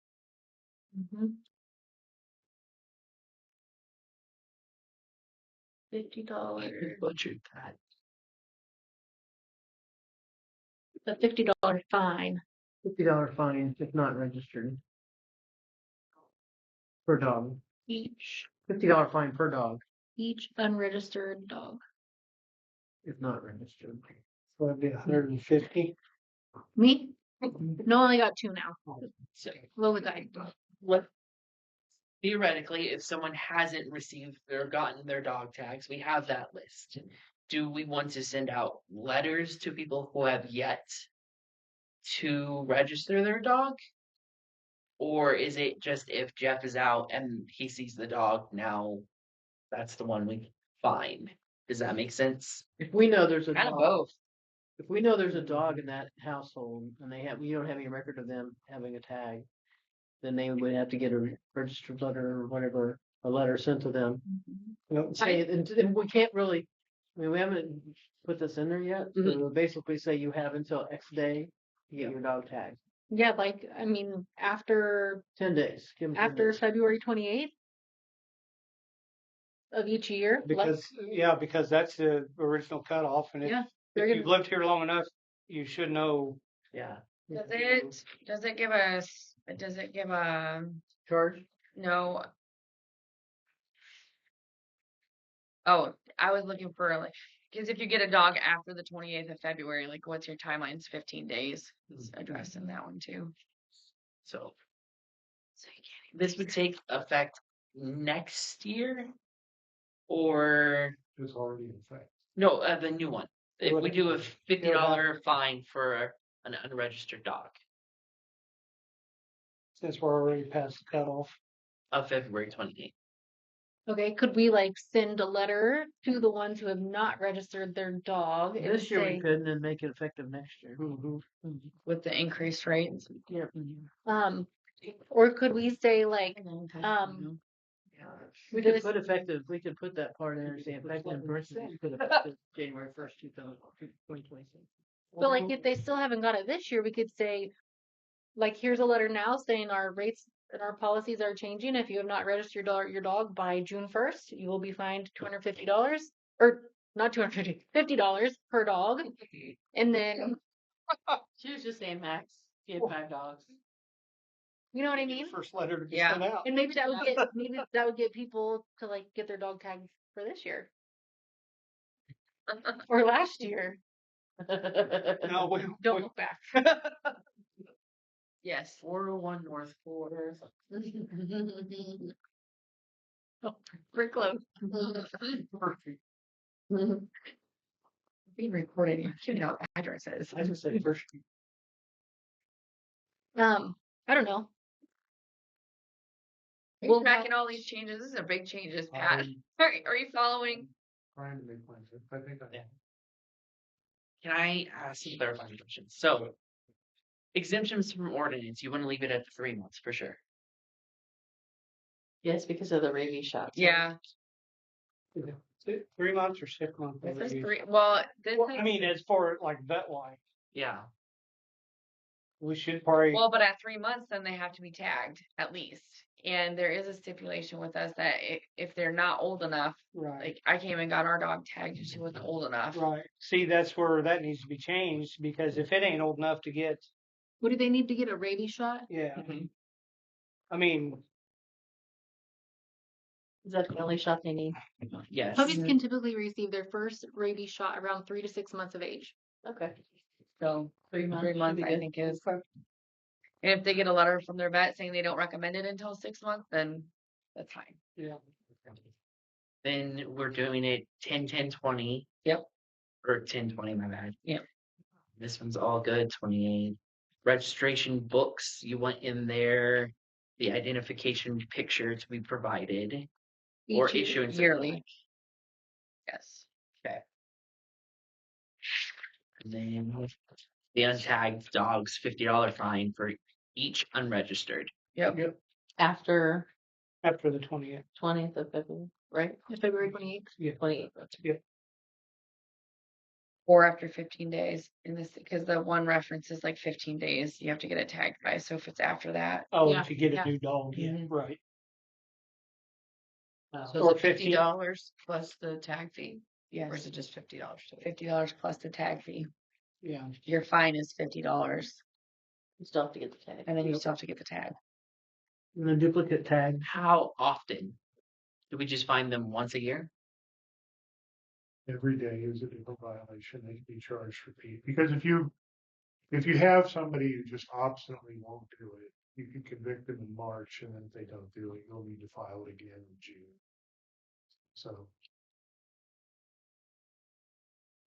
$50. Butchered that. A $50 fine. $50 fine if not registered. Per dog. Each $50 fine per dog unregistered dog. if not registered. So it'd be 150. Me? No, I only got 2 now. So What was I? what? Theoretically, if someone hasn't received or gotten their dog tags, we have that list. Do we want to send out letters to people who have yet to register their dog? Or is it just if Jeff is out and he sees the dog, now that's the one we find? Does that make sense? If we know there's a Kind of dog, both. if we know there's a dog in that household and we don't have any record of them having a tag, then they would have to get a registered letter or whatever, a letter sent to them. Say, and we can't really, we haven't put this in there yet. So we'll basically say you have until X day to get your dog tagged. Yeah, after 10 days. Give 'em 10 after days. February 28th of each year. Because that's the original cutoff, and Yeah, if they're you've gonna, lived here long enough, you should know. Yeah. Does it give us? Does it give a Charge? no? Oh, I was looking for like, because if you get a dog after the 28th of February, like what's your timeline? It's 15 days. It's addressed in that one too. So this would take effect next year, or It's already in effect. no, the new one. If we do a $50 fine for an unregistered dog Since we're already past the cutoff. of February 28th. okay, could we send a letter to the ones who have not registered their dog and This year we say, could and then make it effective next year. With the increased rates. Yeah. or could we say We could put effective, we could put that part in and say effective versus effective January 1st, 2026. but if they still haven't got it this year, we could say, here's a letter now saying our rates and our policies are changing. If you have not registered your dog by June 1st, you will be fined $250 or not $250, $50 per dog. And then She was just saying max He had 5 dogs. You know what I mean? First letter to be Yeah. sent out. And maybe that would get people to like get their dog tags for this year or last year. No, Don't look back. Yes. 401 North 4. Oh, pretty close. perfect. Being recorded, you should know addresses. I just said first. I don't know. We're We'll tracking have- all these changes. These are big changes, Pat. Are you following? Trying to make plans. I think I Yeah. Can I ask some clarifying questions? So, exemptions from ordinance, you want to leave it at the 3 months for sure. Yes, because of the rabies shots. Yeah. 3 months or 6 months? This is already? 3. Well, this Well, is. I mean, as far like vet line, Yeah. we should probably. Well, but at 3 months, then they have to be tagged at least. And there is a stipulation with us that if they're not old enough, Right. like I came and got our dog tagged and she wasn't old enough. Right. See, that's where that needs to be changed because if it ain't old enough to get, What do they need to get a rabies shot? yeah. Mhm. I mean, Is that the only shot they need? Yes. Puppies can typically receive their first rabies shot around 3 to 6 months of age. Okay. So 3 months. 3 should months, be I good. think is. And if they get a letter from their vet saying they don't recommend it until 6 months, then that's fine. yeah. Then we're doing it 10, 10, 20. Yep. Or 10, 20, my bad. Yep. This one's all good, 28. Registration books, you want in there the identification picture to be provided. Or Each year- issuance of yearly. blank. Yes. And then the untagged dogs, $50 fine for each unregistered. Yep. After After the 20th. 20th of February, right? February 28th. Yeah. 28th. Or after 15 days in this, because the one reference is like 15 days, you have to get it tagged by. So if it's after that, Oh, Yeah, if you get yeah. a new dog, yeah, Mhm. right. So Or is it $50. $50 plus the tag fee? Or is yes, it just $50 total? $50 plus the tag fee. Yeah. Your fine is $50, You still have to get the tag. and then you still have to get the tag. And the duplicate tag. How often? Do we just find them once a year? every day is a different violation. They can be charged for fee. Because if you have somebody who just obstinately won't do it, you can convict them in March, and then if they don't do it, you'll need to file it again in June. So,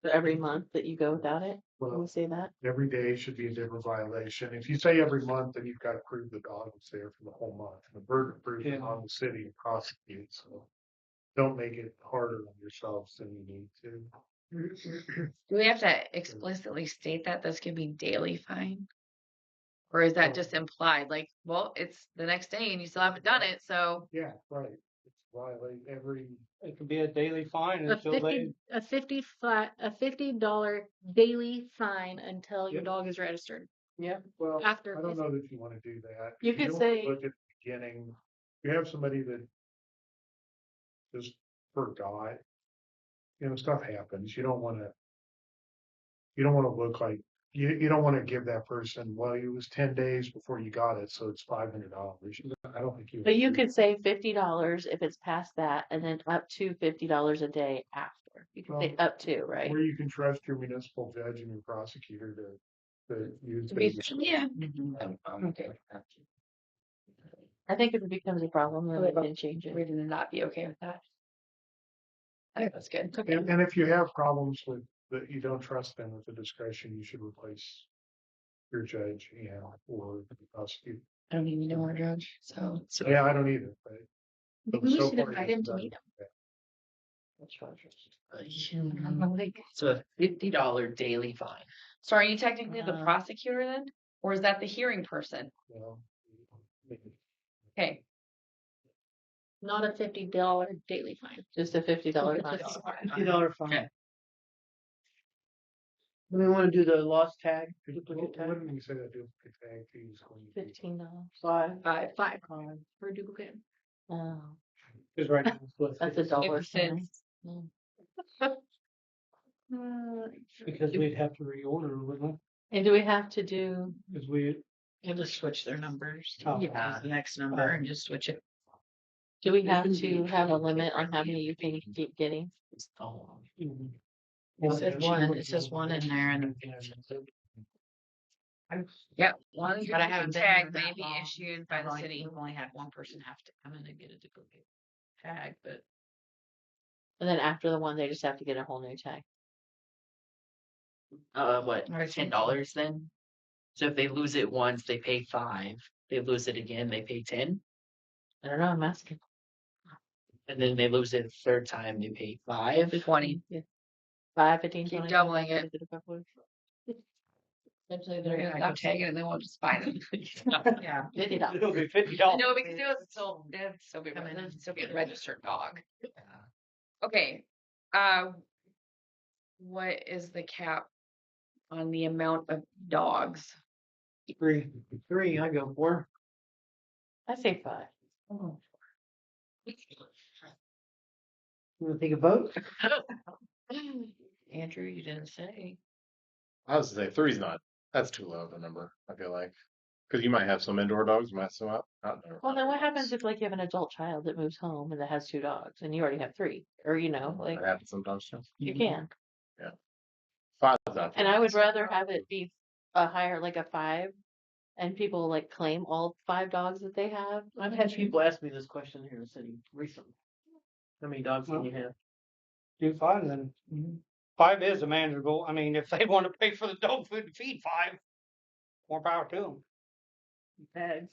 So every month that you go without it, can we well, say that? every day should be a different violation. If you say every month, then you've got to prove the dog was there for the whole month. And the burden of proof is Yeah. on the city to prosecute, so don't make it harder on yourselves than you need to. Do we have to explicitly state that this can be daily fine? Or is that just implied? Like, well, it's the next day and you still haven't done it, so Yeah, right. It's violate every, It could be a daily fine A until 50 they. a 50 flat a $50 daily fine until your Yep. dog is registered. well, After I don't 50. know that you want to do that. You If could don't say- Look at the beginning, you have somebody that just forgot. Stuff happens. You don't want to look like, you don't want to give that person, well, it was 10 days before you got it, so it's $500. I don't think you. But you could say $50 if it's past that, and then up to $50 a day after. You can say Well, up to, right? Or you can trust your municipal judge and your prosecutor to use. to be, those. yeah. Okay. I think if it becomes a problem, then we can change We're it. gonna not be okay with that. I think that's good. And if you have problems with that, you don't trust them with the discretion, you should replace your judge, or the prosecutor. I don't even know our judge, so. So Yeah, I don't either, but. Maybe we so should far invite he's him to done meet him. it. So a $50 daily fine. So are you technically the Uh, prosecutor then? Or is that the hearing person? Well, Okay, Not a $50 daily fine. Just a $50 Just a fine. $50 fine. Okay. Do we want to do the lost tag? Duplicate What tag? did we say that duplicate tag fee is going to be? $15. Five. five. For a duplicate. Oh, Because right now it's what, that's a dollar 50 cents. fine. because we'd have to reorder, wouldn't And do we have to do, we? Because we You'll just switch their numbers. Oh. Yeah. The next number and just switch it. Do we have to have a limit on how many you can keep getting? Oh, It says one in there and Yep, one But I haven't been tag there may that be long. issued by the city. We've only had one person have to come in and get a duplicate tag, but And then after the one, they just have to get a whole new tag. what, I see. $10 then? So if they lose it once, they pay 5. They lose it again, they pay 10. I don't know, I'm asking. And then they lose it a third time, they pay 5. 20. Yeah. 5, 15, Keep 20, doubling 25, it. 30, 35, 40. essentially They're they're gonna gonna stop tagging and they won't just buy them. yeah. $50. It'll be $50. No, because it was still, it'd still be, Come in and- it'd still be a registered dog. Yeah. Okay, what is the cap on the amount of dogs? 3. 3, I go 4. I say 5. You wanna take a vote? Andrew, you didn't say. I was gonna say 3's not. That's too low of a number. I feel like because you might have some indoor dogs, you might have some outdoor. Well, then what happens if like you have an adult child that moves home and that has 2 dogs and you already have 3? Or, you know, like That happens sometimes too. you can. 5's not. And I would rather have it be a higher, like a 5, and people like claim all 5 dogs that they have. I've had people ask me this question here in the city recently. How many dogs can you have? Do 5 then. 5 is a manageable. I mean, if they want to pay for the dog food to feed 5, more power to them. Tags.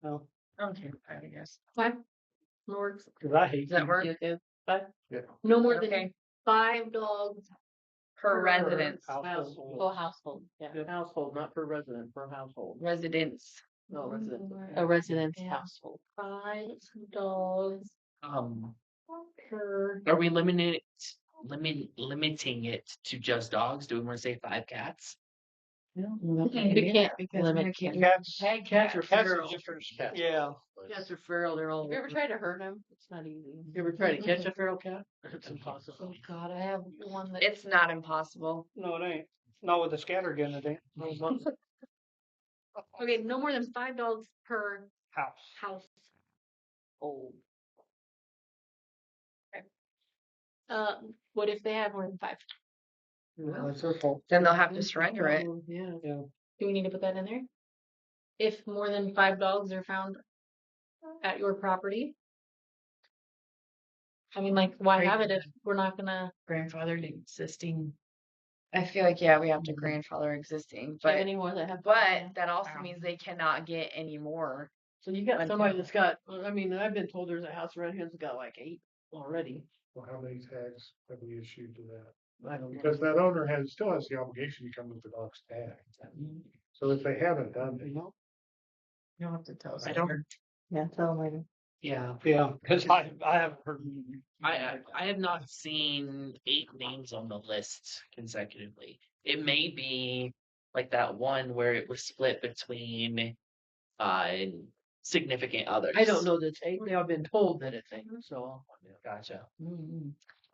No, Okay, I guess. 5 works. because I hate Does that work? You okay with 5? No more than Okay, 5 dogs. per residence, household. Whole household, yeah. Good household, not per resident, per household. residence. No, resident. A residence Yeah. household. 5 dogs per. Are we limiting it to just dogs? Do we want to say 5 cats? You can't limit. Cats, Cats are cats are feral. different. Cats. Yeah. Cats are feral, they're all. Have you ever tried to hurt them? It's not easy. You ever try to catch a feral cat? It's impossible. Oh God, I have one that. It's not impossible. No, it ain't. Not with a scatter gun, it ain't. Okay, no more than 5 dogs per House. house. Oh. What if they have more than 5? No, it's their fault. Then they'll have to surrender it. Yeah. Yeah. Do we need to put that in there? If more than 5 dogs are found at your property? I mean, like, why have it if we're not gonna? Grandfathered existing. I feel like, yeah, we have to grandfather existing, Do you have but, any more that have? that also means they cannot get any more. So you got somebody that's got, I mean, I've been told there's a house around here that's got like 8 already. Well, how many tags have we issued to that? I don't know. Because that owner still has the obligation to come with the dog's tag. So if they haven't done it, You don't have to tell us. I don't- Yeah, tell them later. Yeah. Yeah, because I haven't heard. I have not seen 8 names on the list consecutively. It may be like that one where it was split between significant others. I don't know that it's 8. I've been told that it's 8. So. Gotcha.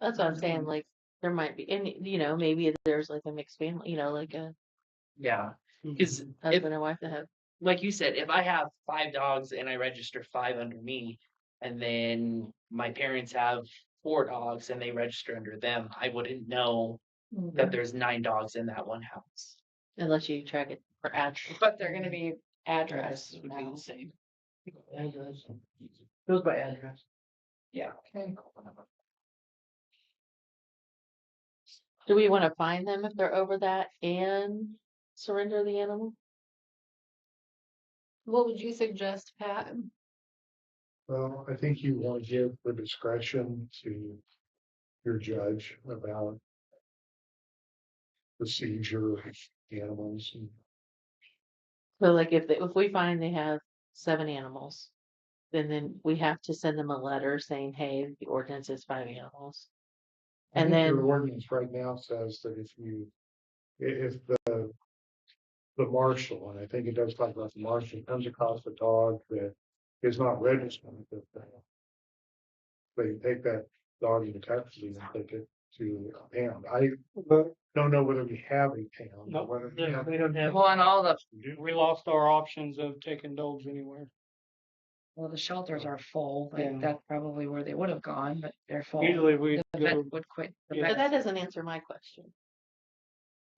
That's what I'm saying. Like, there might be, and you know, maybe there's like a mixed family, you know, like a Yeah. Because husband and wife that have. like you said, if I have 5 dogs and I register 5 under me, and then my parents have 4 dogs and they register under them, I wouldn't know that there's 9 dogs in that one house. Unless you track it for address. But they're gonna be address Would be the same. Address. Goes by address. Yeah. Okay. Do we want to fine them if they're over that and surrender the animal? What would you suggest, Pat? well, I think you want to give the discretion to your judge about the seizure of animals. And So like if we find they have 7 animals, then we have to send them a letter saying, hey, the ordinance is 5 animals. I And think then your ordinance right now says that if the marshal, and I think it does talk about the marshal, comes across a dog that is not registered, that they take that dog into custody and take it to a pound. I But don't know whether we have a pound, no, or whether we they have. don't have, Well, and all the, we lost our options of taking dogs anywhere. well, the shelters are full, like Yeah. that's probably where they would have gone, but they're full. Usually we The go, vet would quit. The Yeah. But vet- that doesn't answer my question.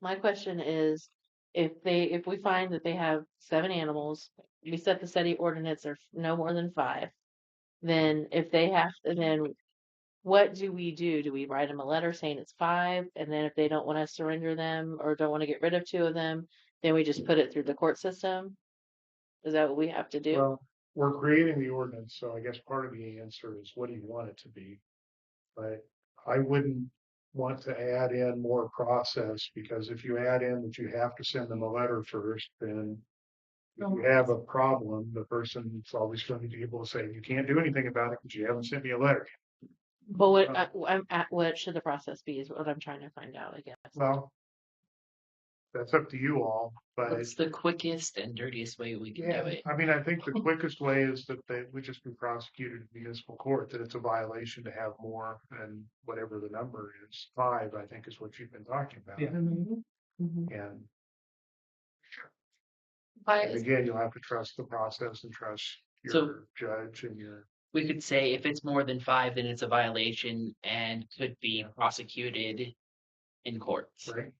My question is, if we find that they have 7 animals, we set the city ordinance or no more than 5, then if they have, then what do we do? Do we write them a letter saying it's 5, and then if they don't want to surrender them or don't want to get rid of 2 of them, then we just put it through the court system? Is that what we have to do? Well, we're creating the ordinance, so I guess part of the answer is what do you want it to be? But I wouldn't want to add in more process, because if you add in that you have to send them a letter first, then if you have a problem, the person's always going to be able to say, you can't do anything about it because you haven't sent me a letter. But what should the process be is what I'm trying to find out, I guess. Well, that's up to you all, but What's the quickest and dirtiest way we can yeah, do it? I mean, I think the quickest way is that they would just be prosecuted in municipal court, that it's a violation to have more than whatever the number is. 5, I think, is what you've been talking about. Yeah. And But And again, you'll have to trust the process and trust your So- judge and your. We could say if it's more than 5, then it's a violation and could be prosecuted in courts. Right.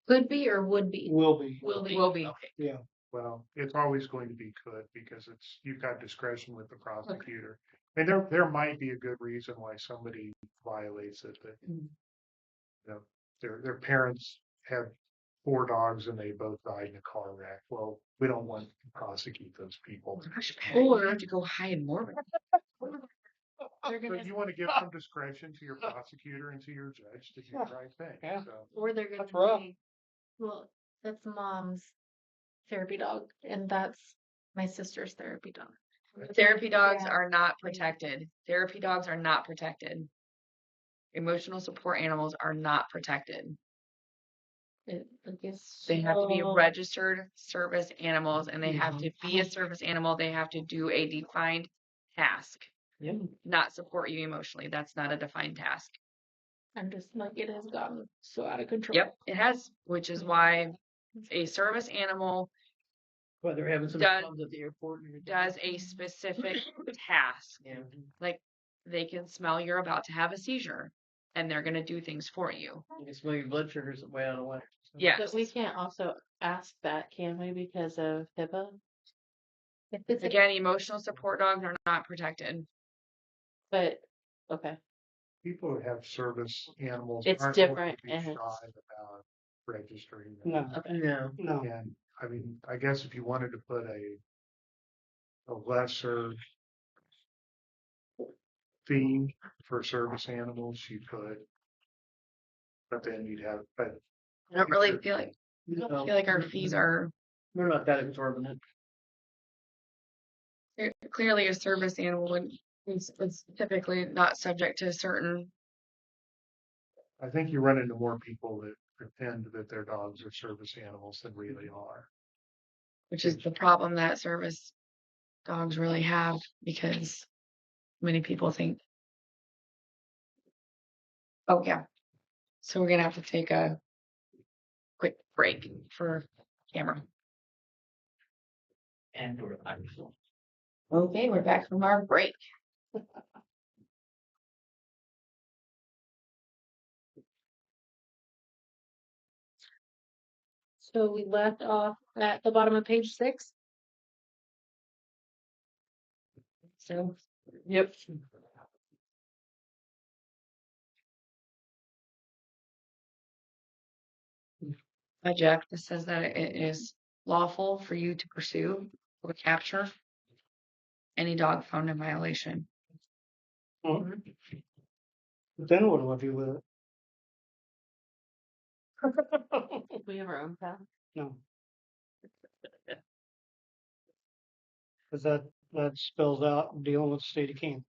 Could be or would be. will be, will be. Okay. yeah. Well, it's always going to be could, because you've got discretion with the prosecutor. I mean, there might be a good reason why somebody violates it, but you know, their parents had 4 dogs and they both died in a car wreck. Well, we don't want to prosecute those people. Gosh, Patty, you have to go hide more. They're But gonna, you want to give some discretion to your prosecutor and to your judge to do the right thing. Yeah. So. Or they're gonna That's rough. say, well, that's mom's therapy dog, and that's my sister's therapy dog. therapy dogs Yeah. are not protected. Therapy dogs are not protected. Emotional support animals are not protected. I guess They have to be so. registered service animals, and they have to be a service animal. They have to do a defined task, Yeah. not support you emotionally. That's not a defined task. I'm just like, it has gotten so out of control. Yep, it has, which is why a service animal Well, they're having some Does- problems at the airport. does a specific task. Yeah. Like they can smell you're about to have a seizure, and they're going to do things for you. You can smell your blood sugars way out of whack. Yes. But we can't also ask that, can we, because of HIPAA? If it's a Again, emotional support dogs are not protected. But, okay, People who have service animals. It's aren't going to different be and shy it's- about registering them. No, No. no. And I mean, I guess if you wanted to put a lesser fee for service animals, you could. But then you'd have, but I don't really feel like our fees are We're not that exorbitant. clearly a service animal would it's typically not subject to certain. I think you run into more people that pretend that their dogs are service animals than really are. Which is the problem that service dogs really have, because many people think. Oh, yeah. So we're going to have to take a quick break for camera. And we're live. Okay, we're back from our break. So we left off at the bottom of page 6. So Yep. by Jeff, this says that it is lawful for you to pursue or capture any dog found in violation. Well, then what do I do with it? we have our own path. No. Cause that spells out dealing with the state of Kansas.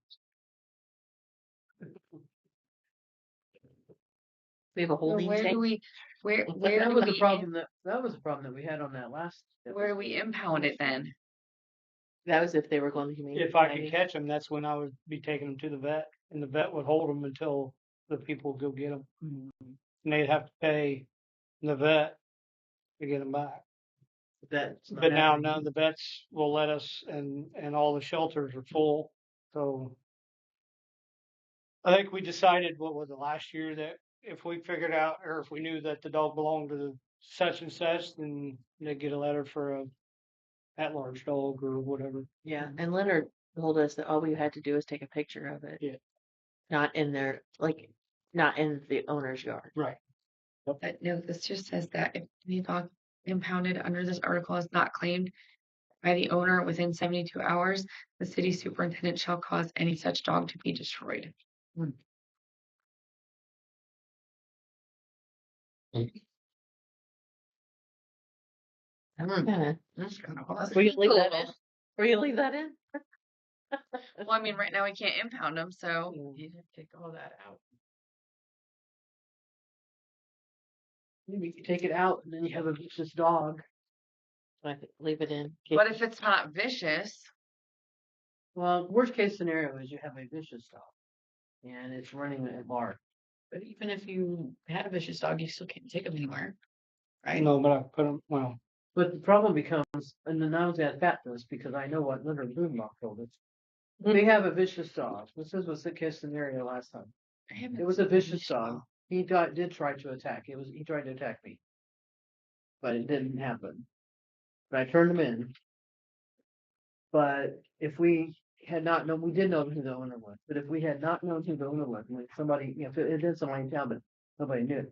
We have a So holding where tank. do we where That do was the we problem that was the problem that we had on that last. where do we impound it then? That was if they were going to humane. If I could society. catch them, that's when I would be taking them to the vet, and the vet would hold them until the people would go get them. And they'd have to pay the vet to get them back. That's not But now happening. none of the vets will let us, and all the shelters are full. So I think we decided, what was it, last year, that if we figured out, or if we knew that the dog belonged to the such and such, then they'd get a letter for a at-large dog or whatever. Yeah, and Leonard told us that all we had to do is take a picture of it. Yeah. Not in their, like, not in the owner's yard. Right. But no, this just says that if any dog impounded under this article is not claimed by the owner within 72 hours, the city superintendent shall cause any such dog to be destroyed. Yeah. That's kind of hard. Will you leave that in? Will you leave that in? Well, I mean, right now we can't impound them, so You did take all that out. Maybe you could take it out and then you have a vicious dog. I think leave it in. but if it's not vicious, Well, worst case scenario is you have a vicious dog and it's running at large. But even if you had a vicious dog, you still can't take them anywhere. Right? No, but I put them, well, But the problem becomes, and then I was at this because I know what Leonard Boomlock told us. They have a vicious dog. This was the case scenario last time. I haven't It was a seen vicious dog. He did try to attack. He tried to attack me, but it didn't happen. But I turned him in. But if we had not known, we did know who the owner was. But if we had not known who the owner was, like somebody, if it did somebody in town, but nobody knew,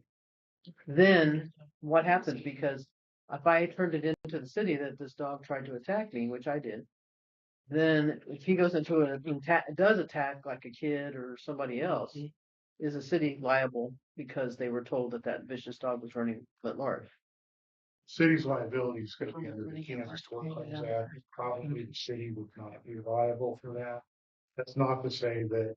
then what happens? Because if I turned it into the city that this dog tried to attack me, which I did, then if he goes into does attack like a kid or somebody else, is the city liable because they were told that vicious dog was running at large? City's liability is gonna be under the Kansas Tort Claims Act. Probably the city would not be liable for that. That's not to say that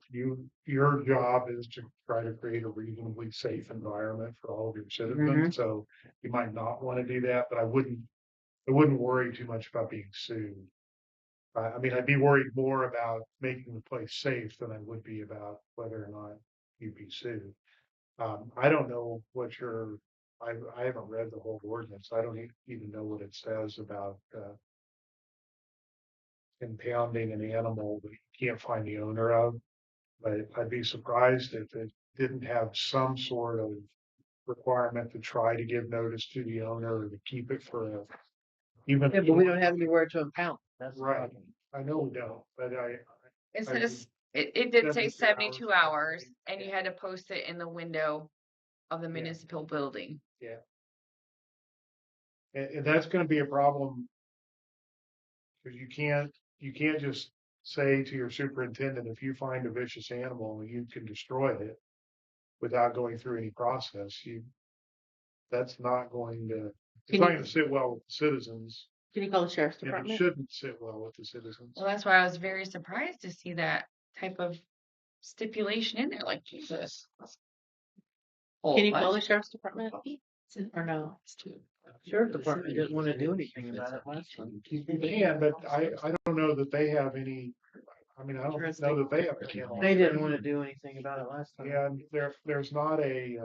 your job is to try to create a reasonably safe environment for all of your citizens. So you might not want to do that, but I wouldn't worry too much about being sued. I mean, I'd be worried more about making the place safe than I would be about whether or not you'd be sued. I don't know what I haven't read the whole ordinance. I don't even know what it says about impounding an animal that you can't find the owner of. But I'd be surprised if it didn't have some sort of requirement to try to give notice to the owner or to keep it for even. Yeah, but we don't have anywhere to impound. That's the Right. problem. I know we don't, but it I says, it did say 72 72 hours, and you had to post it in the window of the municipal building. and that's going to be a problem because you can't just say to your superintendent, if you find a vicious animal, you can destroy it without going through any process. That's not going to, it's not going to sit well with the citizens. Can you call the sheriff's And it department? shouldn't sit well with the citizens. Well, that's why I was very surprised to see that type of stipulation in there. Like, Jesus. Can you call the sheriff's department? Or no? Sheriff's department didn't want to do anything about it last time. Yeah, but I don't know that they have any, I mean, I don't know that they have a kennel. They didn't want to do anything about it last time. Yeah, there's not I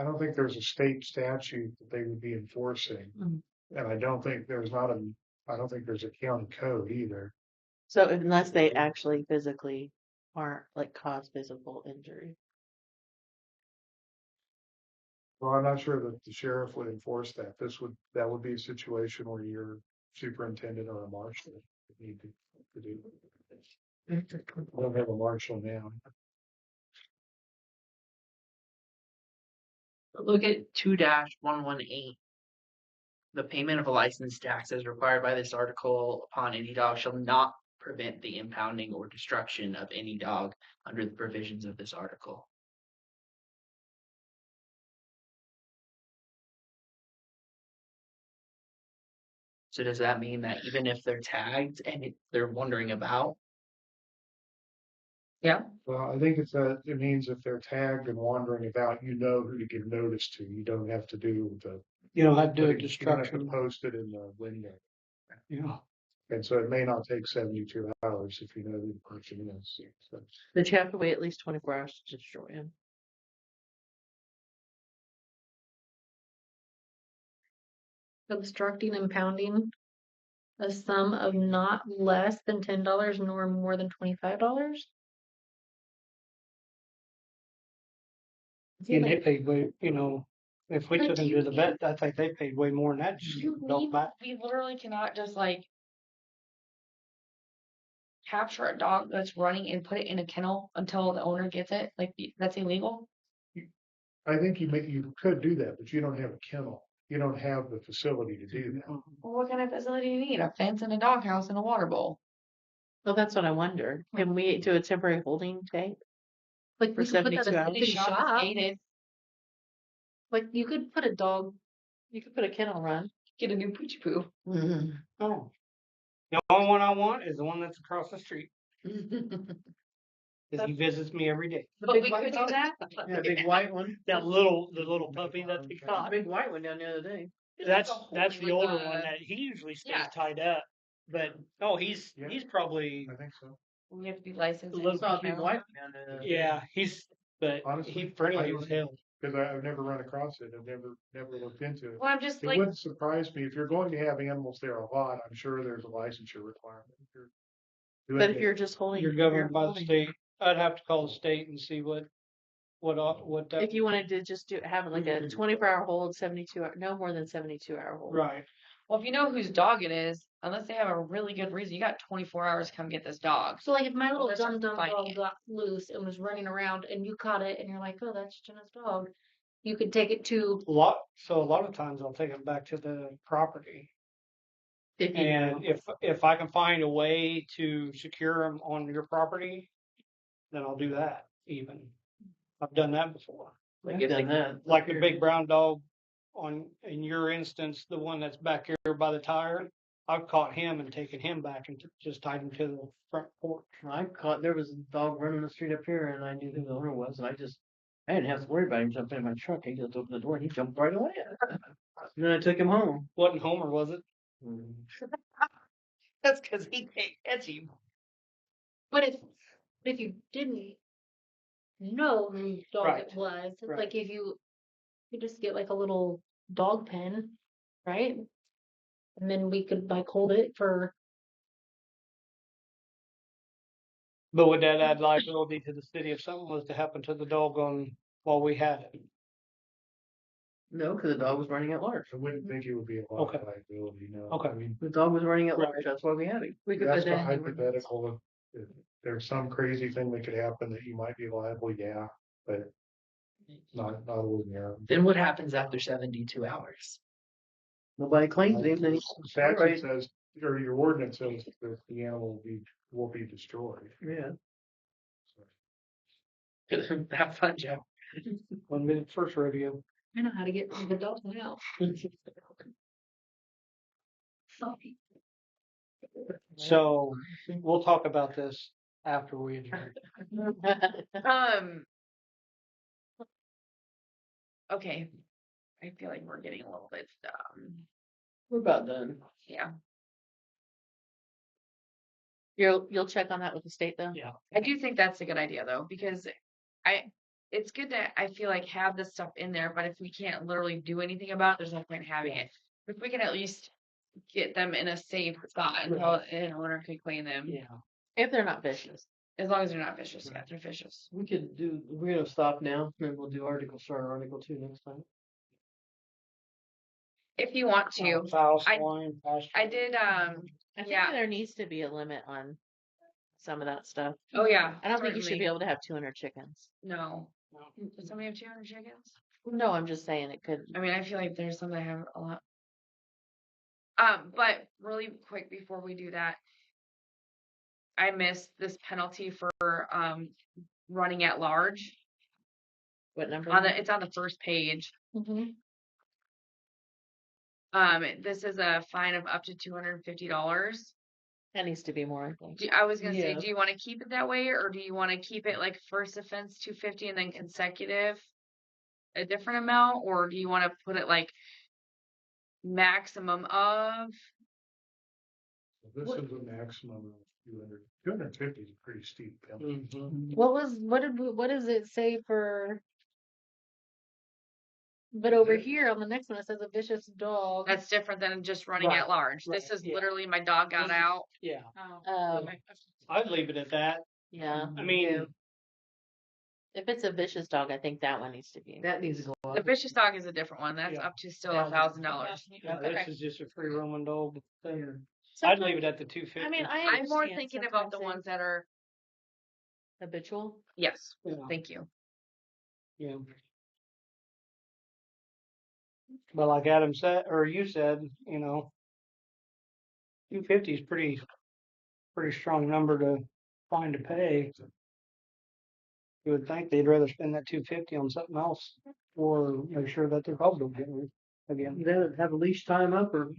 don't think there's a state statute that they would be enforcing. And I don't think there's a county code either. So unless they actually physically aren't like cause physical injury. Well, I'm not sure that the sheriff would enforce that. That would be a situation where your superintendent or a marshal would need to do. We don't have a marshal now. Look at 2-118. The payment of a license tax as required by this article upon any dog shall not prevent the impounding or destruction of any dog under the provisions of this article. So does that mean that even if they're tagged and they're wandering about? Yeah. Well, I think it means if they're tagged and wandering about, you know who to give notice to. You don't have to do you don't have to do a you don't have to destruction. post it in the window. Yeah. And so it may not take 72 hours if you know who the person is. So, But you have to wait at least 24 hours to destroy him. Obstructing and pounding a sum of not less than $10 nor more than $25. And they paid way, if we But took do them you to the need- vet, I think they paid way more than that. Just to You get the dog need, back. we literally cannot just like capture a dog that's running and put it in a kennel until the owner gets it. Like that's illegal. I think you could do that, but you don't have a kennel. You don't have the facility to do that. Well, what kind of facility do you need? A fence and a doghouse and a water bowl. Well, that's what I wonder. Can we do a temporary holding tank? Like For we could put that 72 at hours? the City shop is shop. gated. Like you could put a dog. You could put a kennel run. Get a new poochie poo. Oh. The only one I want is the one that's across the street. Because he visits me every day. But we could do that. Yeah, big white one. The little puppy that they caught. Big white one down the other day. That's Like the older a- one that he usually stays yeah. tied up. But he's probably I think so. We have to be licensed. A little in Saw a Indiana. big white one down there. the other day. yeah, but Honestly, he friendly I- as hell. Because I've never run across it. I've never looked into it. Well, I'm just It like, wouldn't surprise me if you're going to have animals there a lot. I'm sure there's a licensure requirement. Doing But if it- you're just holding, You're governed by the state. I'd have to call the state and see what that. if you wanted to just have like a 24-hour hold, 72 hour, no more than 72-hour hold. Right. well, if you know whose dog it is, unless they have a really good reason, you got 24 hours to come get this dog. So like if my little they're dum dum fighting dog it. got loose and was running around and you caught it and you're like, oh, that's Jenna's dog, you could take it to. A lot of times I'll take them back to the property. If you And if I can find a way to secure them on your property, then I'll do that even. I've done that before. I've done that. Like the big brown dog in your instance, the one that's back here by the tire, I've caught him and taken him back and just tied him to the front porch. There was a dog running the street up here and I knew who the owner was and I didn't have to worry about him jumping in my truck. He just opened the door and he jumped right away. And then I took him home. Wasn't Homer, was it? That's because he can't catch him. But if you didn't know whose dog Right. it was, it's Right. like if you just get like a little dog pen, right? And then we could like hold it for. But would that add liability to the city if something was to happen to the dog while we had it? No, because the dog was running at large. I wouldn't think it would be a lot of Okay. liability, no. Okay. I mean, The dog was running at Right. large. That's why we had it. we could that's put the that in the ordinance. hypothetical. If there's some crazy thing that could happen that you might be liable, yeah, but not ordinary. Then what happens after 72 hours? Nobody claims him. Then Statute Right. says, or your ordinance says that the animal will be destroyed. yeah. Have fun, Joe. 1 minute first rodeo. I know how to get the dog now. So we'll talk about this after we adjourn. Okay. I feel like we're getting a little bit, We're about done. yeah. You'll check on that with the state though? Yeah. I do think that's a good idea though, because it's good to, I feel like, have this stuff in there, but if we can't literally do anything about it, there's no point in having it. If we can at least get them in a safe spot until an owner can claim them, Yeah. If they're not vicious. as long as they're not vicious. Yeah, if they're vicious. We're gonna stop now, then we'll do start Article 2 next time. If you want to. Foul, I- swine, pasture. I did, I think Yeah. there needs to be a limit on some of that stuff. oh yeah. I don't think you should certainly. be able to have 200 chickens. No. Does somebody have 200 chickens? No, I'm just saying it could. I mean, I feel like there's some that have a lot. But really quick before we do that, I missed this penalty for running at large. What number? It's on the first page. Mm-hmm. This is a fine of up to $250. That needs to be more, I think. I was gonna say, Yeah. do you want to keep it that way, or do you want to keep it like first offense 250 and then consecutive a different amount, or do you want to put it like maximum of? This is a maximum of 200. 250 is a pretty steep penalty. Mhm. What does it say for? But over here on the next one, it says a vicious dog. That's different than just running Right, at large. This right, is yeah. literally my dog got This is- out. Yeah, Okay. I'd leave it at that. Yeah. I mean, If it's a vicious dog, I think that one needs to be. That needs to go The up. vicious dog is a different one. That's Yeah. up to still $1,000. yeah, Okay. this is just a free roaming dog thing. I'd Sometimes- leave it at the 250. I mean, I I'm more understand thinking about the sometimes ones that are, they habitual. yes, Yeah. thank you. Yeah. But like Adam said, or you said, 250 is pretty strong number to find to pay. You would think they'd rather spend that 250 on something else or make sure that their dog don't get hurt again. You gotta have a leash time up or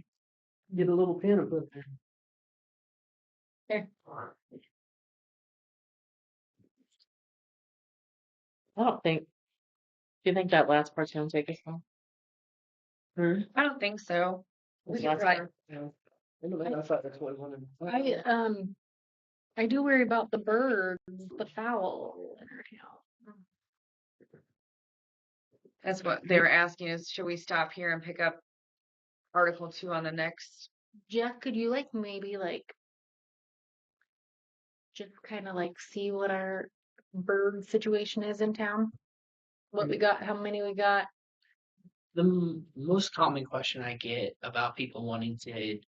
get a little pin and put there. I don't think. Do you think that last part's gonna take us long? I don't think so. We This could last try. part? I thought that's what I wanted. I do worry about the birds, the fowl. That's what they were asking is, should we stop here and pick up Article 2 on the next? Jeff, could you maybe just kind of see what our bird situation is in town? What we got, how many we got? The most common question I get about people wanting to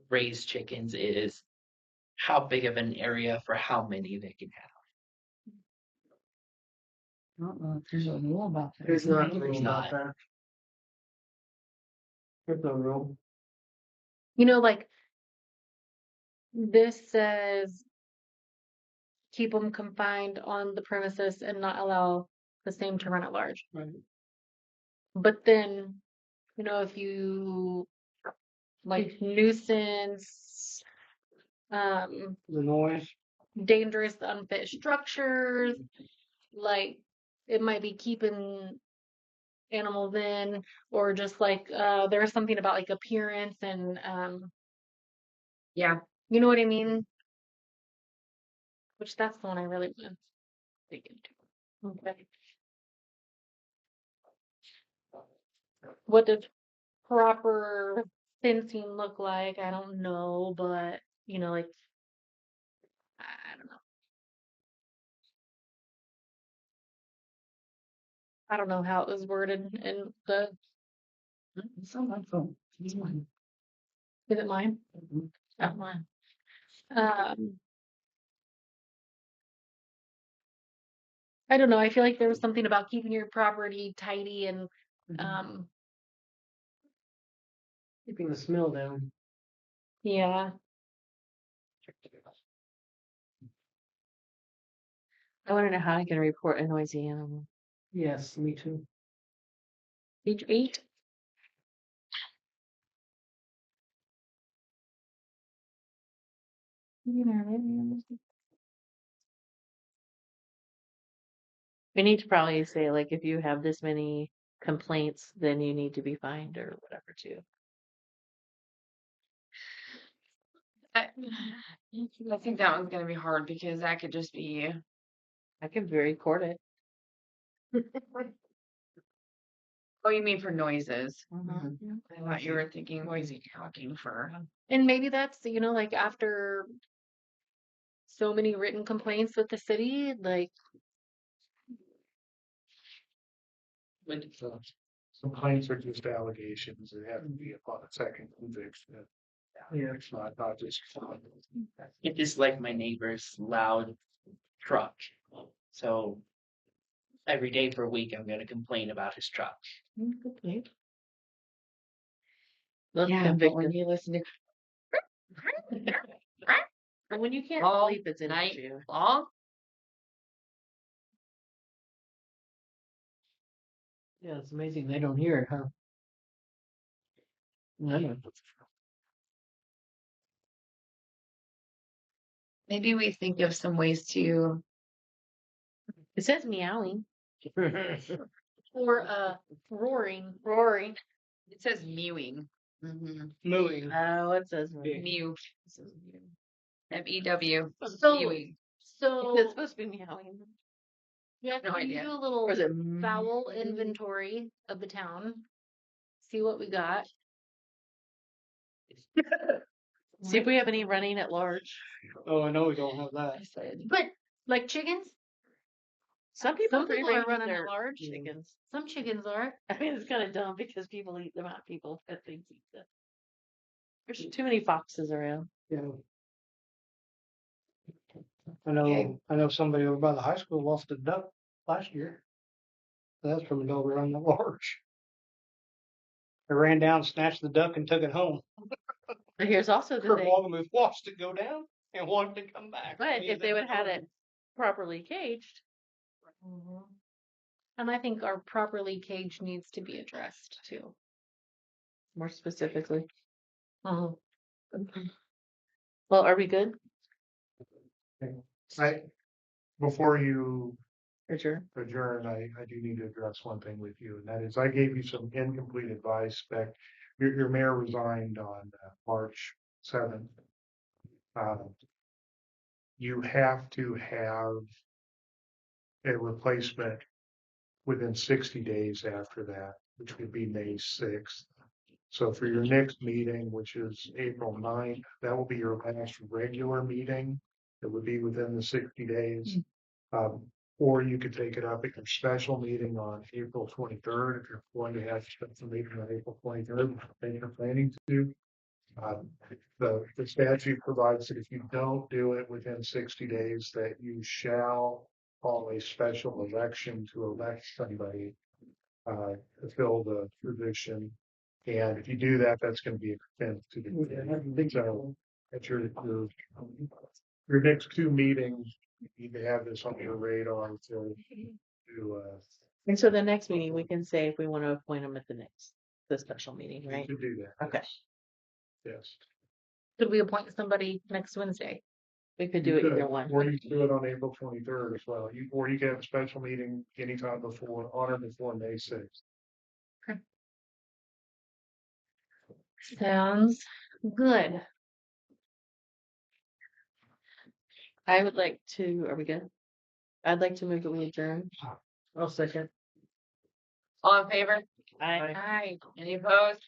raise chickens is how big of an area for how many they can have. I don't know if there's a rule about that. There's not a There's rule not. about that. There's no rule. This says keep them confined on the premises and not allow the same to run at large. Right. But then, if you nuisance, The noise. dangerous, unfit structures, it might be keeping animals in, or just there was something about appearance and Yeah. you know what I mean? Which that's the one I really want to dig into. Okay. What does proper fencing look like? I don't know, but I don't know. I don't know how it was worded in the. It's on my phone. It's mine. Is it mine? Oh, mine. I don't know. I feel like there was something about keeping your property tidy and Keeping the smell down. yeah. I want to know how I can report a noisy animal. Yes, me too. Page 8. We need to probably say if you have this many complaints, then you need to be fined or whatever too. I think that one's gonna be hard because that could just be. I can record it. Oh, you mean for noises? Mm-hmm. I thought you were thinking noisy talking for. And maybe that's after so many written complaints with the city, Complaints are just allegations. They have to be upon a second conviction. Yeah. It's not just. It is like my neighbor's loud truck. So every day for a week, I'm going to complain about his truck. Good point. Let's Yeah, convict but when him. you listen to And when you can't all sleep, it's an night issue. long, Yeah, it's amazing they don't hear it, huh? No. maybe we think of some ways to. It says meowing. or roaring. It says mewing. Moving. Oh, it says Yeah. Mew. MEW. So, Mewing. so it's supposed to be meowing. yeah, No can you idea. do a little Or is it foul inventory of the town? See what we got. See if we have any running at large. Oh, I know we don't have that. I said. But like chickens, Some people some people are raising running their at large. chickens. Some chickens are. I mean, it's kind of dumb because people eat them out. People pet things eat them. There's too many foxes around. Yeah. I know somebody over by the high school lost a duck last year. That's from a dog running at large. They ran down, snatched the duck, and took it home. But here's also the Kurt thing. Wogamuth watched it go down and wanted to come back. But He if they would ended have up had it properly caged, And I think our properly caged needs to be addressed too. more specifically. Oh, Well, are we good? Before you Adjourn. adjourn, I do need to address one thing with you, and that is I gave you some incomplete advice back. Your mayor resigned on March 7th. You have to have a replacement within 60 days after that, which would be May 6th. So for your next meeting, which is April 9th, that will be your last regular meeting. It would be within the 60 days. Or you could take it up at your special meeting on April 23rd, if you're going to have a special meeting on April 23rd, then you're planning to do. The statute provides that if you don't do it within 60 days, that you shall call a special election to elect somebody to fill the position. And if you do that, that's going to be expense to the committee. So at your next two meetings, you need to have this on your radar to And so the next meeting, we can say if we want to appoint them at the special meeting, you right? can do that. Okay. Yes. could we appoint somebody next Wednesday? We could You do it could, either one. or you can do it on April 23rd as well. Or you can have a special meeting anytime before, on or before May 6th. Sounds good. I would like to, are we good? I'd like to move that we adjourn. I'll second. All in favor? I Hi. Any opposed?